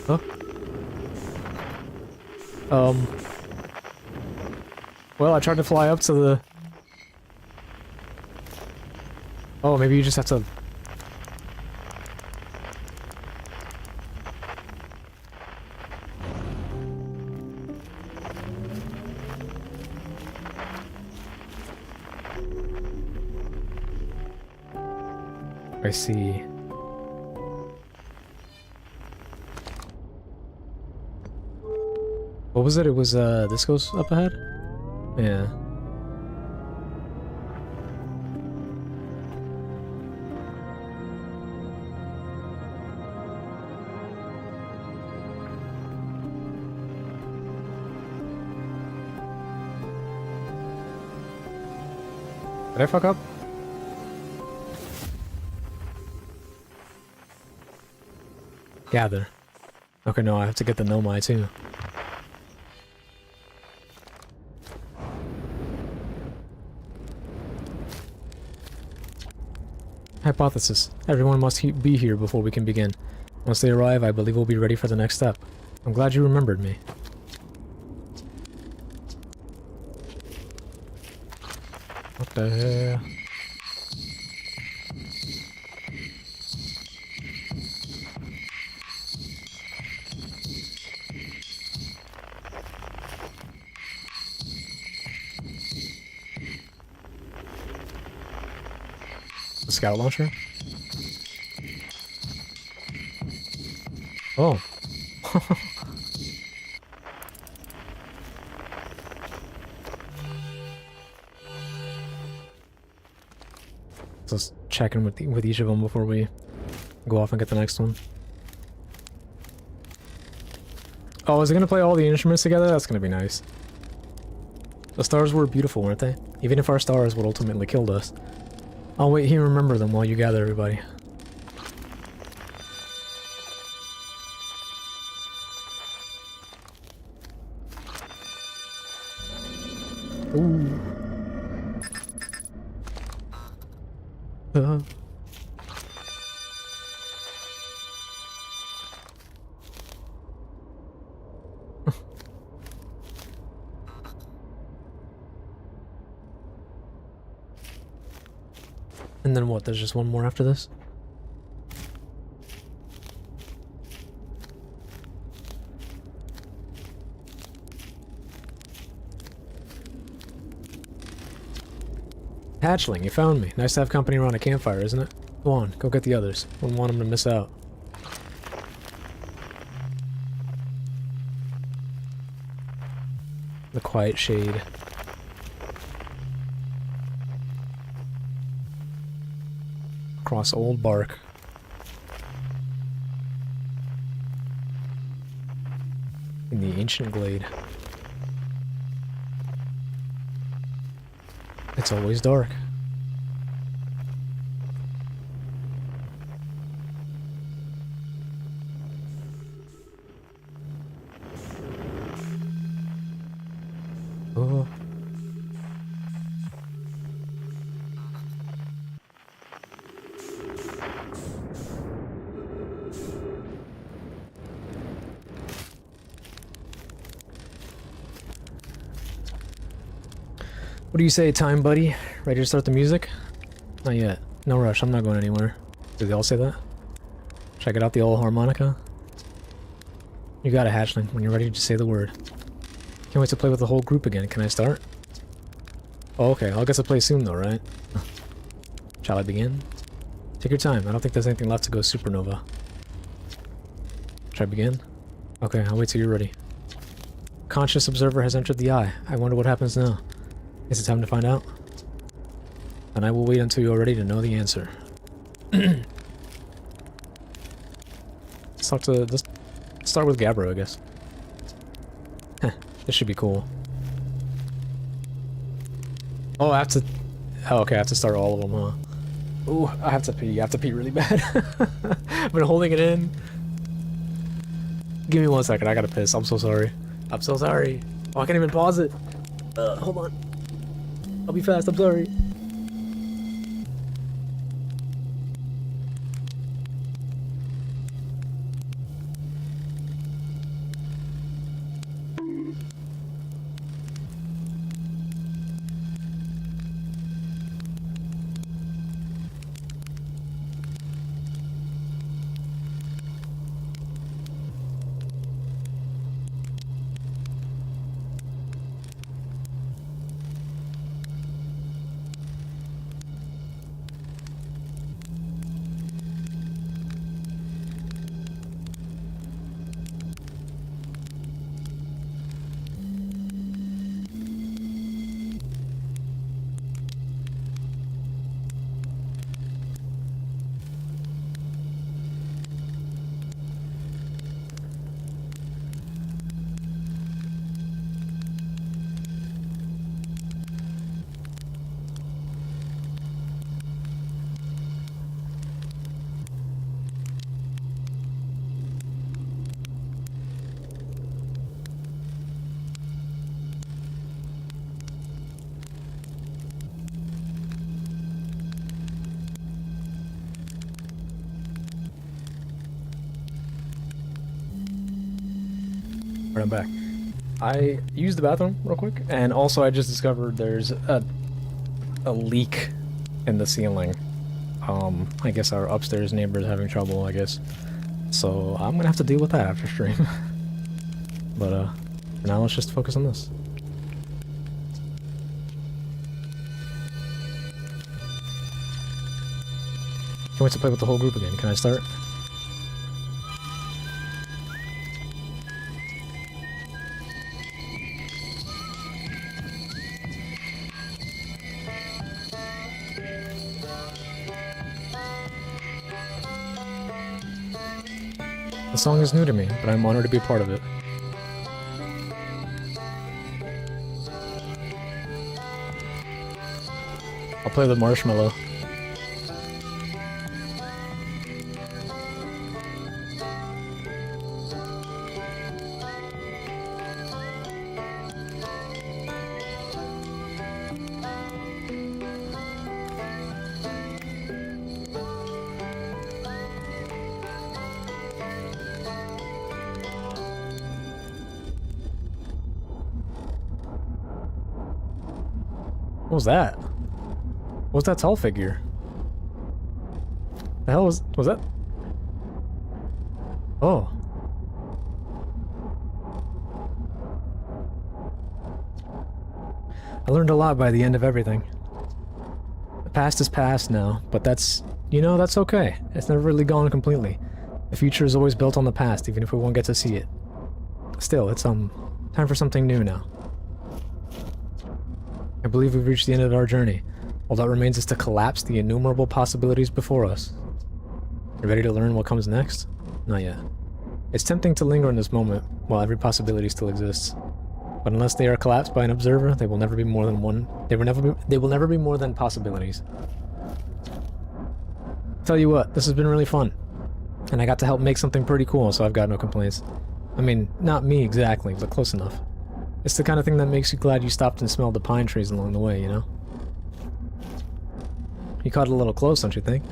Huh? Well, I tried to fly up to the... Oh, maybe you just have to... I see. What was it? It was, this goes up ahead? Yeah. Did I fuck up? Gather. Okay, no, I have to get the Nomai too. Hypothesis. Everyone must be here before we can begin. Once they arrive, I believe we'll be ready for the next step. I'm glad you remembered me. What the hell? The scout launcher? Oh. Let's check in with each of them before we go off and get the next one. Oh, is it gonna play all the instruments together? That's gonna be nice. The stars were beautiful, weren't they? Even if our star is what ultimately killed us. I'll wait here and remember them while you gather everybody. Ooh. And then what, there's just one more after this? Hatchling, you found me. Nice to have company around a campfire, isn't it? Go on, go get the others. Wouldn't want them to miss out. The quiet shade. Across old bark. In the ancient glade. It's always dark. Oh. What do you say, time buddy? Ready to start the music? Not yet. No rush, I'm not going anywhere. Did they all say that? Check it out, the old harmonica. You got it, hatchling. When you're ready, just say the word. Can't wait to play with the whole group again. Can I start? Oh, okay. I'll get to play soon though, right? Shall I begin? Take your time. I don't think there's anything left to go supernova. Should I begin? Okay, I'll wait till you're ready. Conscious observer has entered the eye. I wonder what happens now. Is it time to find out? And I will wait until you're ready to know the answer. Let's start with Gabbro, I guess. Heh, this should be cool. Oh, I have to... Oh, okay, I have to start all of them, huh? Ooh, I have to pee. I have to pee really bad. I've been holding it in. Give me 1 second, I gotta piss. I'm so sorry. I'm so sorry. Oh, I can't even pause it. Hold on. I'll be fast, I'm sorry. Right, I'm back. I used the bathroom real quick, and also I just discovered there's a leak in the ceiling. I guess our upstairs neighbor is having trouble, I guess. So I'm gonna have to deal with that after stream. But for now let's just focus on this. Can't wait to play with the whole group again. Can I start? The song is new to me, but I'm honored to be a part of it. I'll play the marshmallow. What was that? What was that tall figure? The hell was that? Oh. I learned a lot by the end of everything. The past is past now, but that's, you know, that's okay. It's never really gone completely. The future is always built on the past, even if we won't get to see it. Still, it's time for something new now. I believe we've reached the end of our journey. All that remains is to collapse the innumerable possibilities before us. You ready to learn what comes next? Not yet. It's tempting to linger in this moment while every possibility still exists. But unless they are collapsed by an observer, they will never be more than one. They will never be more than possibilities. Tell you what, this has been really fun. And I got to help make something pretty cool, so I've got no complaints. I mean, not me exactly, but close enough. It's the kind of thing that makes you glad you stopped and smelled the pine trees along the way, you know? You caught it a little close, don't you think?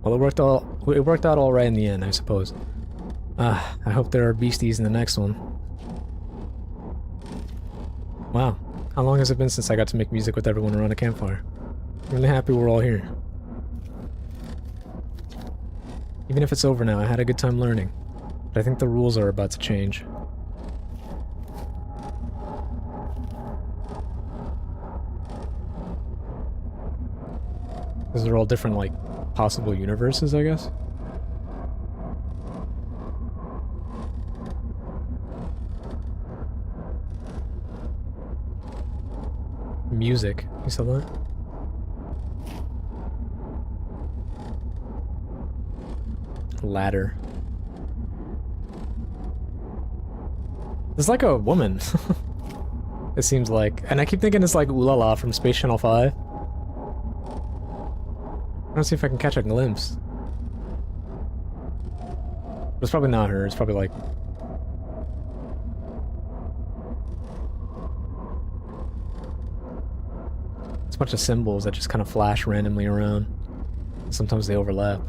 Well, it worked out all right in the end, I suppose. I hope there are beasties in the next one. Wow, how long has it been since I got to make music with everyone around a campfire? I'm really happy we're all here. Even if it's over now, I had a good time learning. But I think the rules are about to change. Those are all different, like, possible universes, I guess. Music. You saw that? Ladder. There's like a woman. It seems like. And I keep thinking it's like Ooh La La from Space Channel 5. Let's see if I can catch a glimpse. But it's probably not her. It's probably like... It's a bunch of symbols that just kind of flash randomly around. Sometimes they overlap.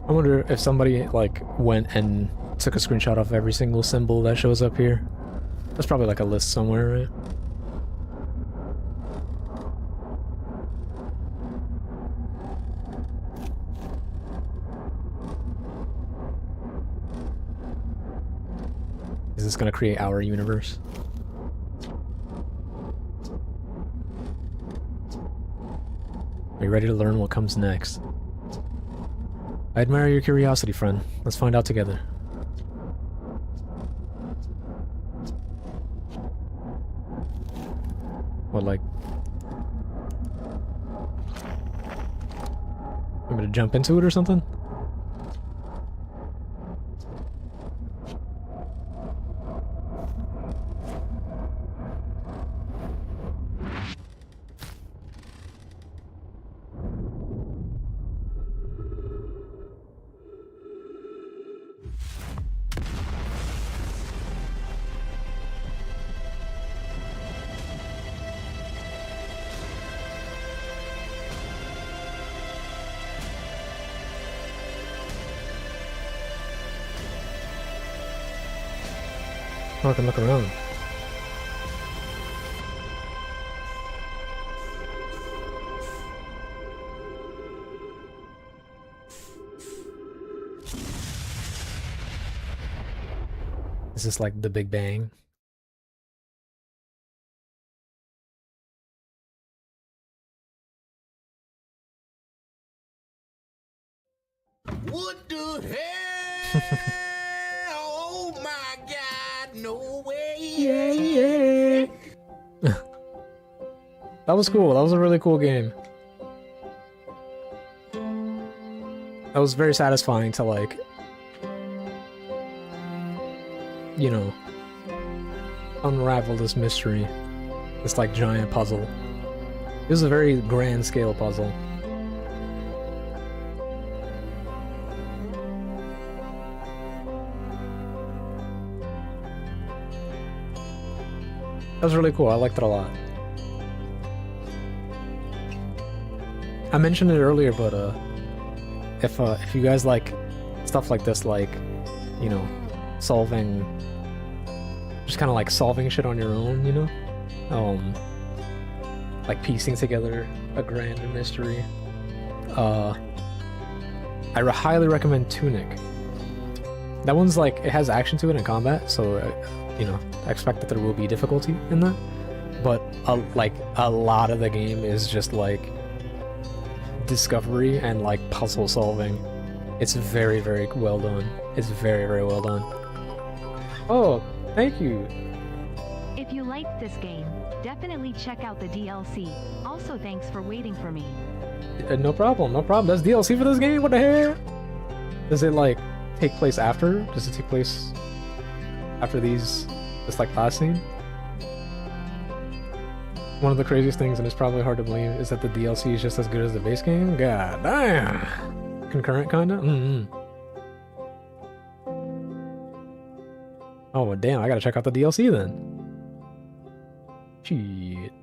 I wonder if somebody, like, went and took a screenshot of every single symbol that shows up here. There's probably, like, a list somewhere, right? Is this gonna create our universe? Are you ready to learn what comes next? I admire your curiosity, friend. Let's find out together. What, like... Want me to jump into it or something? Oh, I can look around. Is this like the Big Bang? What the hell? Oh my God, no way. Yeah. That was cool. That was a really cool game. That was very satisfying to, like, you know, unravel this mystery. This, like, giant puzzle. This is a very grand scale puzzle. That was really cool. I liked it a lot. I mentioned it earlier, but if you guys like stuff like this, like, you know, solving, just kind of like solving shit on your own, you know, like piecing together a grand mystery, I highly recommend Tunic. That one's like, it has action to it in combat, so you know, I expect that there will be difficulty in that, but like a lot of the game is just like discovery and like puzzle solving. It's very, very well done. It's very, very well done. Oh, thank you. If you liked this game, definitely check out the DLC. Also, thanks for waiting for me. No problem, no problem. That's DLC for this game? What the hell? Does it like take place after? Does it take place after these, this like last scene? One of the craziest things, and it's probably hard to believe, is that the DLC is just as good as the base game. God damn! Concurrent, kinda? Oh, well, damn, I gotta check out the DLC then. Shit.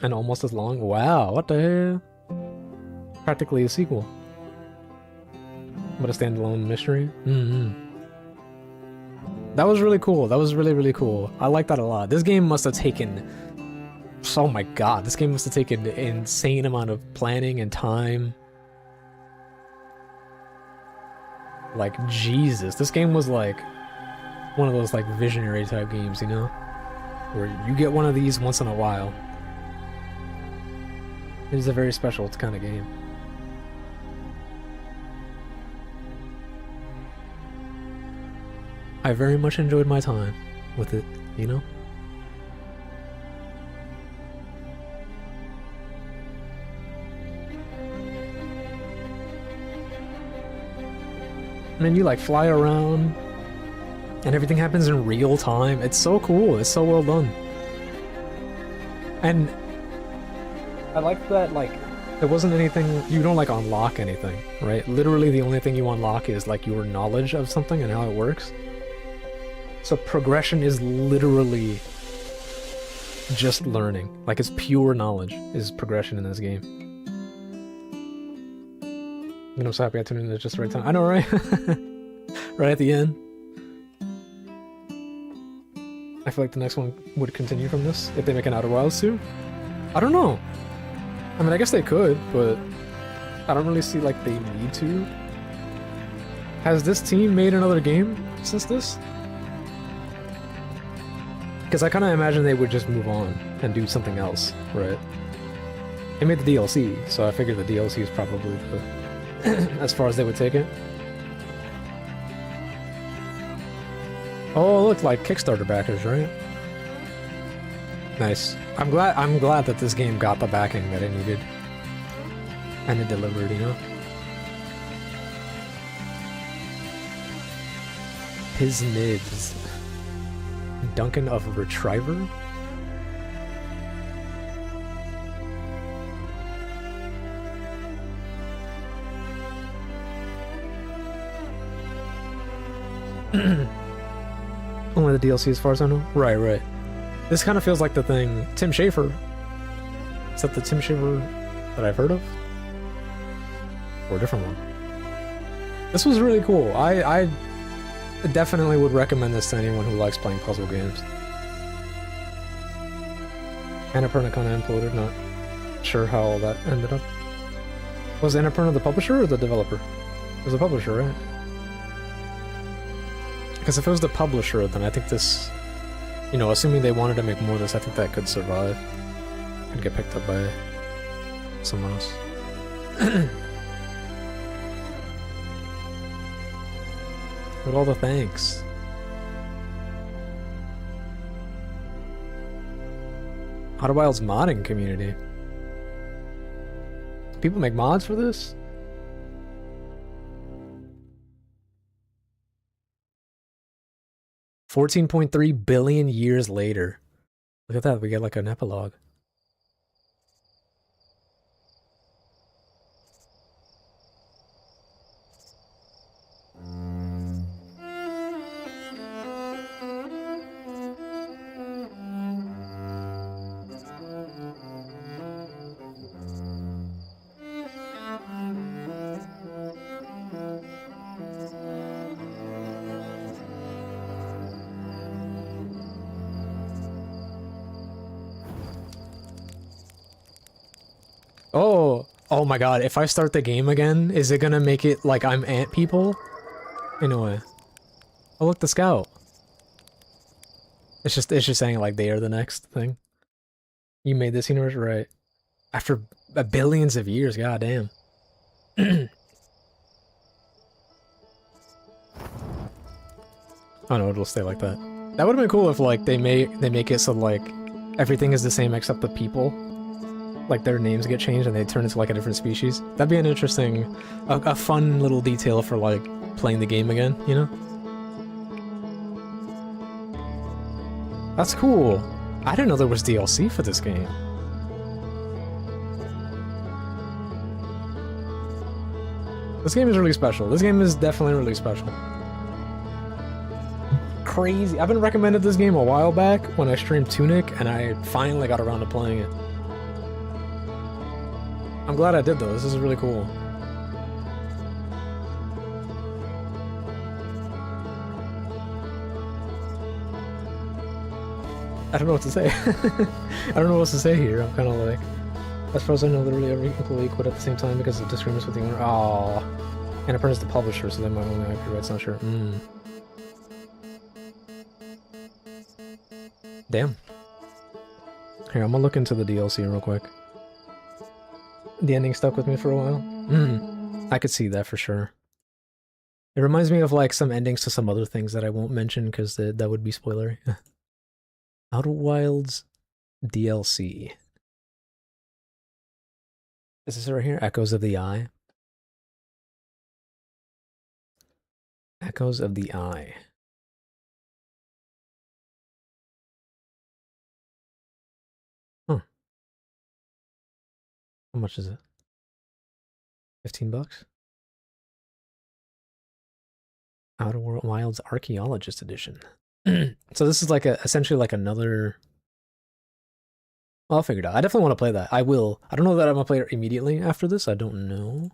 And almost as long? Wow, what the hell? Practically a sequel. But a standalone mystery? That was really cool. That was really, really cool. I like that a lot. This game must have taken... Oh my god, this game must have taken an insane amount of planning and time. Like, Jesus. This game was like one of those like visionary type games, you know? Where you get one of these once in a while. It is a very special kind of game. I very much enjoyed my time with it, you know? And then you like fly around and everything happens in real time. It's so cool. It's so well done. And I like that, like, there wasn't anything, you don't like unlock anything, right? Literally the only thing you unlock is like your knowledge of something and how it works. So progression is literally just learning. Like, it's pure knowledge is progression in this game. And I'm so happy I tuned in at just the right time. I know, right? Right at the end. I feel like the next one would continue from this if they make an Outer Wilds 2. I don't know. I mean, I guess they could, but I don't really see like they need to. Has this team made another game since this? Because I kind of imagine they would just move on and do something else, right? They made the DLC, so I figured the DLC is probably the as far as they would take it. Oh, look, like Kickstarter backers, right? Nice. I'm glad that this game got the backing that it needed. And it delivered, you know? His nibs. Duncan of Retriever? Only the DLC as far as I know. Right, right. This kind of feels like the thing. Tim Schafer. Is that the Tim Schafer that I've heard of? Or a different one? This was really cool. I definitely would recommend this to anyone who likes playing puzzle games. Annapurna kind of imploded, not sure how all that ended up. Was Annapurna the publisher or the developer? It was the publisher, right? Because if it was the publisher, then I think this, you know, assuming they wanted to make more of this, I think that could survive. Could get picked up by someone else. With all the thanks. Outer Wilds modding community. People make mods for this? $14.3 billion years later. Look at that, we get like an epilogue. Oh my god, if I start the game again, is it gonna make it like I'm ant people? Anyway. Oh look, the scout. It's just saying like they are the next thing. You made this universe, right? After billions of years, goddamn. Oh no, it'll stay like that. That would have been cool if like they make it so like everything is the same except the people. Like their names get changed and they turn into like a different species. That'd be an interesting, a fun little detail for like playing the game again, you know? That's cool. I didn't know there was DLC for this game. This game is really special. This game is definitely really special. Crazy. I've been recommended this game a while back when I streamed Tunic and I finally got around to playing it. I'm glad I did though, this is really cool. I don't know what to say. I don't know what to say here. I'm kind of like, as far as I know, literally every employee quit at the same time because of disagreements with the owner. Aww. And it is the publisher, so they might own the IP rights. Not sure. Damn. Here, I'm gonna look into the DLC real quick. The ending stuck with me for a while. I could see that for sure. It reminds me of like some endings to some other things that I won't mention because that would be spoilery. Outer Wilds DLC. Is this right here? Echoes of the Eye. Echoes of the Eye. Huh. How much is it? 15 bucks? Outer Wilds Archaeologist Edition. So this is like essentially like another... Well, I'll figure it out. I definitely want to play that. I will. I don't know that I'm going to play it immediately after this. I don't know.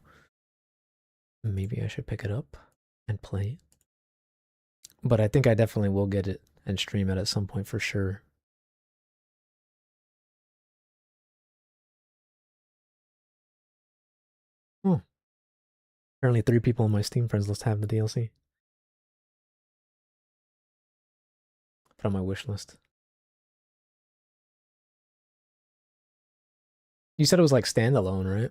Maybe I should pick it up and play it. But I think I definitely will get it and stream it at some point for sure. Oh. Apparently 3 people on my Steam friends list have the DLC. Put on my wish list. You said it was like standalone, right?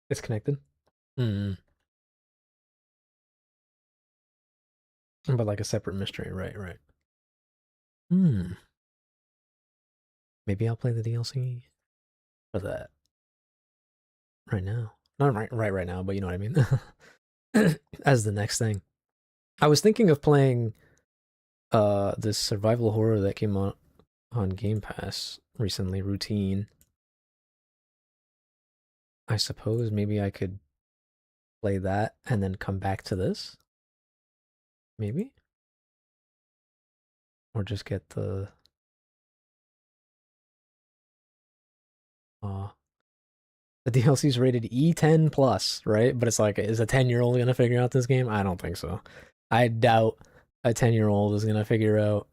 It's connected? But like a separate mystery, right. Maybe I'll play the DLC for that. Right now. Not right now, but you know what I mean. As the next thing. I was thinking of playing this survival horror that came on Game Pass recently, Routine. I suppose maybe I could play that and then come back to this? Maybe? Or just get the DLC's rated E10 plus, right? But it's like, is a 10-year-old gonna figure out this game? I don't think so. I doubt a 10-year-old is gonna figure out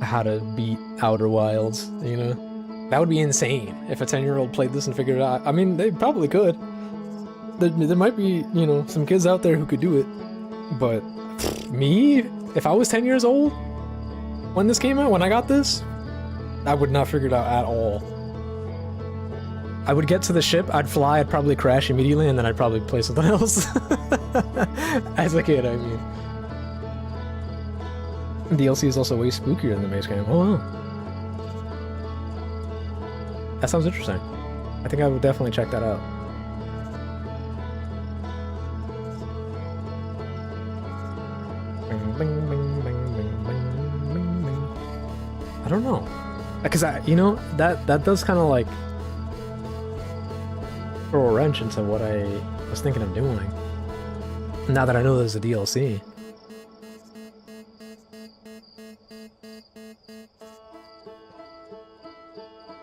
how to beat Outer Wilds, you know? That would be insane if a 10-year-old played this and figured it out. I mean, they probably could. There might be, you know, some kids out there who could do it. But me, if I was 10 years old when this came out, when I got this, I would not figure it out at all. I would get to the ship, I'd fly, I'd probably crash immediately, and then I'd probably play something else. As a kid, I mean. DLC is also way spookier than the base game. Oh, wow. That sounds interesting. I think I would definitely check that out. I don't know. Because you know, that does kind of like throw a wrench into what I was thinking of doing. Now that I know there's a DLC.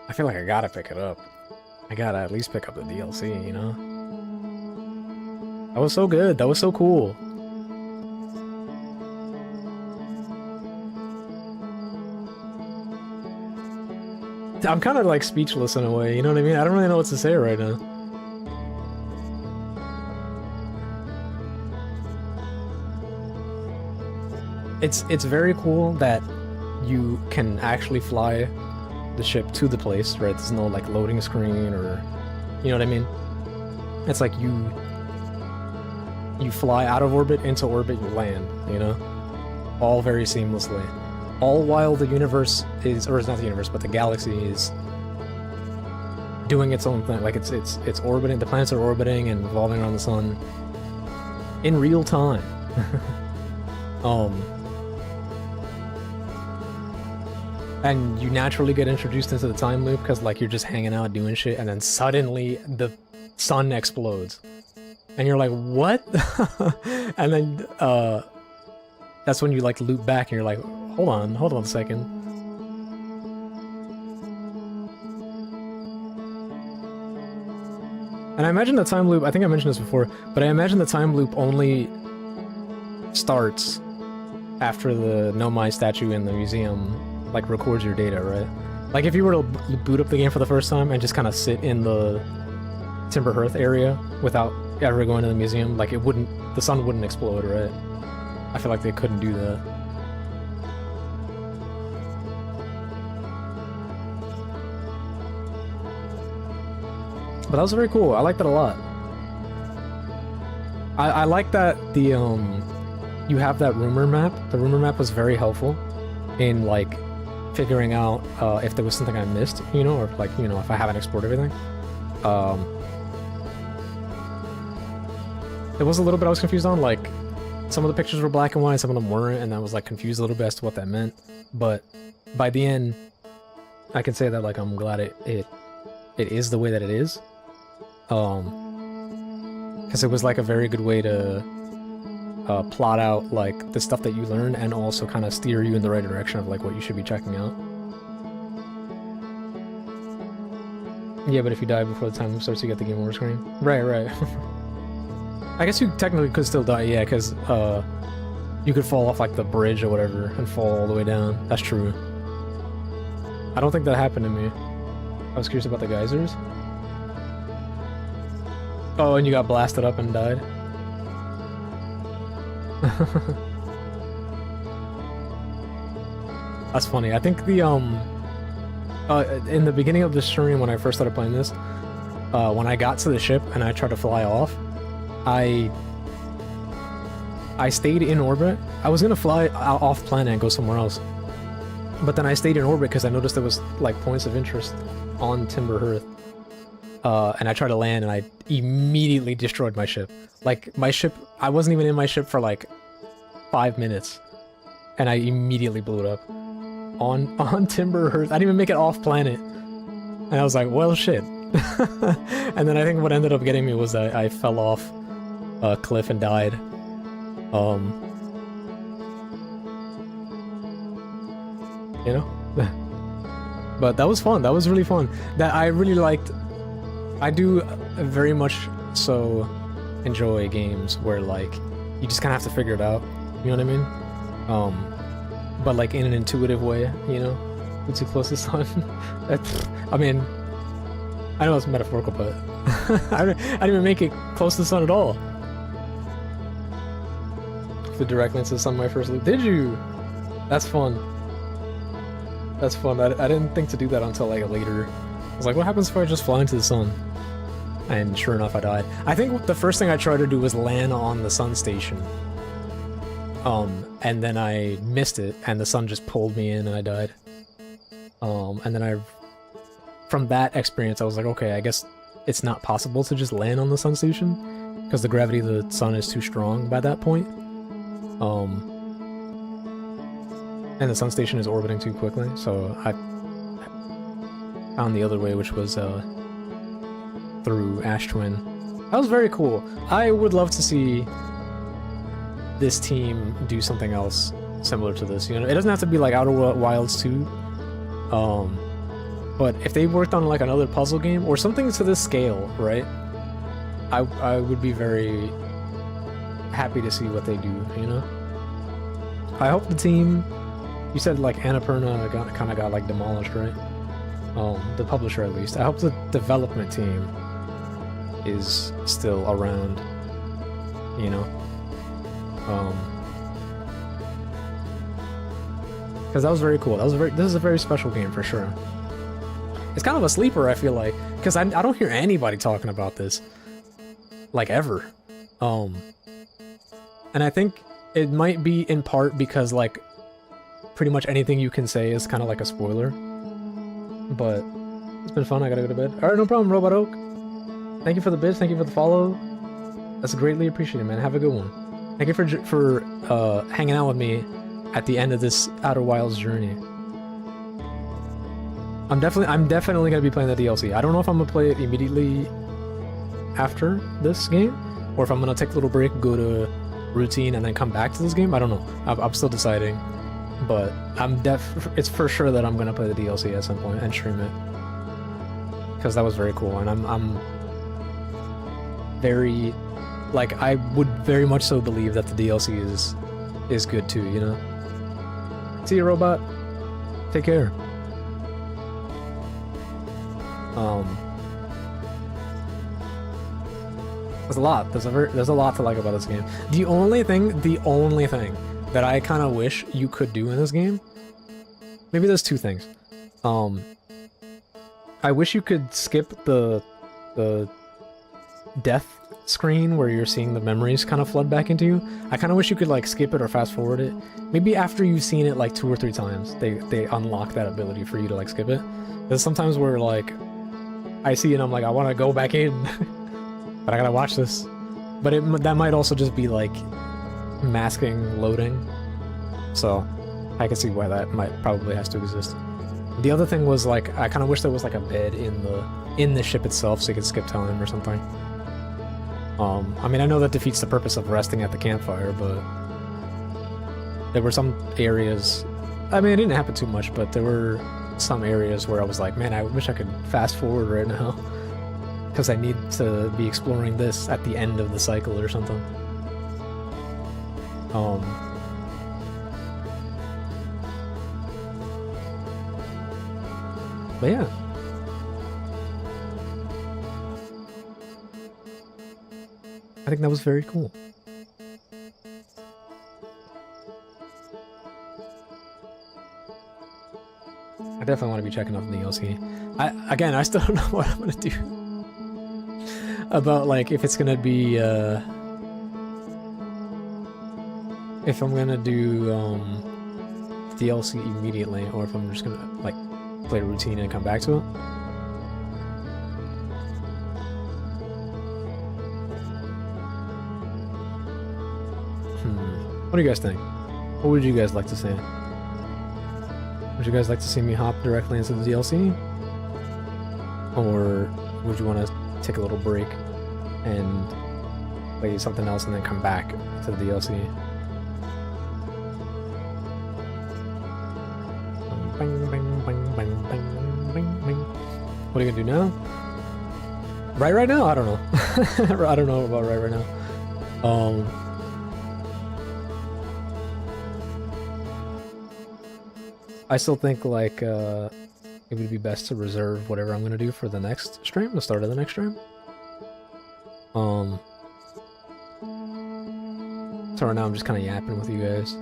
I feel like I gotta pick it up. I gotta at least pick up the DLC, you know? That was so good. That was so cool. I'm kind of like speechless in a way, you know what I mean? I don't really know what to say right now. It's very cool that you can actually fly the ship to the place, right? There's no like loading screen or, you know what I mean? It's like you fly out of orbit, into orbit, you land, you know? All very seamlessly. All while the universe is, or it's not the universe, but the galaxy is doing its own thing. Like it's orbiting, the planets are orbiting and revolving around the sun in real time. And you naturally get introduced into the time loop because like you're just hanging out doing shit and then suddenly the sun explodes. And you're like, what? And then that's when you like loop back and you're like, hold on a second. And I imagine the time loop, I think I mentioned this before, but I imagine the time loop only starts after the Nomai statue in the museum, like, records your data, right? Like, if you were to boot up the game for the first time and just kind of sit in the Timber Hearth area without ever going to the museum, like, the sun wouldn't explode, right? I feel like they couldn't do that. But that was very cool. I liked it a lot. I like that you have that rumor map. The rumor map was very helpful in, like, figuring out if there was something I missed, you know, or, like, you know, if I haven't explored everything. There was a little bit I was confused on, like, some of the pictures were black and white, some of them weren't, and I was, like, confused a little bit as to what that meant. But by the end, I can say that, like, I'm glad it is the way that it is. Because it was, like, a very good way to plot out, like, the stuff that you learn and also kind of steer you in the right direction of, like, what you should be checking out. Yeah, but if you die before the time loop starts, you get the game over screen. Right. I guess you technically could still die, yeah, because you could fall off, like, the bridge or whatever and fall all the way down. That's true. I don't think that happened to me. I was curious about the geysers. Oh, and you got blasted up and died? That's funny. I think the, in the beginning of the stream when I first started playing this, when I got to the ship and I tried to fly off, I stayed in orbit. I was gonna fly off planet and go somewhere else. But then I stayed in orbit because I noticed there was, like, points of interest on Timber Hearth. And I tried to land and I immediately destroyed my ship. Like, my ship, I wasn't even in my ship for, like, 5 minutes. And I immediately blew it up. On Timber Hearth. I didn't even make it off planet. And I was like, well, shit. And then I think what ended up getting me was that I fell off a cliff and died. You know? But that was fun. That was really fun. That I really liked. I do very much so enjoy games where, like, you just kind of have to figure it out. You know what I mean? But, like, in an intuitive way, you know? Who's too close to the sun? I mean, I know it's metaphorical, but I didn't even make it close to the sun at all. The direct lens to the sun, my first loop. Did you? That's fun. That's fun. I didn't think to do that until, like, later. I was like, what happens if I just fly into the sun? And sure enough, I died. I think the first thing I tried to do was land on the sun station. And then I missed it, and the sun just pulled me in, and I died. And then from that experience, I was like, okay, I guess it's not possible to just land on the sun station, because the gravity of the sun is too strong by that point. And the sun station is orbiting too quickly, so I found the other way, which was through Ash Twin. That was very cool. I would love to see this team do something else similar to this. You know, it doesn't have to be like Outer Wilds 2. But if they worked on, like, another puzzle game or something to this scale, right? I would be very happy to see what they do, you know? I hope the team, you said, like, Annapurna kind of got like demolished, right? The publisher, at least. I hope the development team is still around, you know? Because that was very cool. This is a very special game for sure. It's kind of a sleeper, I feel like, because I don't hear anybody talking about this, like, ever. And I think it might be in part because, like, pretty much anything you can say is kind of like a spoiler. But it's been fun. I gotta go to bed. Alright, no problem, Robot Oak. Thank you for the bits. Thank you for the follow. That's greatly appreciated, man. Have a good one. Thank you for hanging out with me at the end of this Outer Wilds journey. I'm definitely gonna be playing the DLC. I don't know if I'm gonna play it immediately after this game, or if I'm gonna take a little break, go to routine, and then come back to this game. I don't know. I'm still deciding. but it's for sure that I'm gonna play the DLC at some point and stream it because that was very cool, and I'm very like I would very much so believe that the DLC is good too, you know. See you, robot. Take care. There's a lot. There's a lot to like about this game. The only thing that I kind of wish you could do in this game, maybe there's two things. I wish you could skip the death screen where you're seeing the memories kind of flood back into you. I kind of wish you could like skip it or fast forward it. Maybe after you've seen it like 2 or 3 times, they unlock that ability for you to like skip it. There's sometimes where like I see it and I'm like I want to go back in, but I gotta watch this. But that might also just be like masking loading. So I can see why that probably has to exist. The other thing was like I kind of wish there was like a bed in the ship itself so you could skip time or something. I mean I know that defeats the purpose of resting at the campfire, but there were some areas. I mean it didn't happen too much, but there were some areas where I was like, man, I wish I could fast forward right now because I need to be exploring this at the end of the cycle or something. But yeah. I think that was very cool. I definitely want to be checking out the DLC. I still don't know what I'm gonna do about like if it's gonna be if I'm gonna do DLC immediately or if I'm just gonna like play a routine and come back to it. What do you guys think? What would you guys like to see? Would you guys like to see me hop directly into the DLC? Or would you want to take a little break and play something else and then come back to the DLC? What are you gonna do now? Right now? I don't know. I don't know about right now. I still think like it would be best to reserve whatever I'm gonna do for the next stream, the start of the next stream. So right now I'm just kind of yapping with you guys.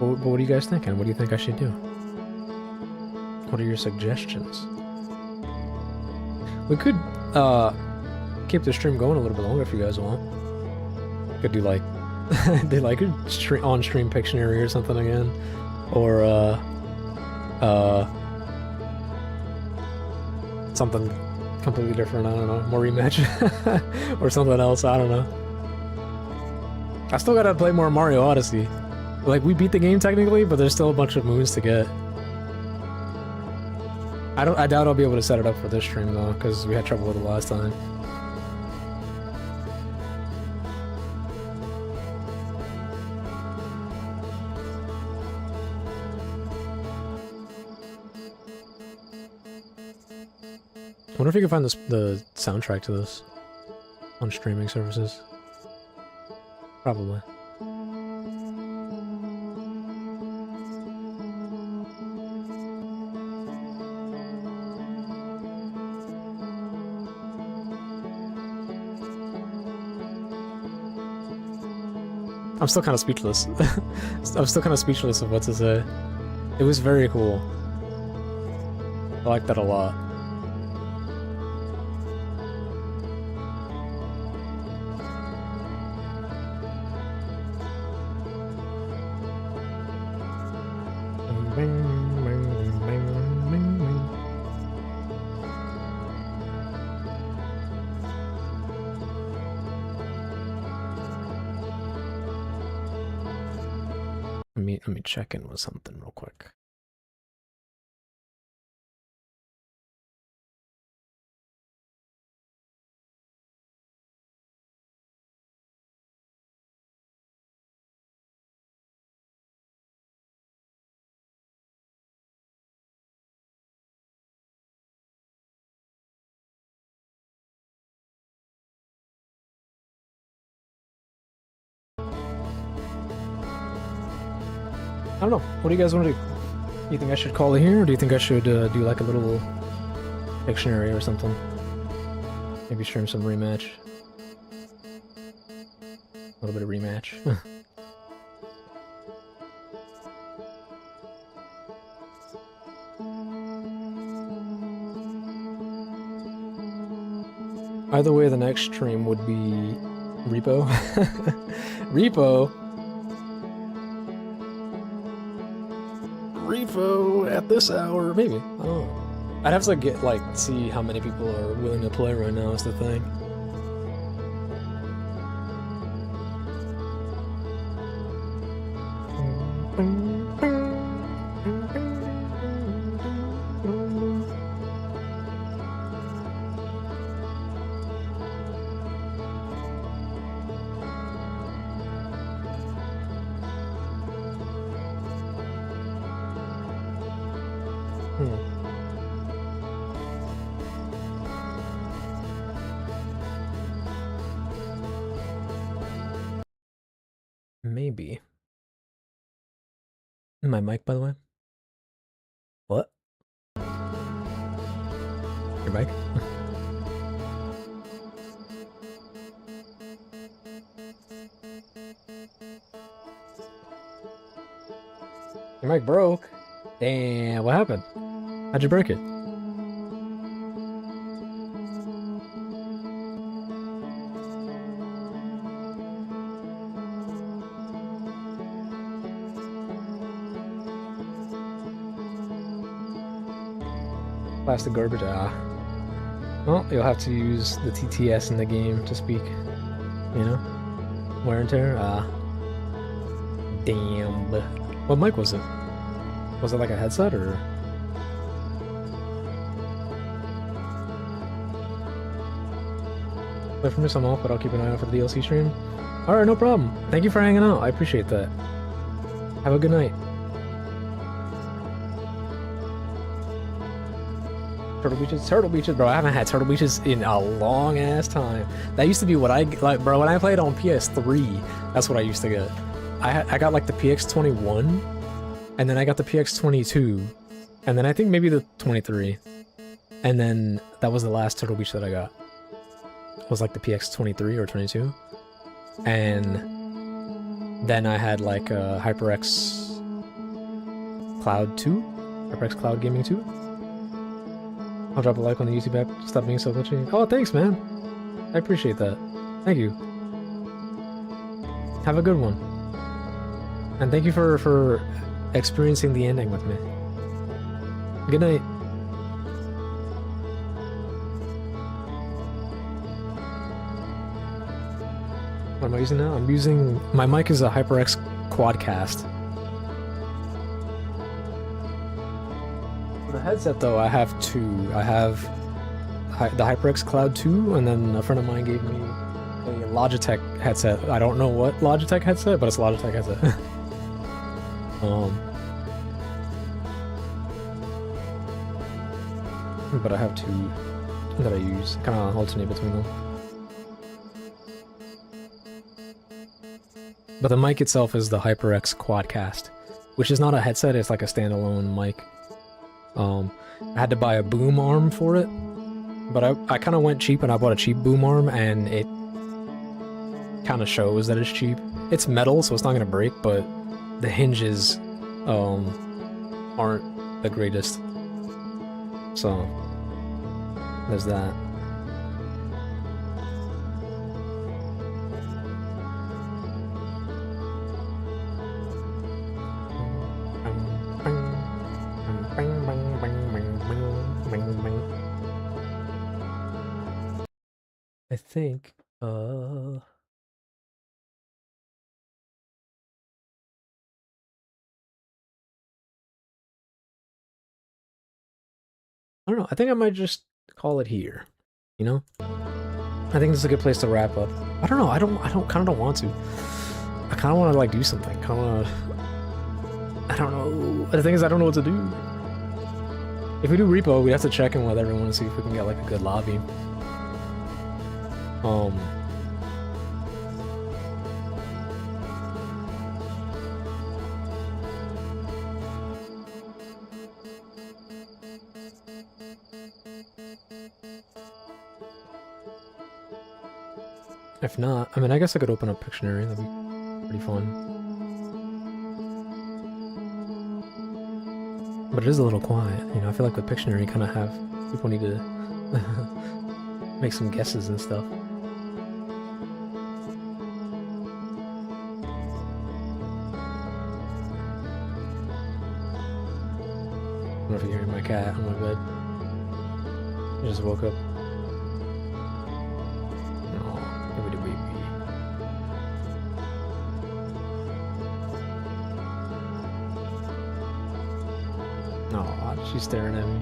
But what are you guys thinking? What do you think I should do? What are your suggestions? We could keep the stream going a little bit longer if you guys want. Could do like do like a on-stream Pictionary or something again, or something completely different. I don't know, more Rematch or something else. I don't know. I still gotta play more Mario Odyssey. Like we beat the game technically, but there's still a bunch of moons to get. I doubt I'll be able to set it up for this stream though, because we had trouble with it last time. I wonder if you can find the soundtrack to this on streaming services. Probably. I'm still kind of speechless. I'm still kind of speechless of what to say. It was very cool. I like that a lot. Let me check in with something real quick. I don't know. What do you guys want to do? You think I should call it here, or do you think I should do like a little dictionary or something? Maybe stream some rematch. A little bit of rematch. Either way, the next stream would be Repo. Repo. Repo at this hour, maybe. I don't know. I'd have to get see how many people are willing to play right now is the thing. Maybe. My mic, by the way. What? Your mic? Your mic broke. Damn, what happened? How'd you break it? Plastic garbage, well, you'll have to use the TTS in the game to speak. You know? Wear and tear, damn. What mic was it? Was it like a headset, or? Wait for me, I'm off, but I'll keep an eye out for the DLC stream. Alright, no problem. Thank you for hanging out. I appreciate that. Have a good night. Turtle Beaches, bro. I haven't had Turtle Beaches in a long ass time. That used to be what I like, bro. When I played on PS3, that's what I used to get. I got like the PX21, and then I got the PX22, and then I think maybe the 23, and then that was the last Turtle Beach that I got. It was like the PX23 or 22, and then I had like HyperX Cloud 2, HyperX Cloud Gaming 2. I'll drop a like on the YouTube app. Stop being so glitchy. Oh, thanks, man. I appreciate that. Thank you. Have a good one. And thank you for experiencing the ending with me. Good night. What am I using now? I'm using... My mic is a HyperX Quadcast. For the headset, though, I have two. I have the HyperX Cloud 2, and then a friend of mine gave me a Logitech headset. I don't know what Logitech headset, but it's a Logitech headset. But I have two that I use. Kind of alternate between them. But the mic itself is the HyperX Quadcast, which is not a headset, it's like a standalone mic. I had to buy a boom arm for it, but I kind of went cheap and I bought a cheap boom arm, and it kind of shows that it's cheap. It's metal, so it's not going to break, but the hinges aren't the greatest. So, there's that. I think, I don't know, I think I might just call it here, you know? I think this is a good place to wrap up. I don't know, I kind of don't want to. I kind of want to, like, do something. I don't know. The thing is, I don't know what to do. If we do repo, we have to check in with everyone and see if we can get, like, a good lobby. If not, I mean, I guess I could open up Pictionary. That'd be pretty fun. But it is a little quiet. You know, I feel like with Pictionary, you kind of have people need to make some guesses and stuff. I don't know if you're hearing my cat on my bed. I just woke up. Oh, give me the baby. Oh, she's staring at me.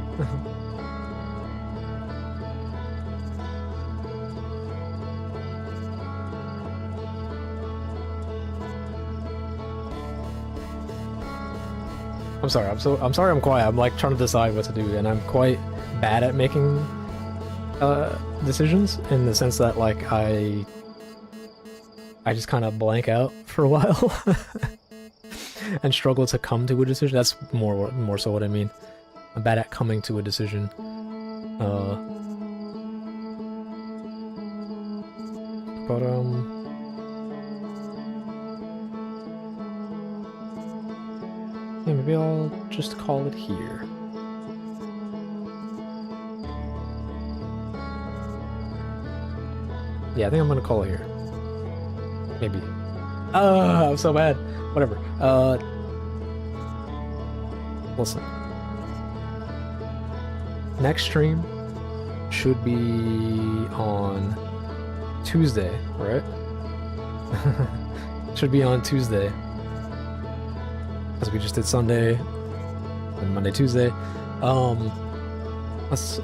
I'm sorry. I'm sorry. I'm quiet. I'm like trying to decide what to do, and I'm quite bad at making decisions in the sense that like I just kind of blank out for a while and struggle to come to a decision. That's more so what I mean. I'm bad at coming to a decision. But yeah, maybe I'll just call it here. Yeah, I think I'm gonna call it here. Maybe. I'm so bad. Whatever. Listen. Next stream should be on Tuesday, right? Should be on Tuesday. Because we just did Sunday and Monday, Tuesday.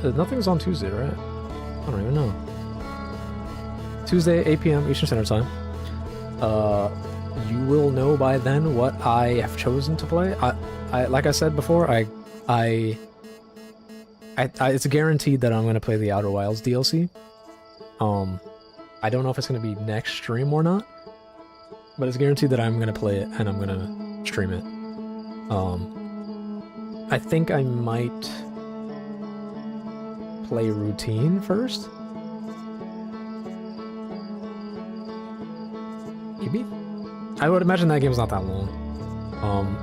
Nothing's on Tuesday, right? I don't even know. Tuesday, 8 p.m. Eastern Standard Time. You will know by then what I have chosen to play. I like I said before, it's guaranteed that I'm gonna play the Outer Wilds DLC. I don't know if it's gonna be next stream or not, but it's guaranteed that I'm gonna play it and I'm gonna stream it. I think I might play Routine first. Maybe? I would imagine that game's not that long.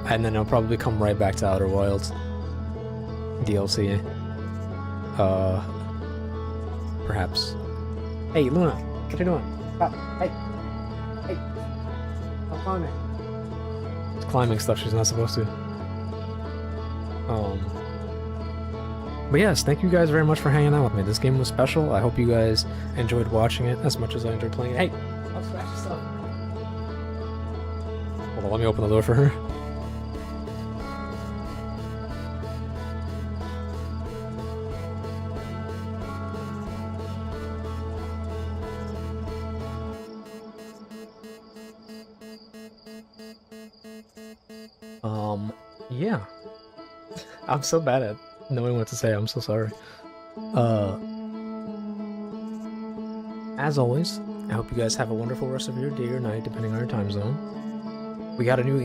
And then I'll probably come right back to Outer Wilds DLC. Perhaps. Hey, Luna, what you doing? Stop. Hey. Stop climbing. It's climbing stuff she's not supposed to. But yes, thank you guys very much for hanging out with me. This game was special. I hope you guys enjoyed watching it as much as I enjoyed playing it. Hey, stop scratching stuff. Hold on, let me open the door for her. Yeah. I'm so bad at knowing what to say. I'm so sorry. As always, I hope you guys have a wonderful rest of your day or night, depending on your time zone. We got a new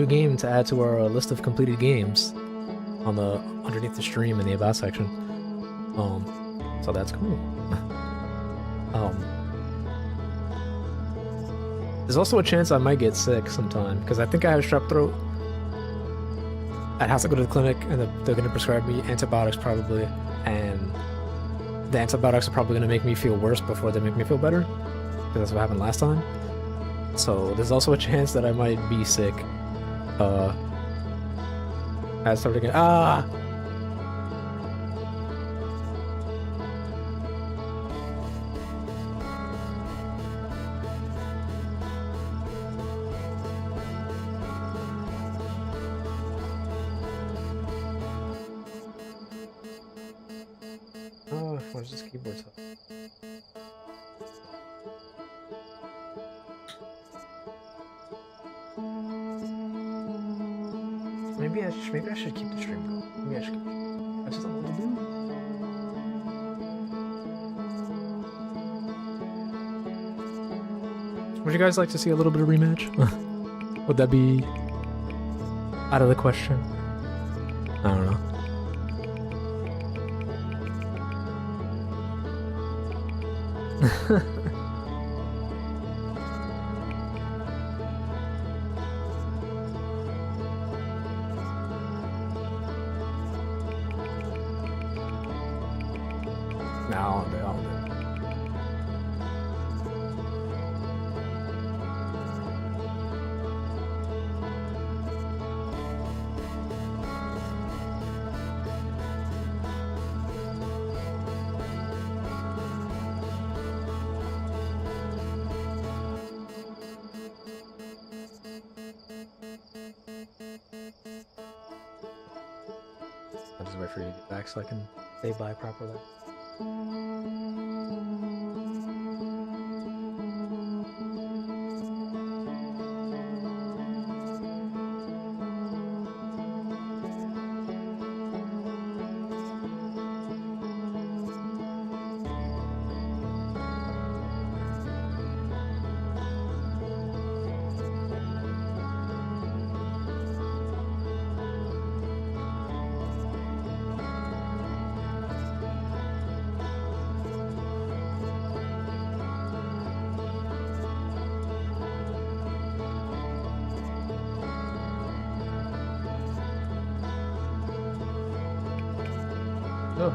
game to add to our list of completed games on the underneath the stream in the about section. So that's cool. There's also a chance I might get sick sometime because I think I have strep throat. I'd have to go to the clinic and they're going to prescribe me antibiotics probably, and the antibiotics are probably going to make me feel worse before they make me feel better, because that's what happened last time. So there's also a chance that I might be sick. I started getting where's this keyboard stuff? Maybe I should keep the stream going. Maybe I should keep I just don't know what to do. Would you guys like to see a little bit of rematch? Would that be out of the question? I don't know. Nah, I'll do it. I'll just wait for you to get back so I can say bye properly. Oh.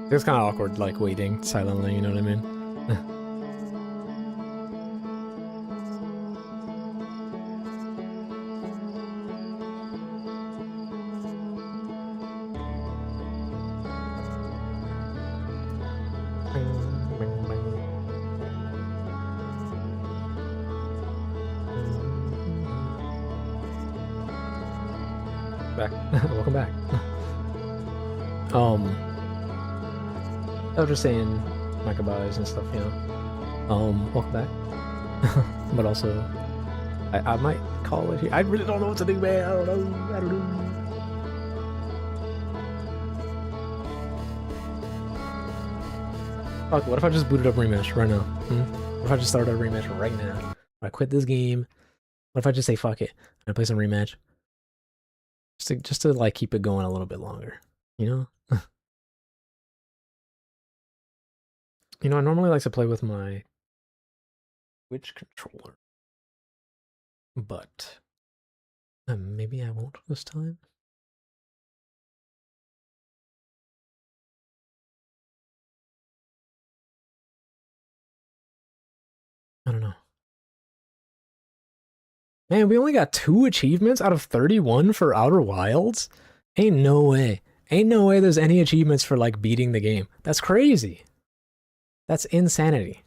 It's kind of awkward, like waiting silently, you know what I mean? Back. Welcome back. I was just saying my goodbyes and stuff, you know. Welcome back. But also, I might call it here. I really don't know what to do, man. I don't know. Fuck, what if I just booted up Rematch right now? What if I just started a Rematch right now? I quit this game. What if I just say fuck it and I play some Rematch? Just to like keep it going a little bit longer, you know? You know, I normally like to play with my Switch controller, but maybe I won't this time. I don't know. Man, we only got 2 achievements out of 31 for Outer Wilds? Ain't no way. Ain't no way there's any achievements for like beating the game. That's crazy. That's insanity.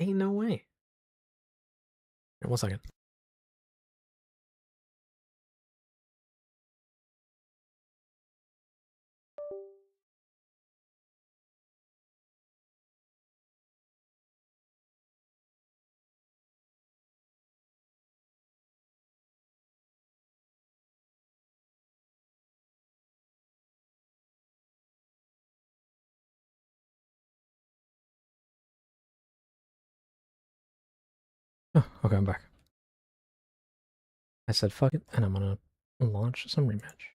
Ain't no way. Right, 1 second. Oh, okay, I'm back. I said fuck it, and I'm gonna launch some Rematch.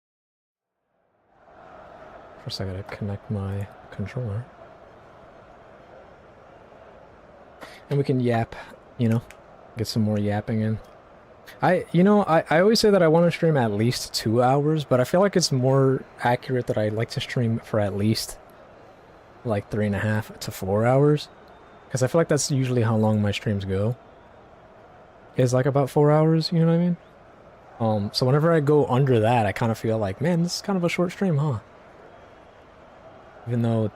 First, I gotta connect my controller. And we can yap, you know? Get some more yapping in. I always say that I want to stream at least 2 hours, but I feel like it's more accurate that I like to stream for at least like 3.5 to 4 hours. Because I feel like that's usually how long my streams go. Is like about 4 hours, you know what I mean? So whenever I go under that, I kind of feel like, man, this is kind of a short stream, huh? Even though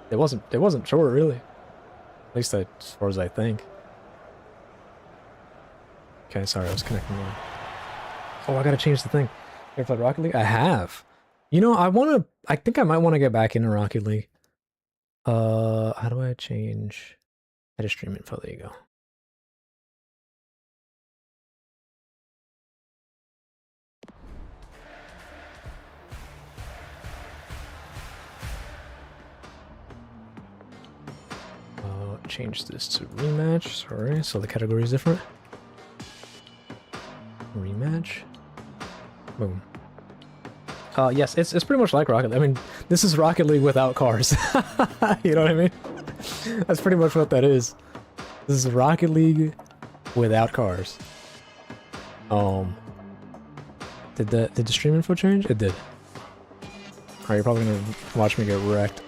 it wasn't short, really. At least as far as I think. Okay, sorry, I was connecting one. Oh, I gotta change the thing. You ever played Rocket League? I have. You know, I think I might want to get back into Rocket League. How do I change? I just stream info, there you go. change this to rematch. Sorry, so the category is different. Rematch. Boom. Yes, it's pretty much like Rocket League. I mean, this is Rocket League without cars. You know what I mean? That's pretty much what that is. This is Rocket League without cars. Did the stream info change? It did. Alright, you're probably gonna watch me get wrecked.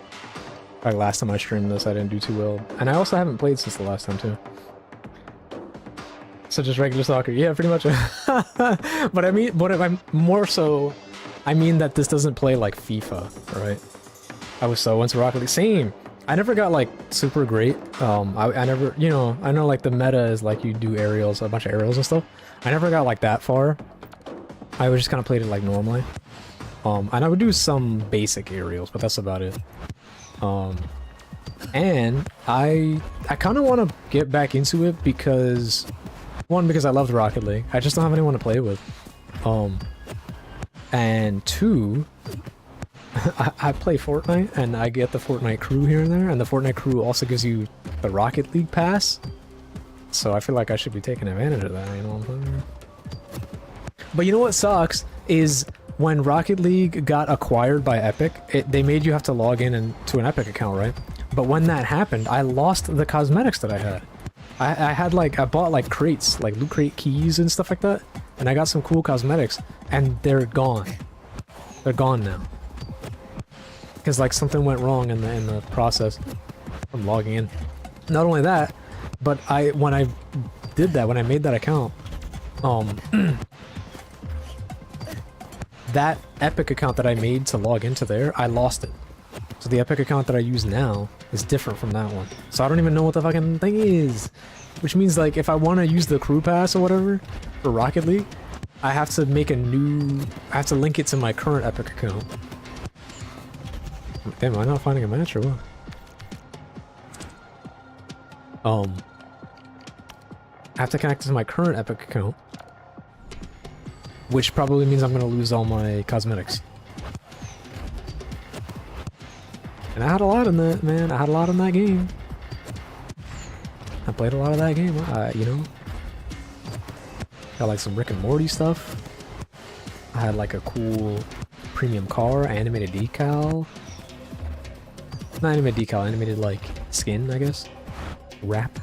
Like last time I streamed this, I didn't do too well. And I also haven't played since the last time too. So just regular soccer. Yeah, pretty much. But I mean, what if I'm more so, I mean that this doesn't play like FIFA, right? I was so into Rocket League. Same. I never got like super great. I never, you know, I know like the meta is like you do aerials, a bunch of aerials and stuff. I never got like that far. I was just kind of played it like normally. And I would do some basic aerials, but that's about it. And I kind of want to get back into it because, one, because I loved Rocket League. I just don't have anyone to play with. And two, I play Fortnite and I get the Fortnite crew here and there, and the Fortnite crew also gives you the Rocket League pass. So I feel like I should be taking advantage of that, you know what I'm saying? But you know what sucks is when Rocket League got acquired by Epic, they made you have to log in to an Epic account, right? But when that happened, I lost the cosmetics that I had. I had like, I bought like crates, like loot crate keys and stuff like that, and I got some cool cosmetics, and they're gone. They're gone now. Because like something went wrong in the process from logging in. Not only that, but when I did that, when I made that account, that Epic account that I made to log into there, I lost it. So the Epic account that I use now is different from that one. So I don't even know what the fucking thing is. Which means like if I want to use the crew pass or whatever for Rocket League, I have to make a new, I have to link it to my current Epic account. Damn, am I not finding a match or what? I have to connect it to my current Epic account. Which probably means I'm gonna lose all my cosmetics. And I had a lot in that, man. I had a lot in that game. I played a lot of that game, you know. Got like some Rick and Morty stuff. I had like a cool premium car, animated decal. Not animated decal, animated like skin, I guess. Wrap.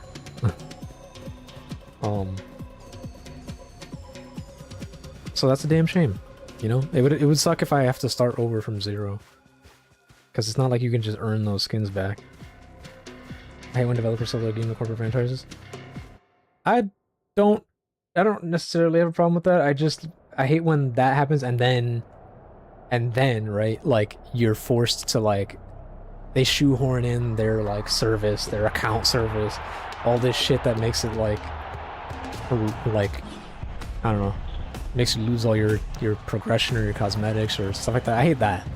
So that's a damn shame, you know? It would suck if I have to start over from zero. Because it's not like you can just earn those skins back. I hate when developers sell their game to corporate franchises. I don't necessarily have a problem with that. I hate when that happens and then, right, like, you're forced to, like, they shoehorn in their, like, service, their account service, all this shit that makes it, like, I don't know, makes you lose all your progression or your cosmetics or stuff like that. I hate that.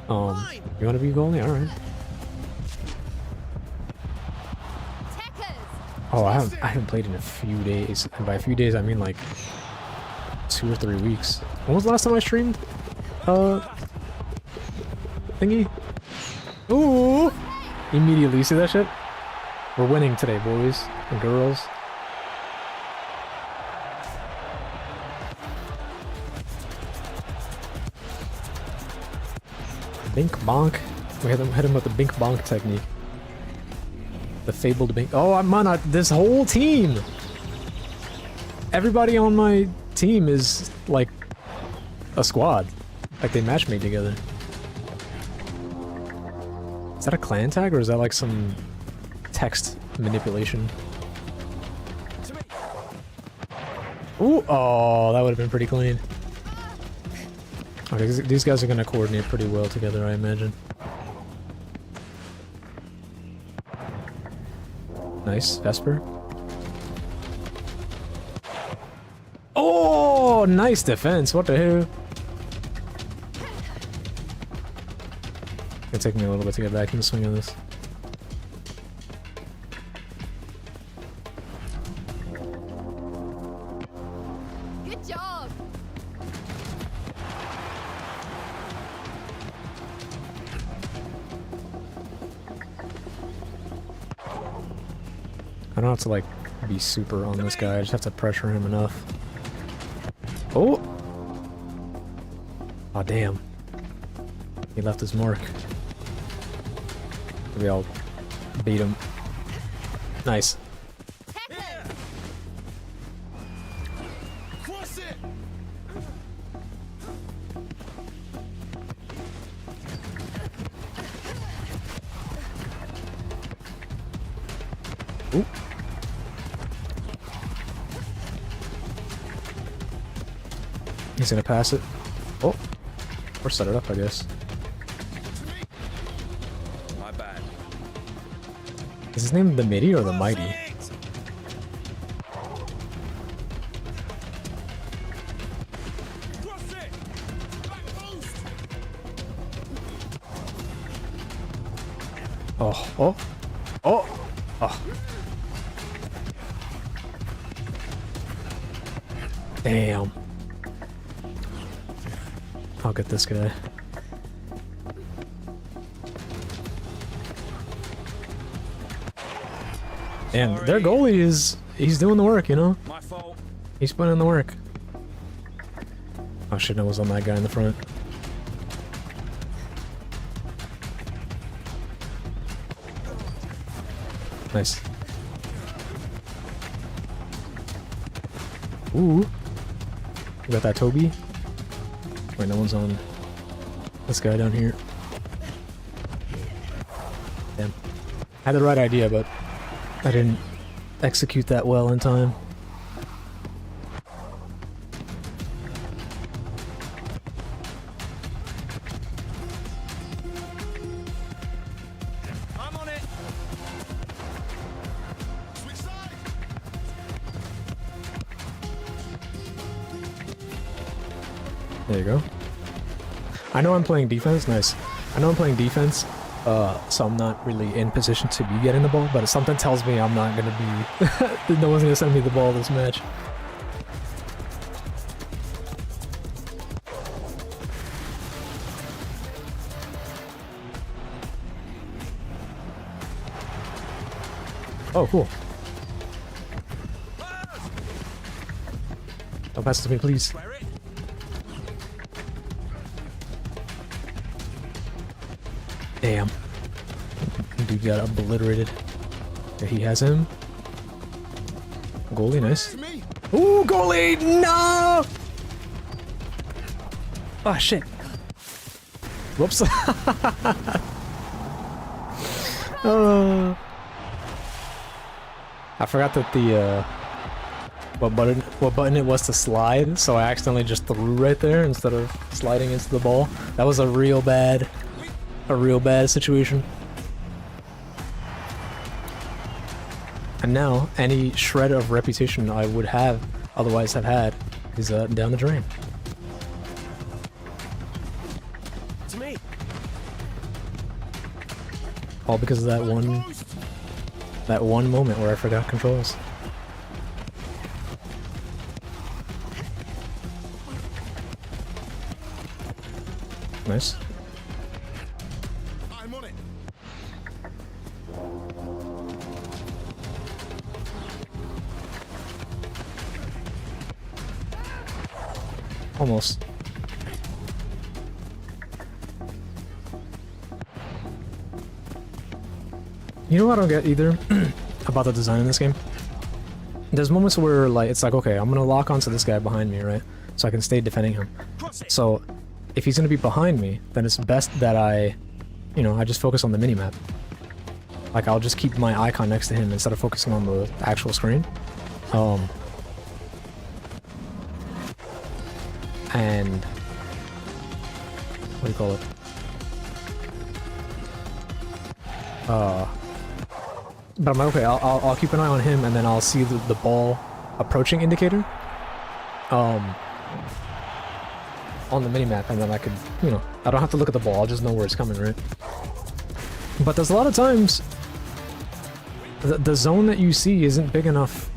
You want to be goalie? Alright. Oh, I haven't played in a few days. And by a few days, I mean like 2 or 3 weeks. When was the last time I streamed? Thingy? Ooh! Immediately, you see that shit? We're winning today, boys and girls. Bink bonk. We hit him with the bink bonk technique. The fabled bink. Oh, I'm on this whole team. Everybody on my team is like a squad. Like they matchmade together. Is that a clan tag or is that like some text manipulation? Ooh, oh, that would have been pretty clean. Okay, these guys are gonna coordinate pretty well together, I imagine. Nice, Vesper. Oh, nice defense. What the hell? It'll take me a little bit to get back in the swing of this. Good job. I don't have to like be super on this guy, I just have to pressure him enough. Oh! Oh damn. He left his mark. Maybe I'll beat him. Nice. Cross it. Ooh. He's gonna pass it. Oh. Or set it up, I guess. My bad. Is his name the Midi or the Mighty? Cross it. Back post. Oh, oh, oh, oh. Damn. I'll get this guy. And their goalie he's doing the work, you know? My fault. He's putting in the work. Oh shit, I was on that guy in the front. Nice. Ooh. We got that Toby. Wait, no one's on this guy down here. Damn. I had the right idea, but I didn't execute that well in time. I'm on it. Switch side. There you go. I know I'm playing defense, nice. I know I'm playing defense, so I'm not really in position to be getting the ball, but something tells me I'm not gonna be... no one's gonna send me the ball this match. Oh, cool. Don't pass it to me, please. Clear it. Damn. Dude got obliterated. Yeah, he has him. Goalie, nice. To me. Ooh, goalie! No! Oh, shit. Whoops. I forgot that the, what button it was to slide, so I accidentally just threw right there instead of sliding into the ball. That was a real bad situation. And now, any shred of reputation I would have otherwise have had is down the drain. To me. All because of that one moment where I forgot controls. Nice. I'm on it. Almost. You know what I don't get either about the design in this game? There's moments where like it's like, okay, I'm gonna lock onto this guy behind me, right? So I can stay defending him. Cross it. So if he's gonna be behind me, then it's best that I just focus on the minimap. Like I'll just keep my icon next to him instead of focusing on the actual screen. And what do you call it? But I'm like, okay, I'll keep an eye on him, and then I'll see the ball approaching indicator on the minimap, and then I could, I don't have to look at the ball, I'll just know where it's coming, right? But there's a lot of times the zone that you see isn't big enough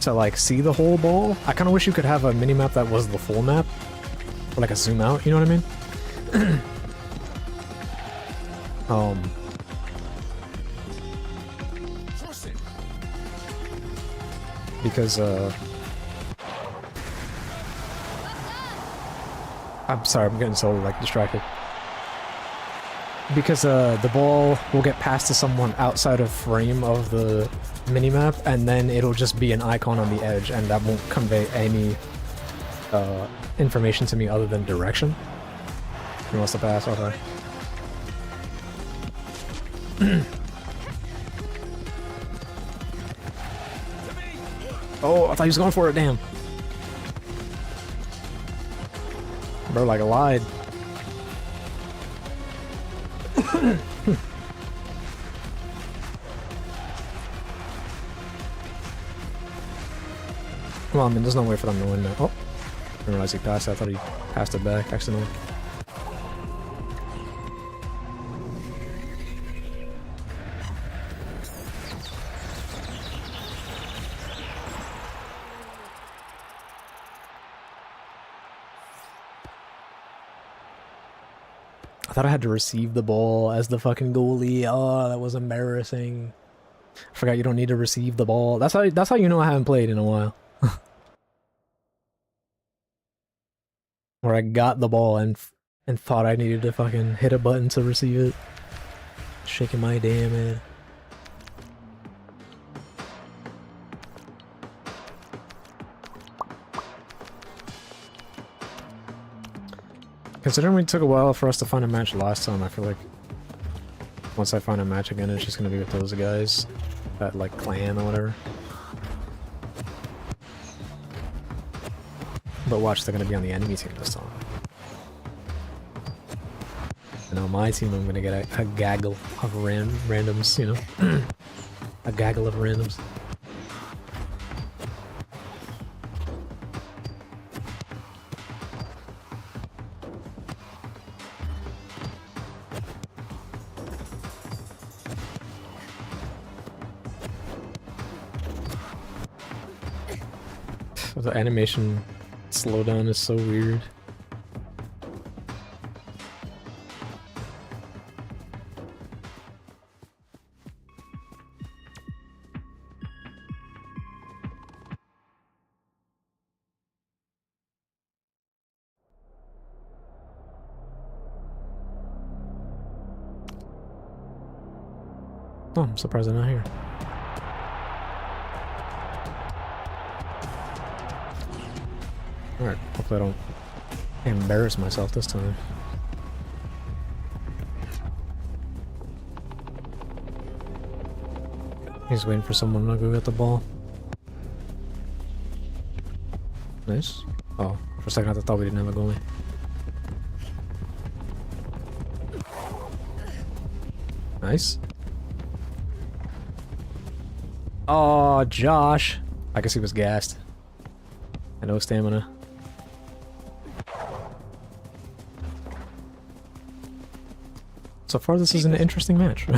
to like see the whole ball. I kind of wish you could have a minimap that was the full map, or like a zoom out, you know what I mean? Cross it. Because, I'm sorry, I'm getting so, like, distracted. Because, the ball will get passed to someone outside of frame of the minimap, and then it'll just be an icon on the edge, and that won't convey any, information to me other than direction. He wants to pass, okay. Oh, I thought he was going for it, damn. Bro, like, lied. Come on, man, there's no way for them to win now. Oh, I didn't realize he passed. I thought he passed it back accidentally. I thought I had to receive the ball as the fucking goalie. Oh, that was embarrassing. I forgot you don't need to receive the ball. That's how you know I haven't played in a while. Where I got the ball and thought I needed to fucking hit a button to receive it. Shaking my damn head. Considering we took a while for us to find a match last time, I feel like once I find a match again, it's just gonna be with those guys. That, like, clan or whatever. But watch, they're gonna be on the enemy team this time. And on my team, I'm gonna get a gaggle of randoms, you know? A gaggle of randoms. The animation slowdown is so weird. Oh, I'm surprised they're not here. Alright, hopefully I don't embarrass myself this time. He's waiting for someone to go get the ball. Nice. Oh, for a second I thought we didn't have a goalie. Nice. Oh, Josh. I guess he was gassed. And no stamina. So far, this is an interesting match.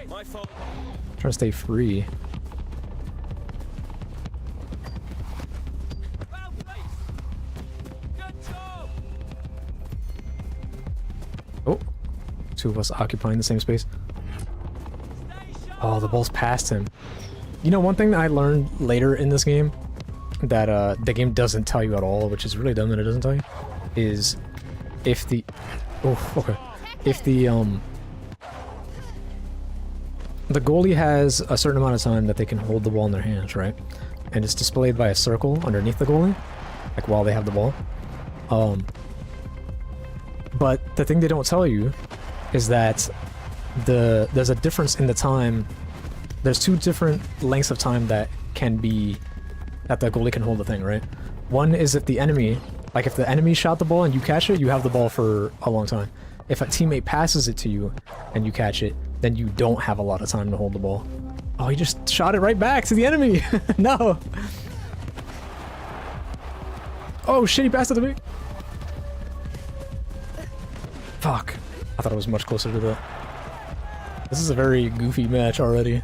My fault. Trying to stay free. Oh, two of us occupying the same space. Oh, the ball's past him. You know, one thing that I learned later in this game that the game doesn't tell you at all, which is really dumb that it doesn't tell you, is if the... Oh, okay. If the goalie has a certain amount of time that they can hold the ball in their hands, right? And it's displayed by a circle underneath the goalie, like while they have the ball. But the thing they don't tell you is that there's a difference in the time. There's two different lengths of time that can be, that the goalie can hold the thing, right? One is if the enemy, like if the enemy shot the ball and you catch it, you have the ball for a long time. If a teammate passes it to you and you catch it, then you don't have a lot of time to hold the ball. Oh, he just shot it right back to the enemy! No! Oh shit, he passed it to me! Fuck. I thought it was much closer to that. This is a very goofy match already.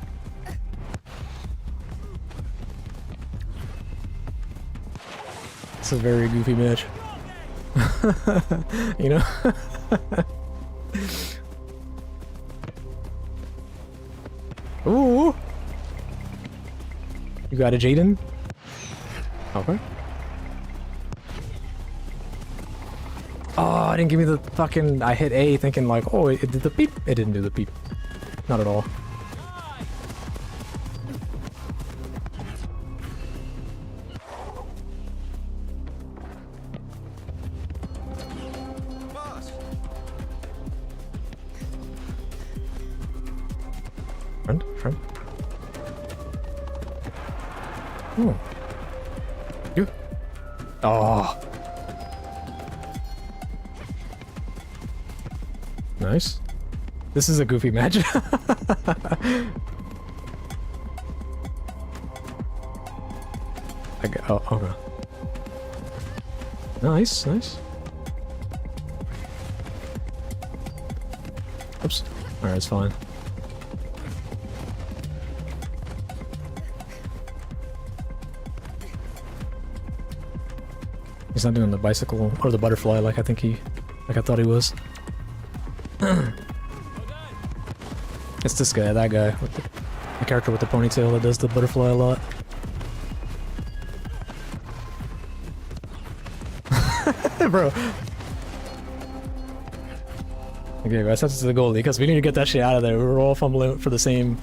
This is a very goofy match. You know? Ooh! You got a Jaden? Okay. Oh, it didn't give me the fucking... I hit A thinking like, oh, it did the beep. It didn't do the beep. Not at all. Friend. Oh. You. Oh. Nice. This is a goofy match. Oh, okay. Nice, nice. Oops. Alright, it's fine. He's not doing the bicycle or the butterfly like I thought he was. It's this guy, that guy, with the character with the ponytail that does the butterfly a lot. Bro. Okay, guys, that's the goalie, because we need to get that shit out of there. We were all fumbling for the same...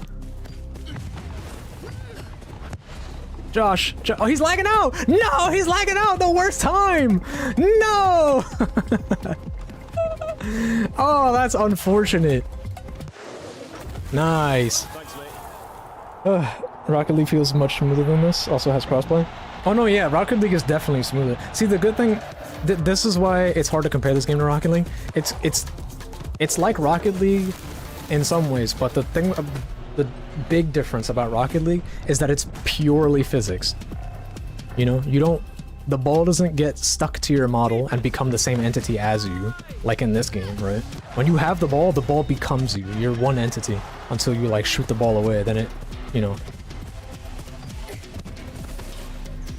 Josh! Oh, he's lagging out! No! He's lagging out the worst time! No! Oh, that's unfortunate. Nice. Rocket League feels much smoother than this. Also has crossplay. Oh no, yeah, Rocket League is definitely smoother. See, the good thing, this is why it's hard to compare this game to Rocket League. It's like Rocket League in some ways, but the thing, the big difference about Rocket League is that it's purely physics. You know, the ball doesn't get stuck to your model and become the same entity as you, like in this game, right? When you have the ball becomes you. You're one entity until you like shoot the ball away. Then it, you know.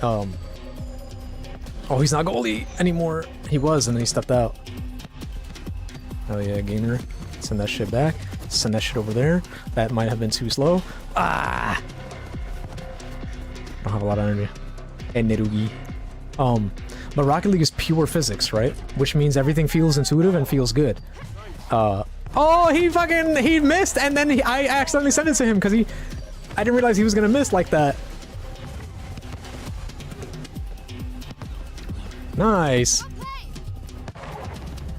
Oh, he's not goalie anymore. He was, and then he stepped out. Oh yeah, gainer. Send that shit back. Send that shit over there. That might have been too slow. Ah! I don't have a lot of energy. And Nerugi. But Rocket League is pure physics, right? Which means everything feels intuitive and feels good. Oh, he missed, and then I accidentally sent it to him because I didn't realize he was gonna miss like that. Nice.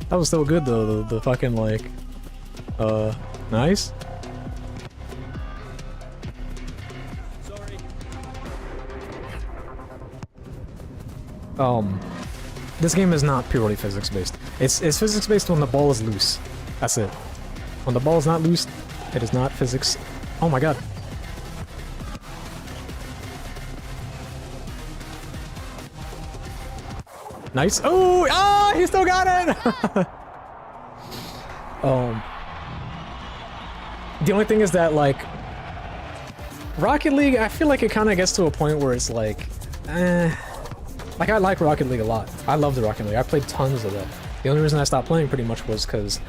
That was so good though, the fucking like, nice. This game is not purely physics based. It's physics based when the ball is loose. That's it. When the ball is not loose, it is not physics. Oh my god. Nice. Oh, ah, he still got it. The only thing is that like Rocket League, I feel like it kind of gets to a point where it's like, like I like Rocket League a lot. I love the Rocket League. I played tons of it. The only reason I stopped playing pretty much was because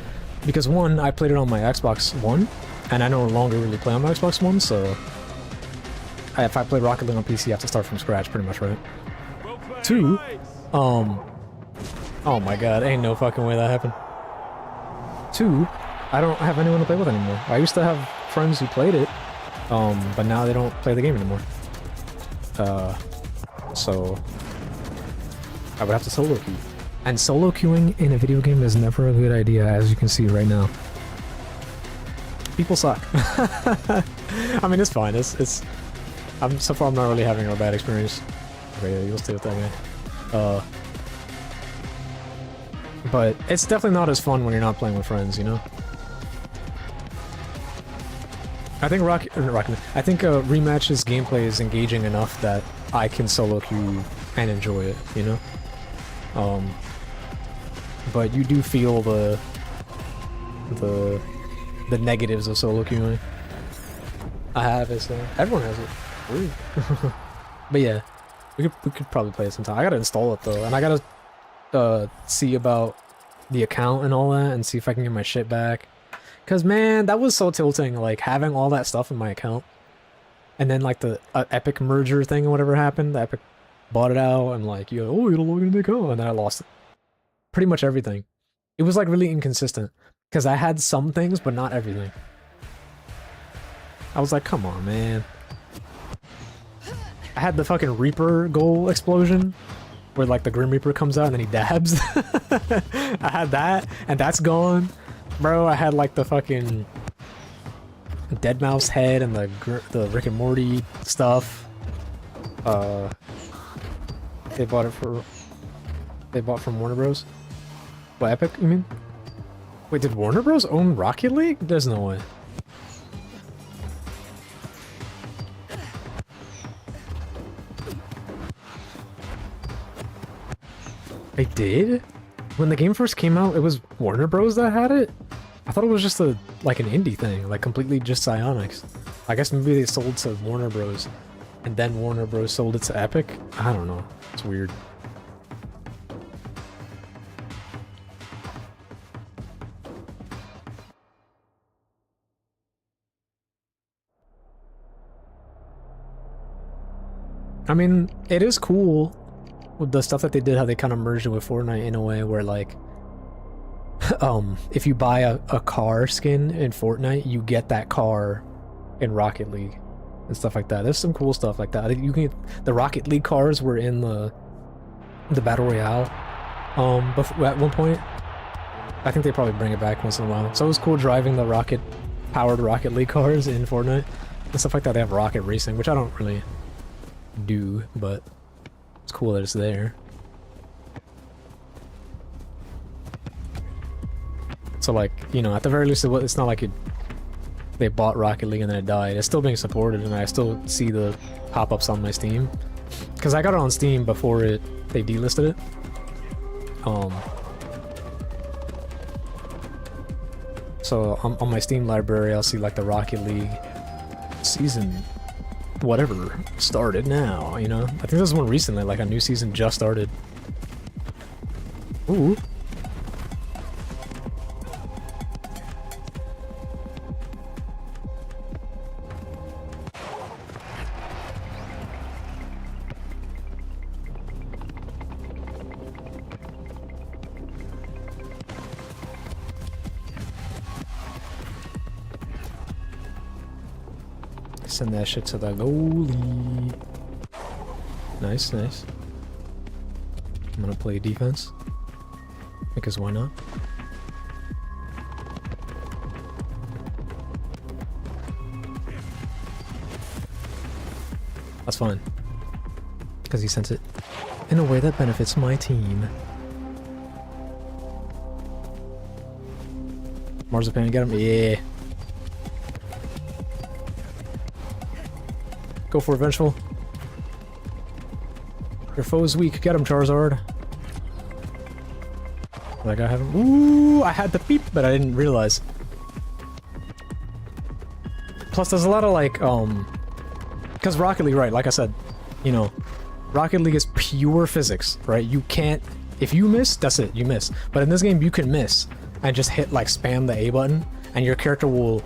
one, I played it on my Xbox One, and I no longer really play on my Xbox One, so if I play Rocket League on PC, I have to start from scratch pretty much, right? Two, oh my god, ain't no fucking way that happened. Two, I don't have anyone to play with anymore. I used to have friends who played it, but now they don't play the game anymore. So I would have to solo queue. And solo queuing in a video game is never a good idea, as you can see right now. People suck. I mean, it's fine. So far I'm not really having a bad experience. Okay, yeah, you'll stay with that guy. But it's definitely not as fun when you're not playing with friends, you know? I think Rematch's gameplay is engaging enough that I can solo queue and enjoy it, you know? But you do feel the negatives of solo queuing. I have it, so everyone has it. But yeah, we could probably play it sometime. I gotta install it though, and I gotta see about the account and all that and see if I can get my shit back. Cause man, that was so tilting, like having all that stuff in my account. And then like the Epic merger thing or whatever happened, the Epic bought it out and like, you know, oh, you don't log into the account, and then I lost pretty much everything. It was like really inconsistent because I had some things but not everything. I was like, come on, man. I had the fucking Reaper goal explosion where like the Grim Reaper comes out and then he dabs. I had that and that's gone. Bro, I had like the fucking Dead Mouse head and the Rick and Morty stuff. They bought from Warner Bros. What, Epic, you mean? Wait, did Warner Bros. Own Rocket League? There's no way. They did? When the game first came out, it was Warner Bros. That had it? I thought it was just like an indie thing, like completely just Psyonix. I guess maybe they sold to Warner Bros. And then Warner Bros. Sold it to Epic? I don't know. It's weird. I mean, it is cool with the stuff that they did, how they kind of merged it with Fortnite in a way where like, if you buy a car skin in Fortnite, you get that car in Rocket League and stuff like that. There's some cool stuff like that. I think you can the Rocket League cars were in the Battle Royale at one point. I think they probably bring it back once in a while. So it was cool driving the powered Rocket League cars in Fortnite and stuff like that. They have rocket racing, which I don't really do, but it's cool that it's there. So like, you know, at the very least, it's not like they bought Rocket League and then it died. It's still being supported, and I still see the pop-ups on my Steam. Because I got it on Steam before they delisted it. So on my Steam library, I'll see like the Rocket League season whatever started now, you know? I think there's one recently, like a new season just started. Ooh. Send that shit to the goalie. Nice, nice. I'm gonna play defense. Because why not? That's fine. Because he sent it in a way that benefits my team. Marzipan, get him? Yeah. Go for it, Vengeful. Your foe's weak. Get him, Charizard. Like I haven't. Ooh, I had the beep, but I didn't realize. Plus, there's a lot of like, because Rocket League, right? Like I said, you know, Rocket League is pure physics, right? You can't. If you miss, that's it. You miss. But in this game, you can miss and just hit like spam the A button, and your character will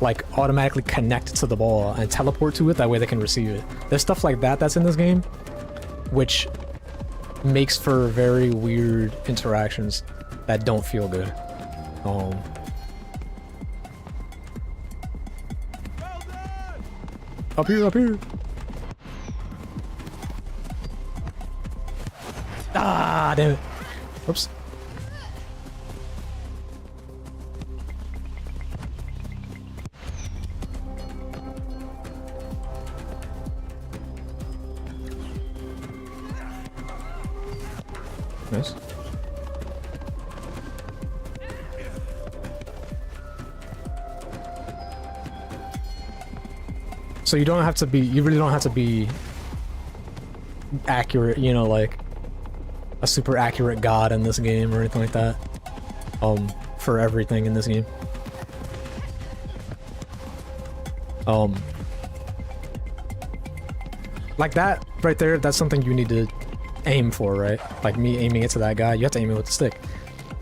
like automatically connect to the ball and teleport to it, that way they can receive it. There's stuff like that that's in this game, which makes for very weird interactions that don't feel good. Up here, up here. Ah, damn it. Oops. Nice. So you don't have to be, you really don't have to be accurate, you know, like a super accurate god in this game or anything like that. For everything in this game. Like that right there, that's something you need to aim for, right? Like me aiming it to that guy, you have to aim it with the stick.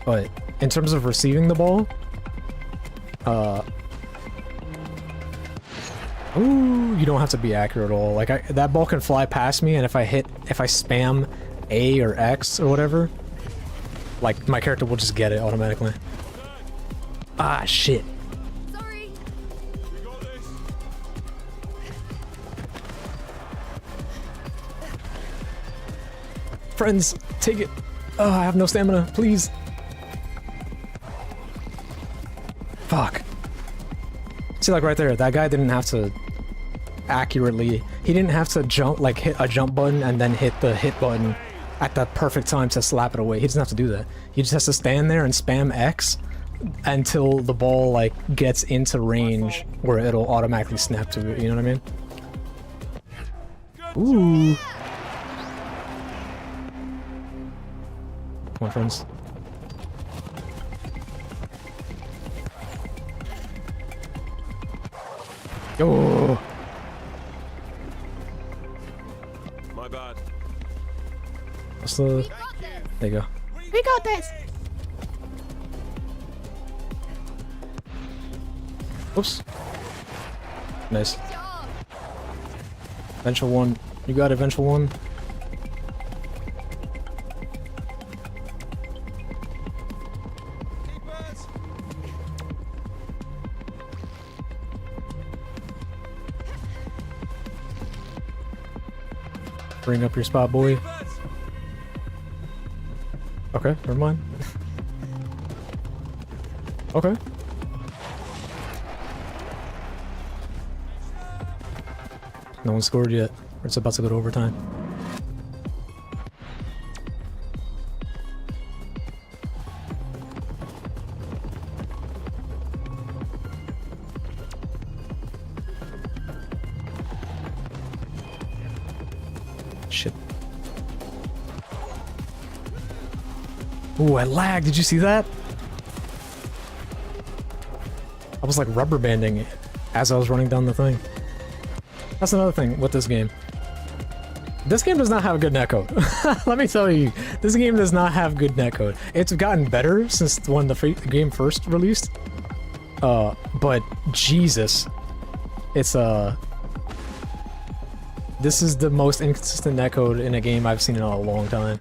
But in terms of receiving the ball, ooh, you don't have to be accurate at all. Like that ball can fly past me, and if I spam A or X or whatever, like my character will just get it automatically. Ah, shit. Sorry. Friends, take it. Oh, I have no stamina, please. Fuck. See, like right there, that guy didn't have to accurately, he didn't have to jump, like hit a jump button and then hit the hit button at the perfect time to slap it away. He doesn't have to do that. He just has to stand there and spam X until the ball like gets into range where it'll automatically snap to it, you know what I mean? Ooh. Come on, friends. Yo. My bad. What's the... We got this. There you go. We got this. Oops. Nice. Good job. Vengeful one. You got it, Vengeful one. Bring up your spot, boy. Okay, never mind. Okay. No one scored yet. It's about to go to overtime. Shit. Ooh, I lagged. Did you see that? I was like rubber banding it as I was running down the thing. That's another thing with this game. This game does not have good netcode. Let me tell you, this game does not have good netcode. It's gotten better since when the game first released. But Jesus, it's this is the most inconsistent netcode in a game I've seen in a long time.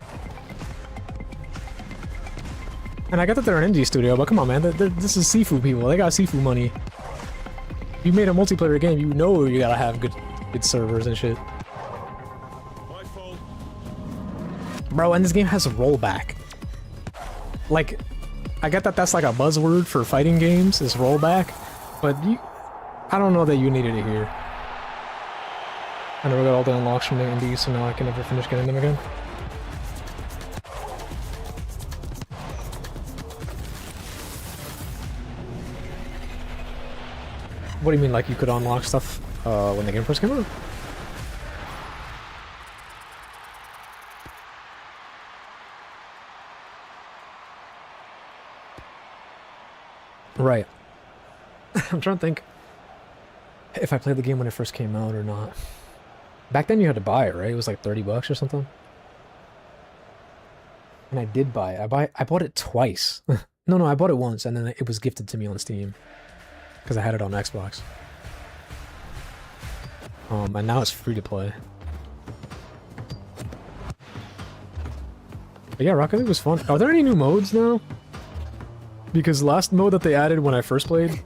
And I get that they're an indie studio, but come on, man, this is Sifu people. They got Sifu money. You made a multiplayer game, you know you gotta have good servers and shit. My fault. Bro, and this game has a rollback. Like, I get that that's like a buzzword for fighting games, is rollback, but I don't know that you needed it here. I never got all the unlocks from the indies, so now I can never finish getting them again. What do you mean, like you could unlock stuff when the game first came out? Right. I'm trying to think if I played the game when it first came out or not. Back then you had to buy it, right? It was like 30 bucks or something. And I did buy it. I bought it twice. No, I bought it once and then it was gifted to me on Steam. Because I had it on Xbox. And now it's free to play. But yeah, Rocket League was fun. Are there any new modes now? Because the last mode that they added when I first played,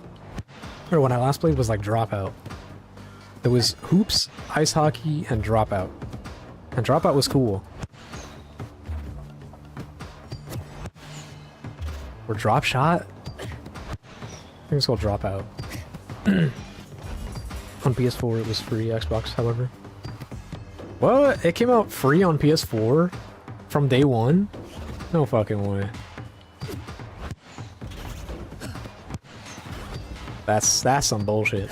or when I last played, was like Dropout. There was Hoops, Ice Hockey, and Dropout. And Dropout was cool. Or Drop Shot? I think it's called Dropout. On PS4 it was free, Xbox, however. Well, it came out free on PS4 from day one? No fucking way. That's some bullshit.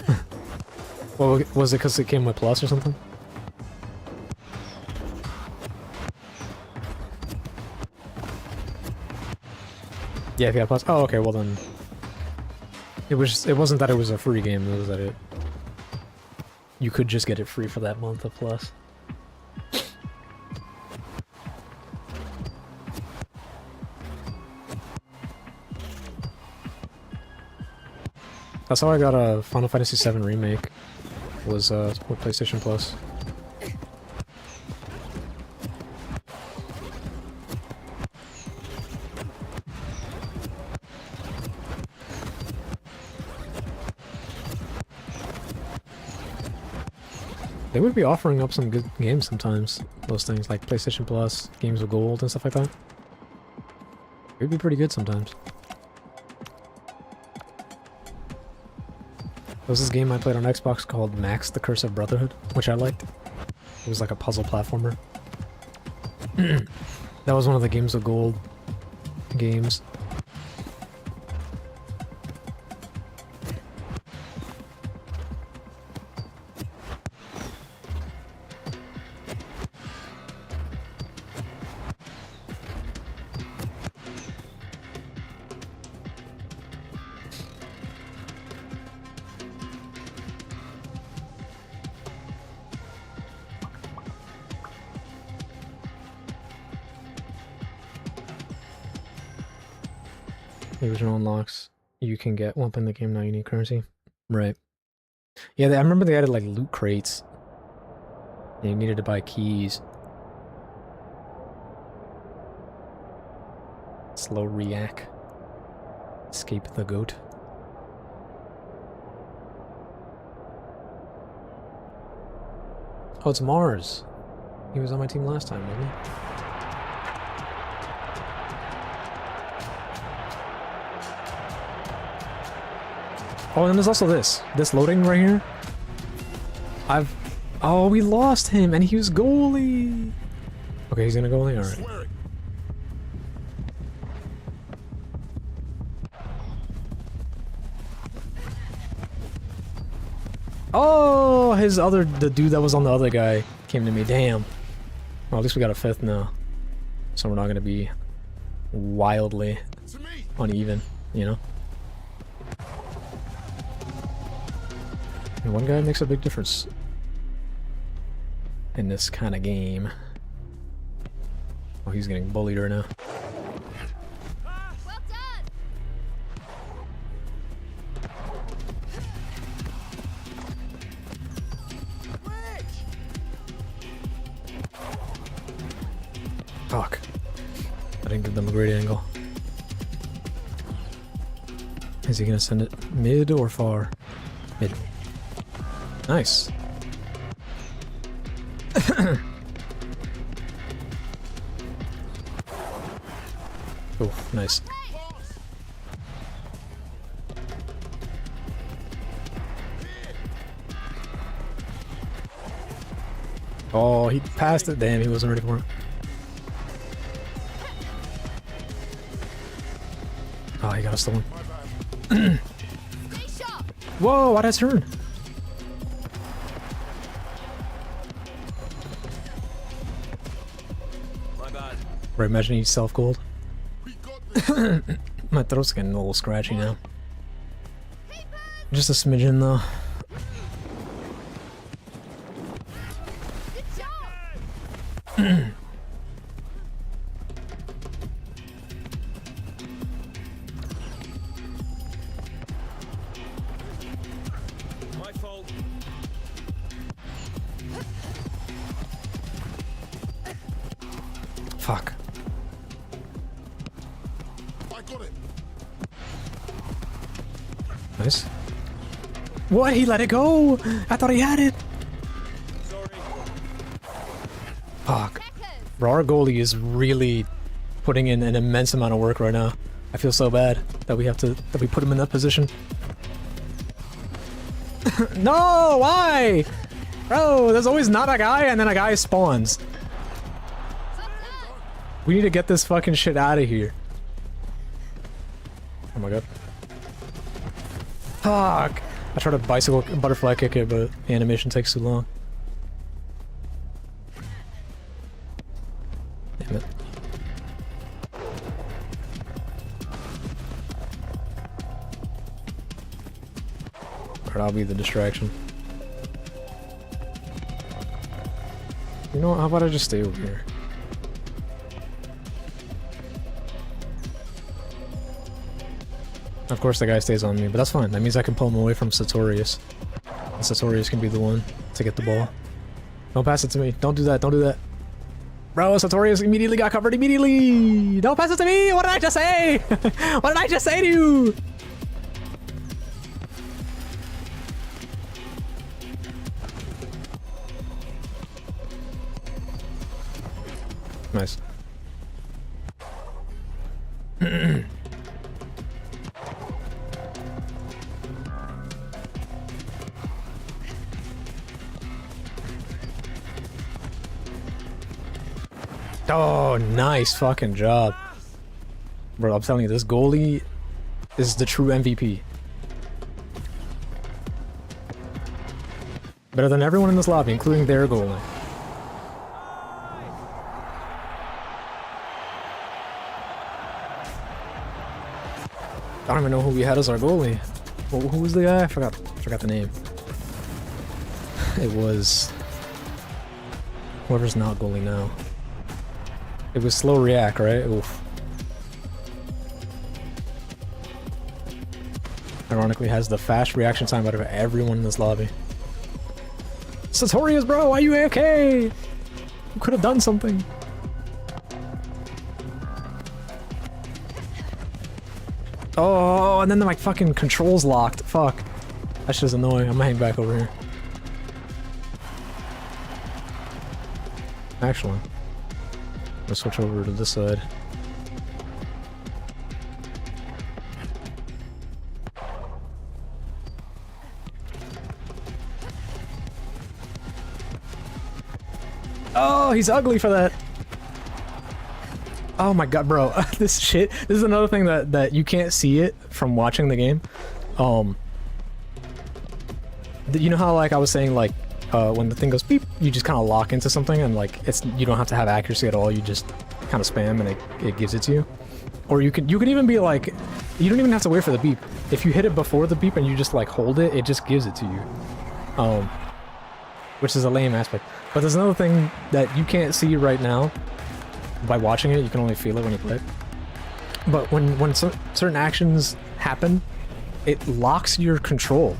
Well, was it because it came with Plus or something? Yeah, if you had Plus. Oh, okay, well then. It wasn't that it was a free game, it was that you could just get it free for that month of Plus. That's how I got a Final Fantasy VII Remake, was with PlayStation Plus. They would be offering up some good games sometimes, those things, like PlayStation Plus, games with gold and stuff like that. It would be pretty good sometimes. There was this game I played on Xbox called Max: The Curse of Brotherhood, which I liked. It was like a puzzle platformer. That was one of the games with gold games. The original unlocks you can get one in the game, now you need currency. Right. Yeah, I remember they added like loot crates. And you needed to buy keys. Slow react. Escape the goat. Oh, it's Mars. He was on my team last time, wasn't he? Oh, and there's also this. This loading right here. Oh, we lost him, and he was goalie. Okay, he's gonna goalie? Alright. Oh, the dude that was on the other guy came to me. Damn. Well, at least we got a fifth now. So we're not gonna be wildly uneven, you know? And one guy makes a big difference in this kind of game. Oh, he's getting bullied right now. Well done. Fuck. I didn't give them a great angle. Is he gonna send it mid or far? Mid. Nice. Oh, nice. Oh, he passed it. Damn, he wasn't ready for it. Oh, he got a stolen. Stay sharp. Whoa, why'd I turn? My bad. Right, imagine he's self-gold. My throat's getting a little scratchy now. Just a smidgen, though. Good job. My fault. Fuck. I got it. Nice. What? He let it go? I thought he had it. Sorry. Fuck. Bro, our goalie is really putting in an immense amount of work right now. I feel so bad that we put him in that position. No, why? Bro, there's always not a guy and then a guy spawns. We need to get this fucking shit out of here. Oh my god. Fuck. I tried to bicycle butterfly kick it, but the animation takes too long. Damn it. Alright, I'll be the distraction. You know what, how about I just stay over here? Of course the guy stays on me, but that's fine. That means I can pull him away from Sartorius. And Sartorius can be the one to get the ball. Don't pass it to me. Don't do that. Don't do that. Bro, Sartorius immediately got covered immediately! Don't pass it to me! What did I just say? What did I just say to you? Nice. Oh, nice fucking job. Bro, I'm telling you, this goalie is the true MVP. Better than everyone in this lobby, including their goalie. I don't even know who we had as our goalie. Well, who was the guy? I forgot the name. It was whoever's not goalie now. It was slow react, right? Oof. Ironically has the fast reaction time out of everyone in this lobby. Sartorius, bro, why you AFK? You could have done something. Oh, and then my fucking controls locked. Fuck. That's just annoying. I'm gonna hang back over here. Actually, let's switch over to this side. Oh, he's ugly for that. Oh my god, bro. This shit. This is another thing that you can't see it from watching the game. You know how like I was saying like when the thing goes beep, you just kind of lock into something and like you don't have to have accuracy at all. You just kind of spam and it gives it to you. Or you can even be like, you don't even have to wait for the beep. If you hit it before the beep and you just like hold it, it just gives it to you. Which is a lame aspect. But there's another thing that you can't see right now. By watching it, you can only feel it when you play it. But when certain actions happen, it locks your control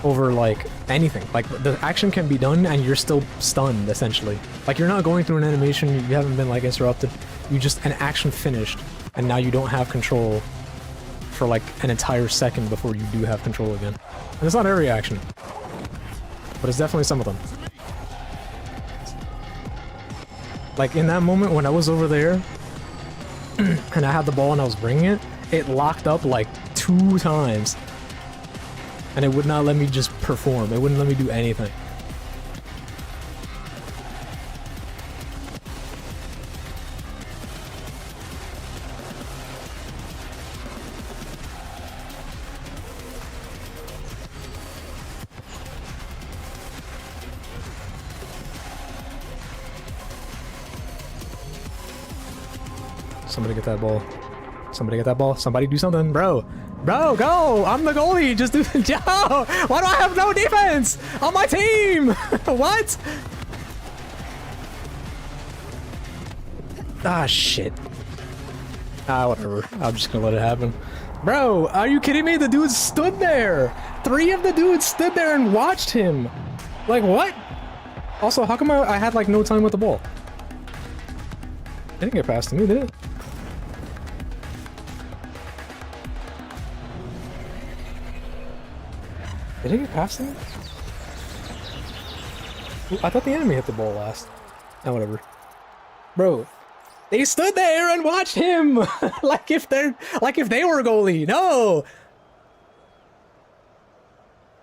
over like anything. Like the action can be done and you're still stunned essentially. Like you're not going through an animation, you haven't been like interrupted. You just an action finished and now you don't have control for like an entire second before you do have control again. And it's not every action, but it's definitely some of them. Like in that moment when I was over there and I had the ball and I was bringing it, it locked up like 2 times. And it would not let me just perform. It wouldn't let me do anything. Somebody get that ball. Somebody get that ball. Somebody do something. Bro, go! I'm the goalie! Just do the job! Why do I have no defense on my team? What? Ah, shit. Ah, whatever. I'm just gonna let it happen. Bro, are you kidding me? The dude stood there! 3 of the dudes stood there and watched him! Like, what? Also, how come I had, like, no time with the ball? It didn't get past to me, did it? Did it get past him? I thought the enemy hit the ball last. Oh, whatever. Bro, they stood there and watched him! like if they were a goalie. No!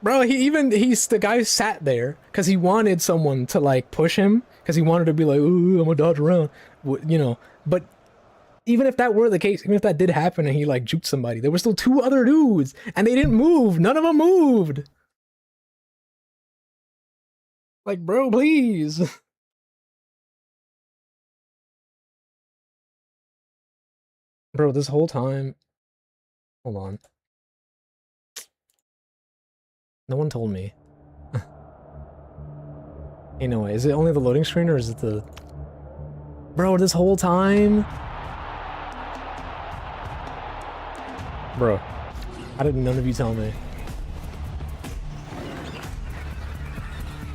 Bro, the guy sat there because he wanted someone to like push him because he wanted to be like, ooh, I'm gonna dodge around. You know, but even if that were the case, even if that did happen and he like juked somebody, there were still 2 other dudes and they didn't move. None of them moved. Like, bro, please. Bro, this whole time. Hold on. No one told me. Anyway, is it only the loading screen or is it the... Bro, this whole time? Bro, how did none of you tell me?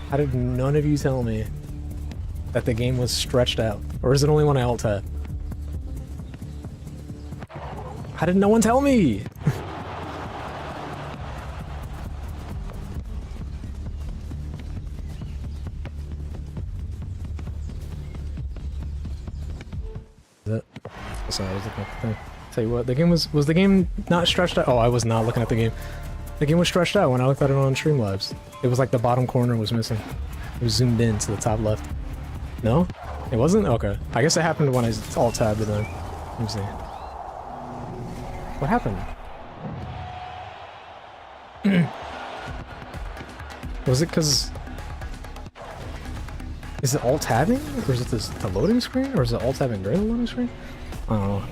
How did none of you tell me that the game was stretched out? Or is it only when I alt tab? How did no one tell me? Sorry, I was looking at the thing. Tell you what, the game was the game not stretched out? Oh, I was not looking at the game. The game was stretched out when I looked at it on Streamlabs. It was like the bottom corner was missing. It was zoomed in to the top left. No? It wasn't? Okay. I guess it happened when I alt tabbed it then. Let me see. What happened? Was it because... Is it alt tabbing? Or is it the loading screen? Or is it alt tabbing during the loading screen? I don't know.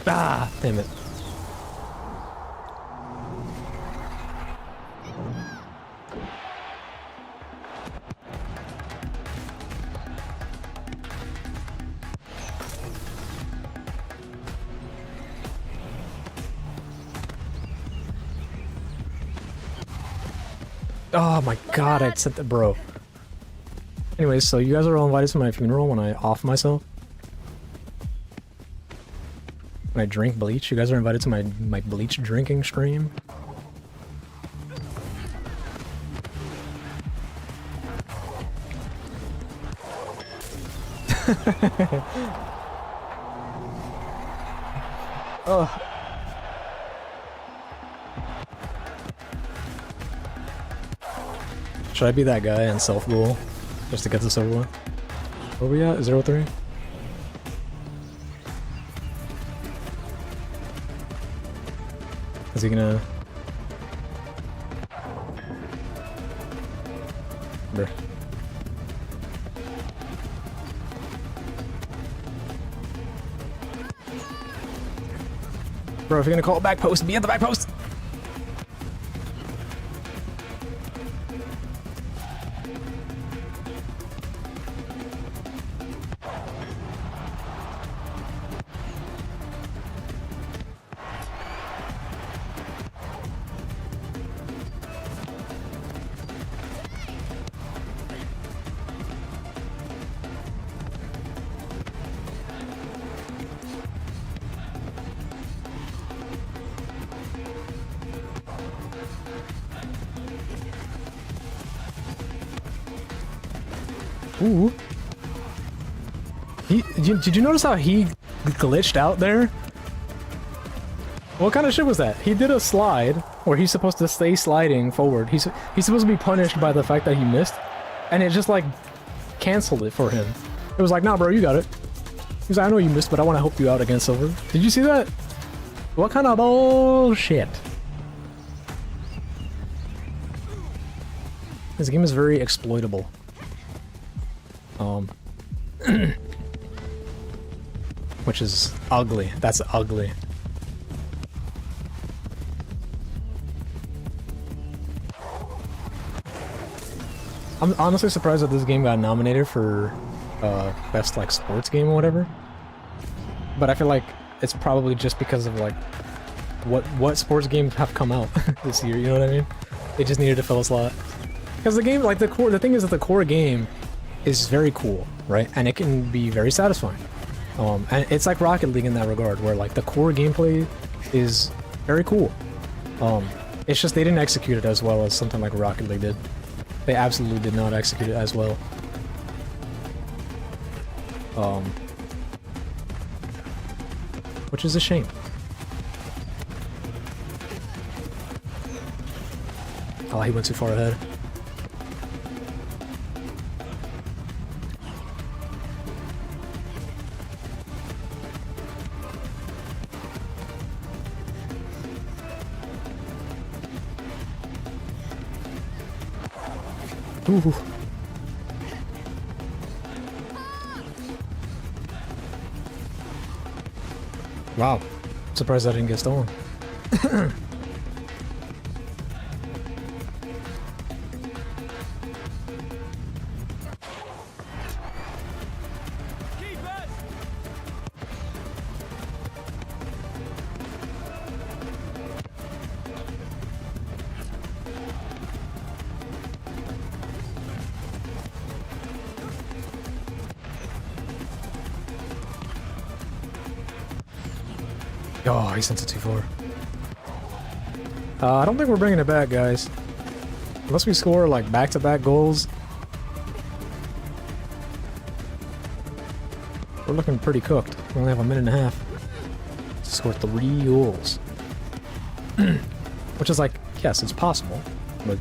Ah, damn it. Oh my god, I said that, bro. Anyways, so you guys are all invited to my funeral when I off myself. When I drink bleach, you guys are invited to my bleach drinking stream. Oh. Should I be that guy and self-goal just to get this over with? Where are we at? 0-3? Is he gonna... Bruh. Bro, if you're gonna call it back post, be at the back post! Ooh. Did you notice how he glitched out there? What kind of shit was that? He did a slide where he's supposed to stay sliding forward. He's supposed to be punished by the fact that he missed, and it just like canceled it for him. It was like, nah, bro, you got it. He's like, I know you missed, but I want to help you out again, Silver. Did you see that? What kind of bullshit? This game is very exploitable. Which is ugly. That's ugly. I'm honestly surprised that this game got nominated for best like sports game or whatever. But I feel like it's probably just because of like what sports games have come out this year, you know what I mean? They just needed to fill a slot. Because the game, like the thing is that the core game is very cool, right? And it can be very satisfying. And it's like Rocket League in that regard, where like the core gameplay is very cool. It's just they didn't execute it as well as something like Rocket League did. They absolutely did not execute it as well. Which is a shame. Oh, he went too far ahead. Ooh. Wow. Surprised I didn't get stolen. Keep it! Oh, he sent it too far. I don't think we're bringing it back, guys. Unless we score, like, back-to-back goals. We're looking pretty cooked. We only have a minute and a half to score 3 goals. Which is like, yes, it's possible. But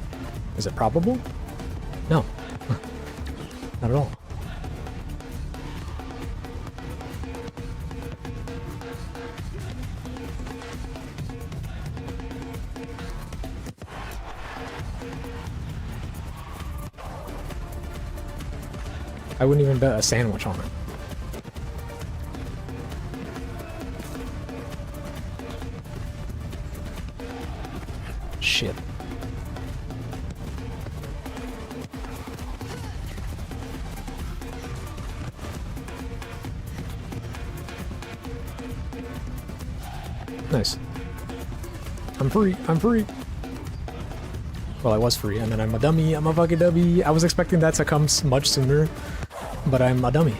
is it probable? No. Not at all. I wouldn't even bet a sandwich on it. Shit. Nice. I'm free. I'm free. Well, I was free, and then I'm a dummy. I'm a fucking dummy. I was expecting that to come much sooner, but I'm a dummy.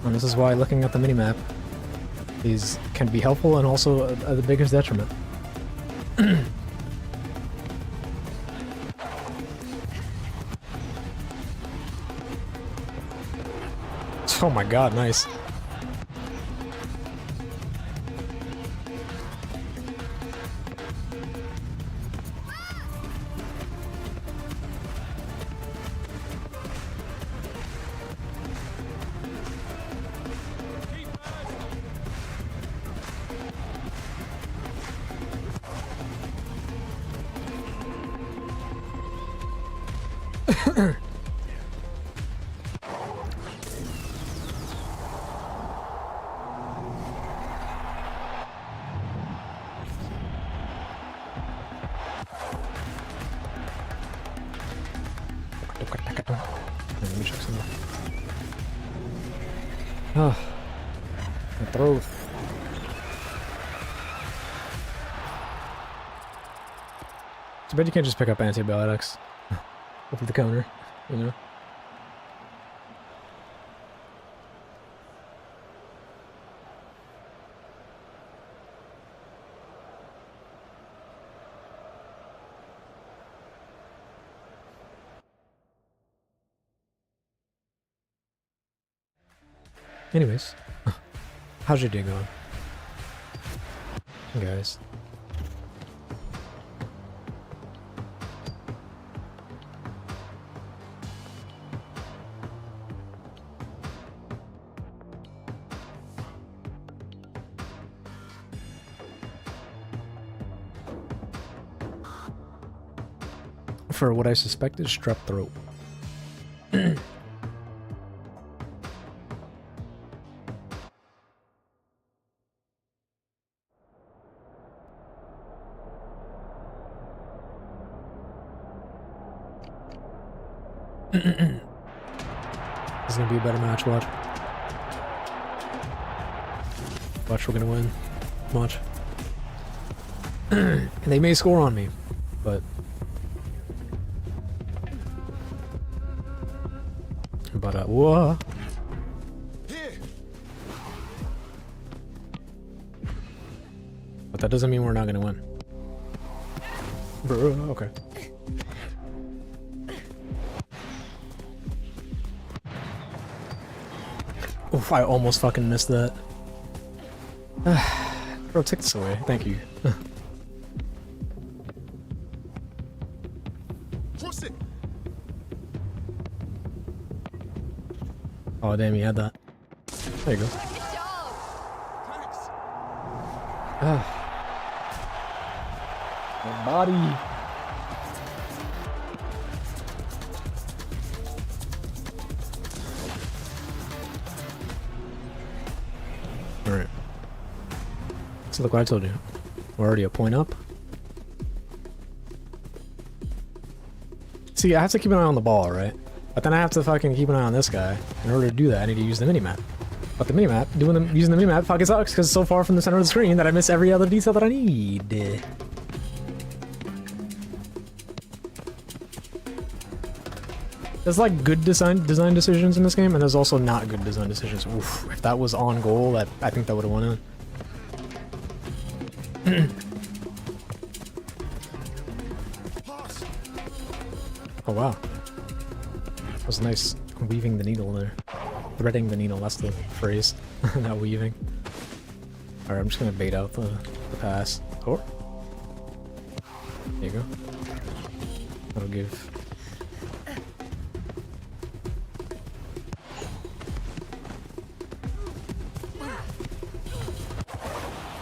And this is why looking at the minimap can be helpful and also the biggest detriment. Oh my god, nice. Let me check some more. Oh, my throat. Too bad you can't just pick up antibiotics over the counter, you know? Anyways, how's your day going, guys? For what I suspect is strep throat. This is gonna be a better match, watch. Watch, we're gonna win. Watch. And they may score on me, but... whoa! But that doesn't mean we're not gonna win. Bro, okay. Oof, I almost fucking missed that. Bro, take this away. Thank you. Oh, damn, he had that. There you go. Good job. Ah. My body. So look what I told you. We're already a point up. See, I have to keep an eye on the ball, right? But then I have to fucking keep an eye on this guy. In order to do that, I need to use the minimap. But the minimap, using the minimap fucking sucks because it's so far from the center of the screen that I miss every other detail that I need. There's like good design decisions in this game, and there's also not good design decisions. Oof, if that was on goal, I think that would have won in. Oh wow. That was nice weaving the needle there. Threading the needle, that's the phrase. Not weaving. Alright, I'm just gonna bait out the pass. Oh. There you go. That'll give.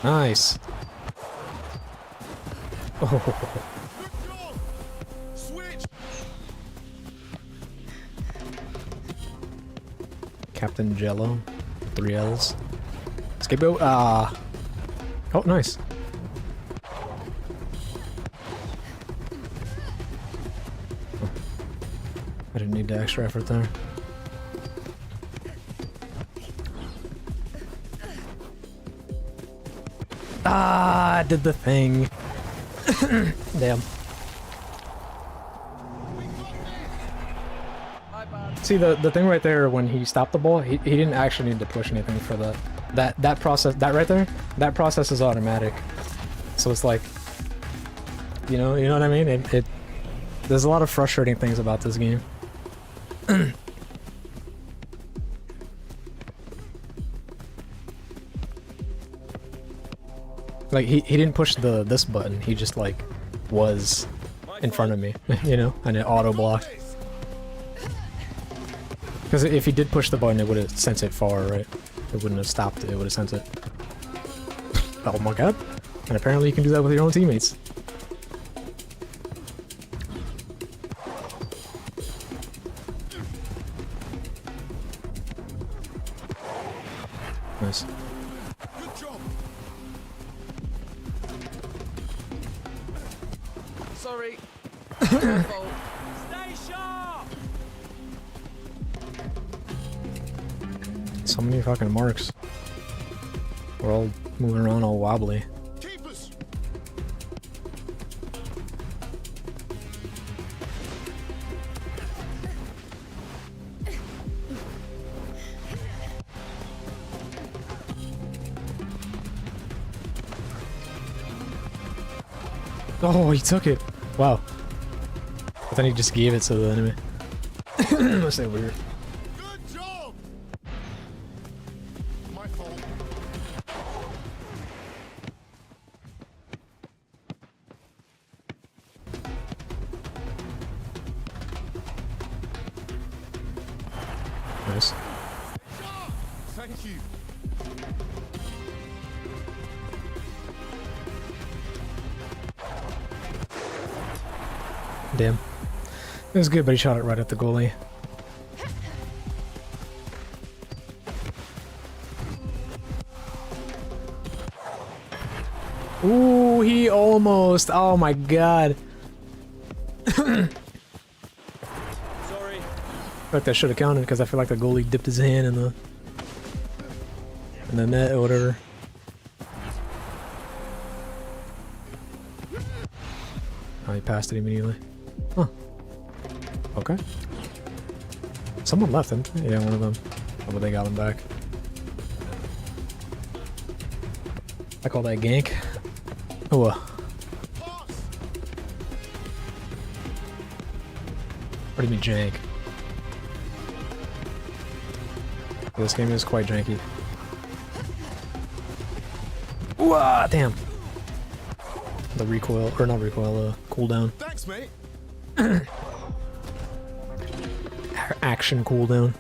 Nice. Oh. Captain Jello, 3 L's. Scapegoat. Oh, nice. Oh. I didn't need the extra effort there. Ah, I did the thing. Damn. See, the thing right there, when he stopped the ball, he didn't actually need to push anything for that process. That right there, that process is automatic. So it's like, you know what I mean? There's a lot of frustrating things about this game. Like he didn't push this button. He just like was in front of me, you know, and it auto blocked. Because if he did push the button, it would have sent it far, right? It wouldn't have stopped it, it would have sent it. Oh my god. And apparently you can do that with your own teammates. Nice. Good job. Sorry. My fault. Stay sharp. So many fucking marks. We're all moving around all wobbly. Keepers. Oh, he took it. Wow. But then he just gave it to the enemy. That's so weird. Good job. My fault. Nice. Thank you. Damn. It was good, but he shot it right at the goalie. Ooh, he almost. Oh my god. Sorry. I feel like that should have counted because I feel like the goalie dipped his hand in the net or whatever. Oh, he passed it immediately. Huh. Okay. Someone left him. Yeah, one of them. Oh, but they got him back. I call that gank. Oh, what do you mean jank? This game is quite janky. Ooh, ah, damn. The recoil, or not recoil, cooldown. Thanks, mate. Action cooldown.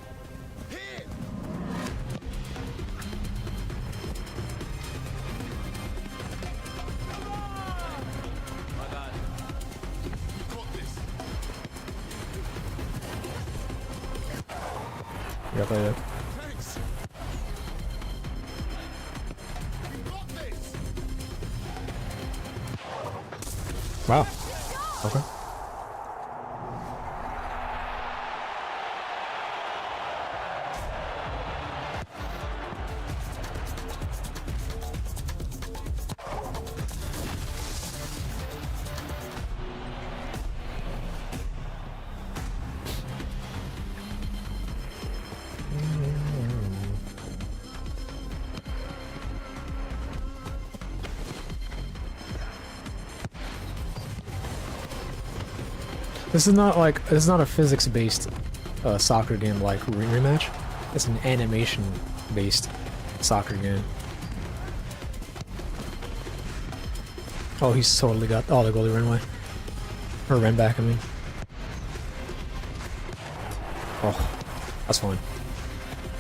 My bad. Got this. Yeah, play that. Thanks. You got this. Wow. Okay. This is not a physics-based soccer game like Rematch. It's an animation-based soccer game. Oh, he's totally got. Oh, the goalie ran away, or ran back. I mean. Oh, that's fine.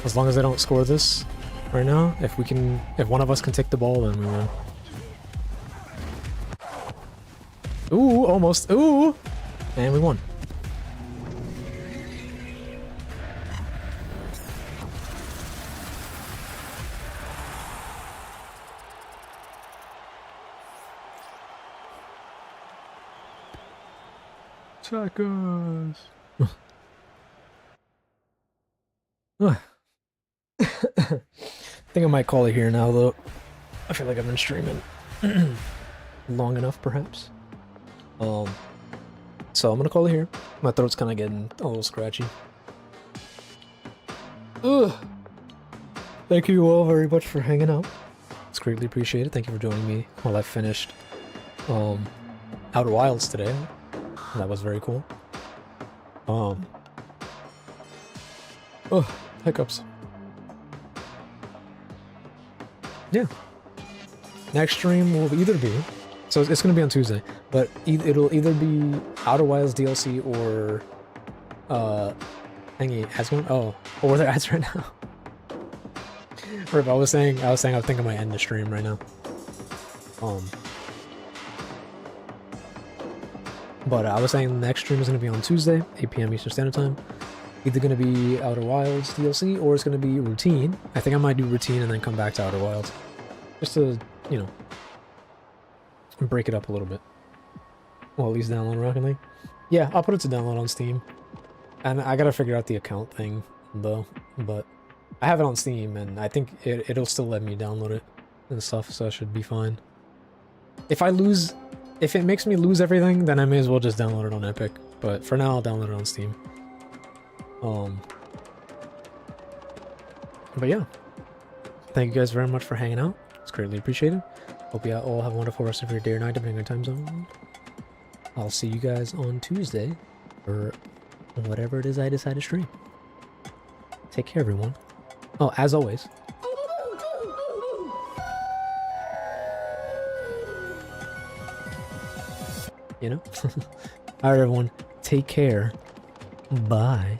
As long as they don't score this right now, if one of us can take the ball, then we win. Ooh, almost. Ooh. And we won. Tacos. I think I might call it here now, though. I feel like I've been streaming long enough, perhaps. So I'm gonna call it here. My throat's kind of getting a little scratchy. Ugh. Thank you all very much for hanging out. It's greatly appreciated. Thank you for joining me while I finished Outer Wilds today. That was very cool. Hiccups. Yeah. Next stream will either be, so it's gonna be on Tuesday, but it'll either be Outer Wilds DLC or thingy ads going. Oh, were there ads right now? Rip, I was saying I think I might end the stream right now. But I was saying the next stream is gonna be on Tuesday, 8 PM Eastern Standard Time. Either gonna be Outer Wilds DLC or it's gonna be Routine. I think I might do Routine and then come back to Outer Wilds, just to, you know, break it up a little bit. Well, at least download Rocket League. Yeah, I'll put it to download on Steam. And I gotta figure out the account thing, though. But I have it on Steam, and I think it'll still let me download it and stuff, so I should be fine. If it makes me lose everything, then I may as well just download it on Epic. But for now, I'll download it on Steam. But yeah. Thank you guys very much for hanging out. It's greatly appreciated. Hope you all have a wonderful rest of your day or night, depending on your time zone. I'll see you guys on Tuesday, or whatever it is I decide to stream. Take care, everyone. Oh, as always. You know? Alright, everyone. Take care. Bye.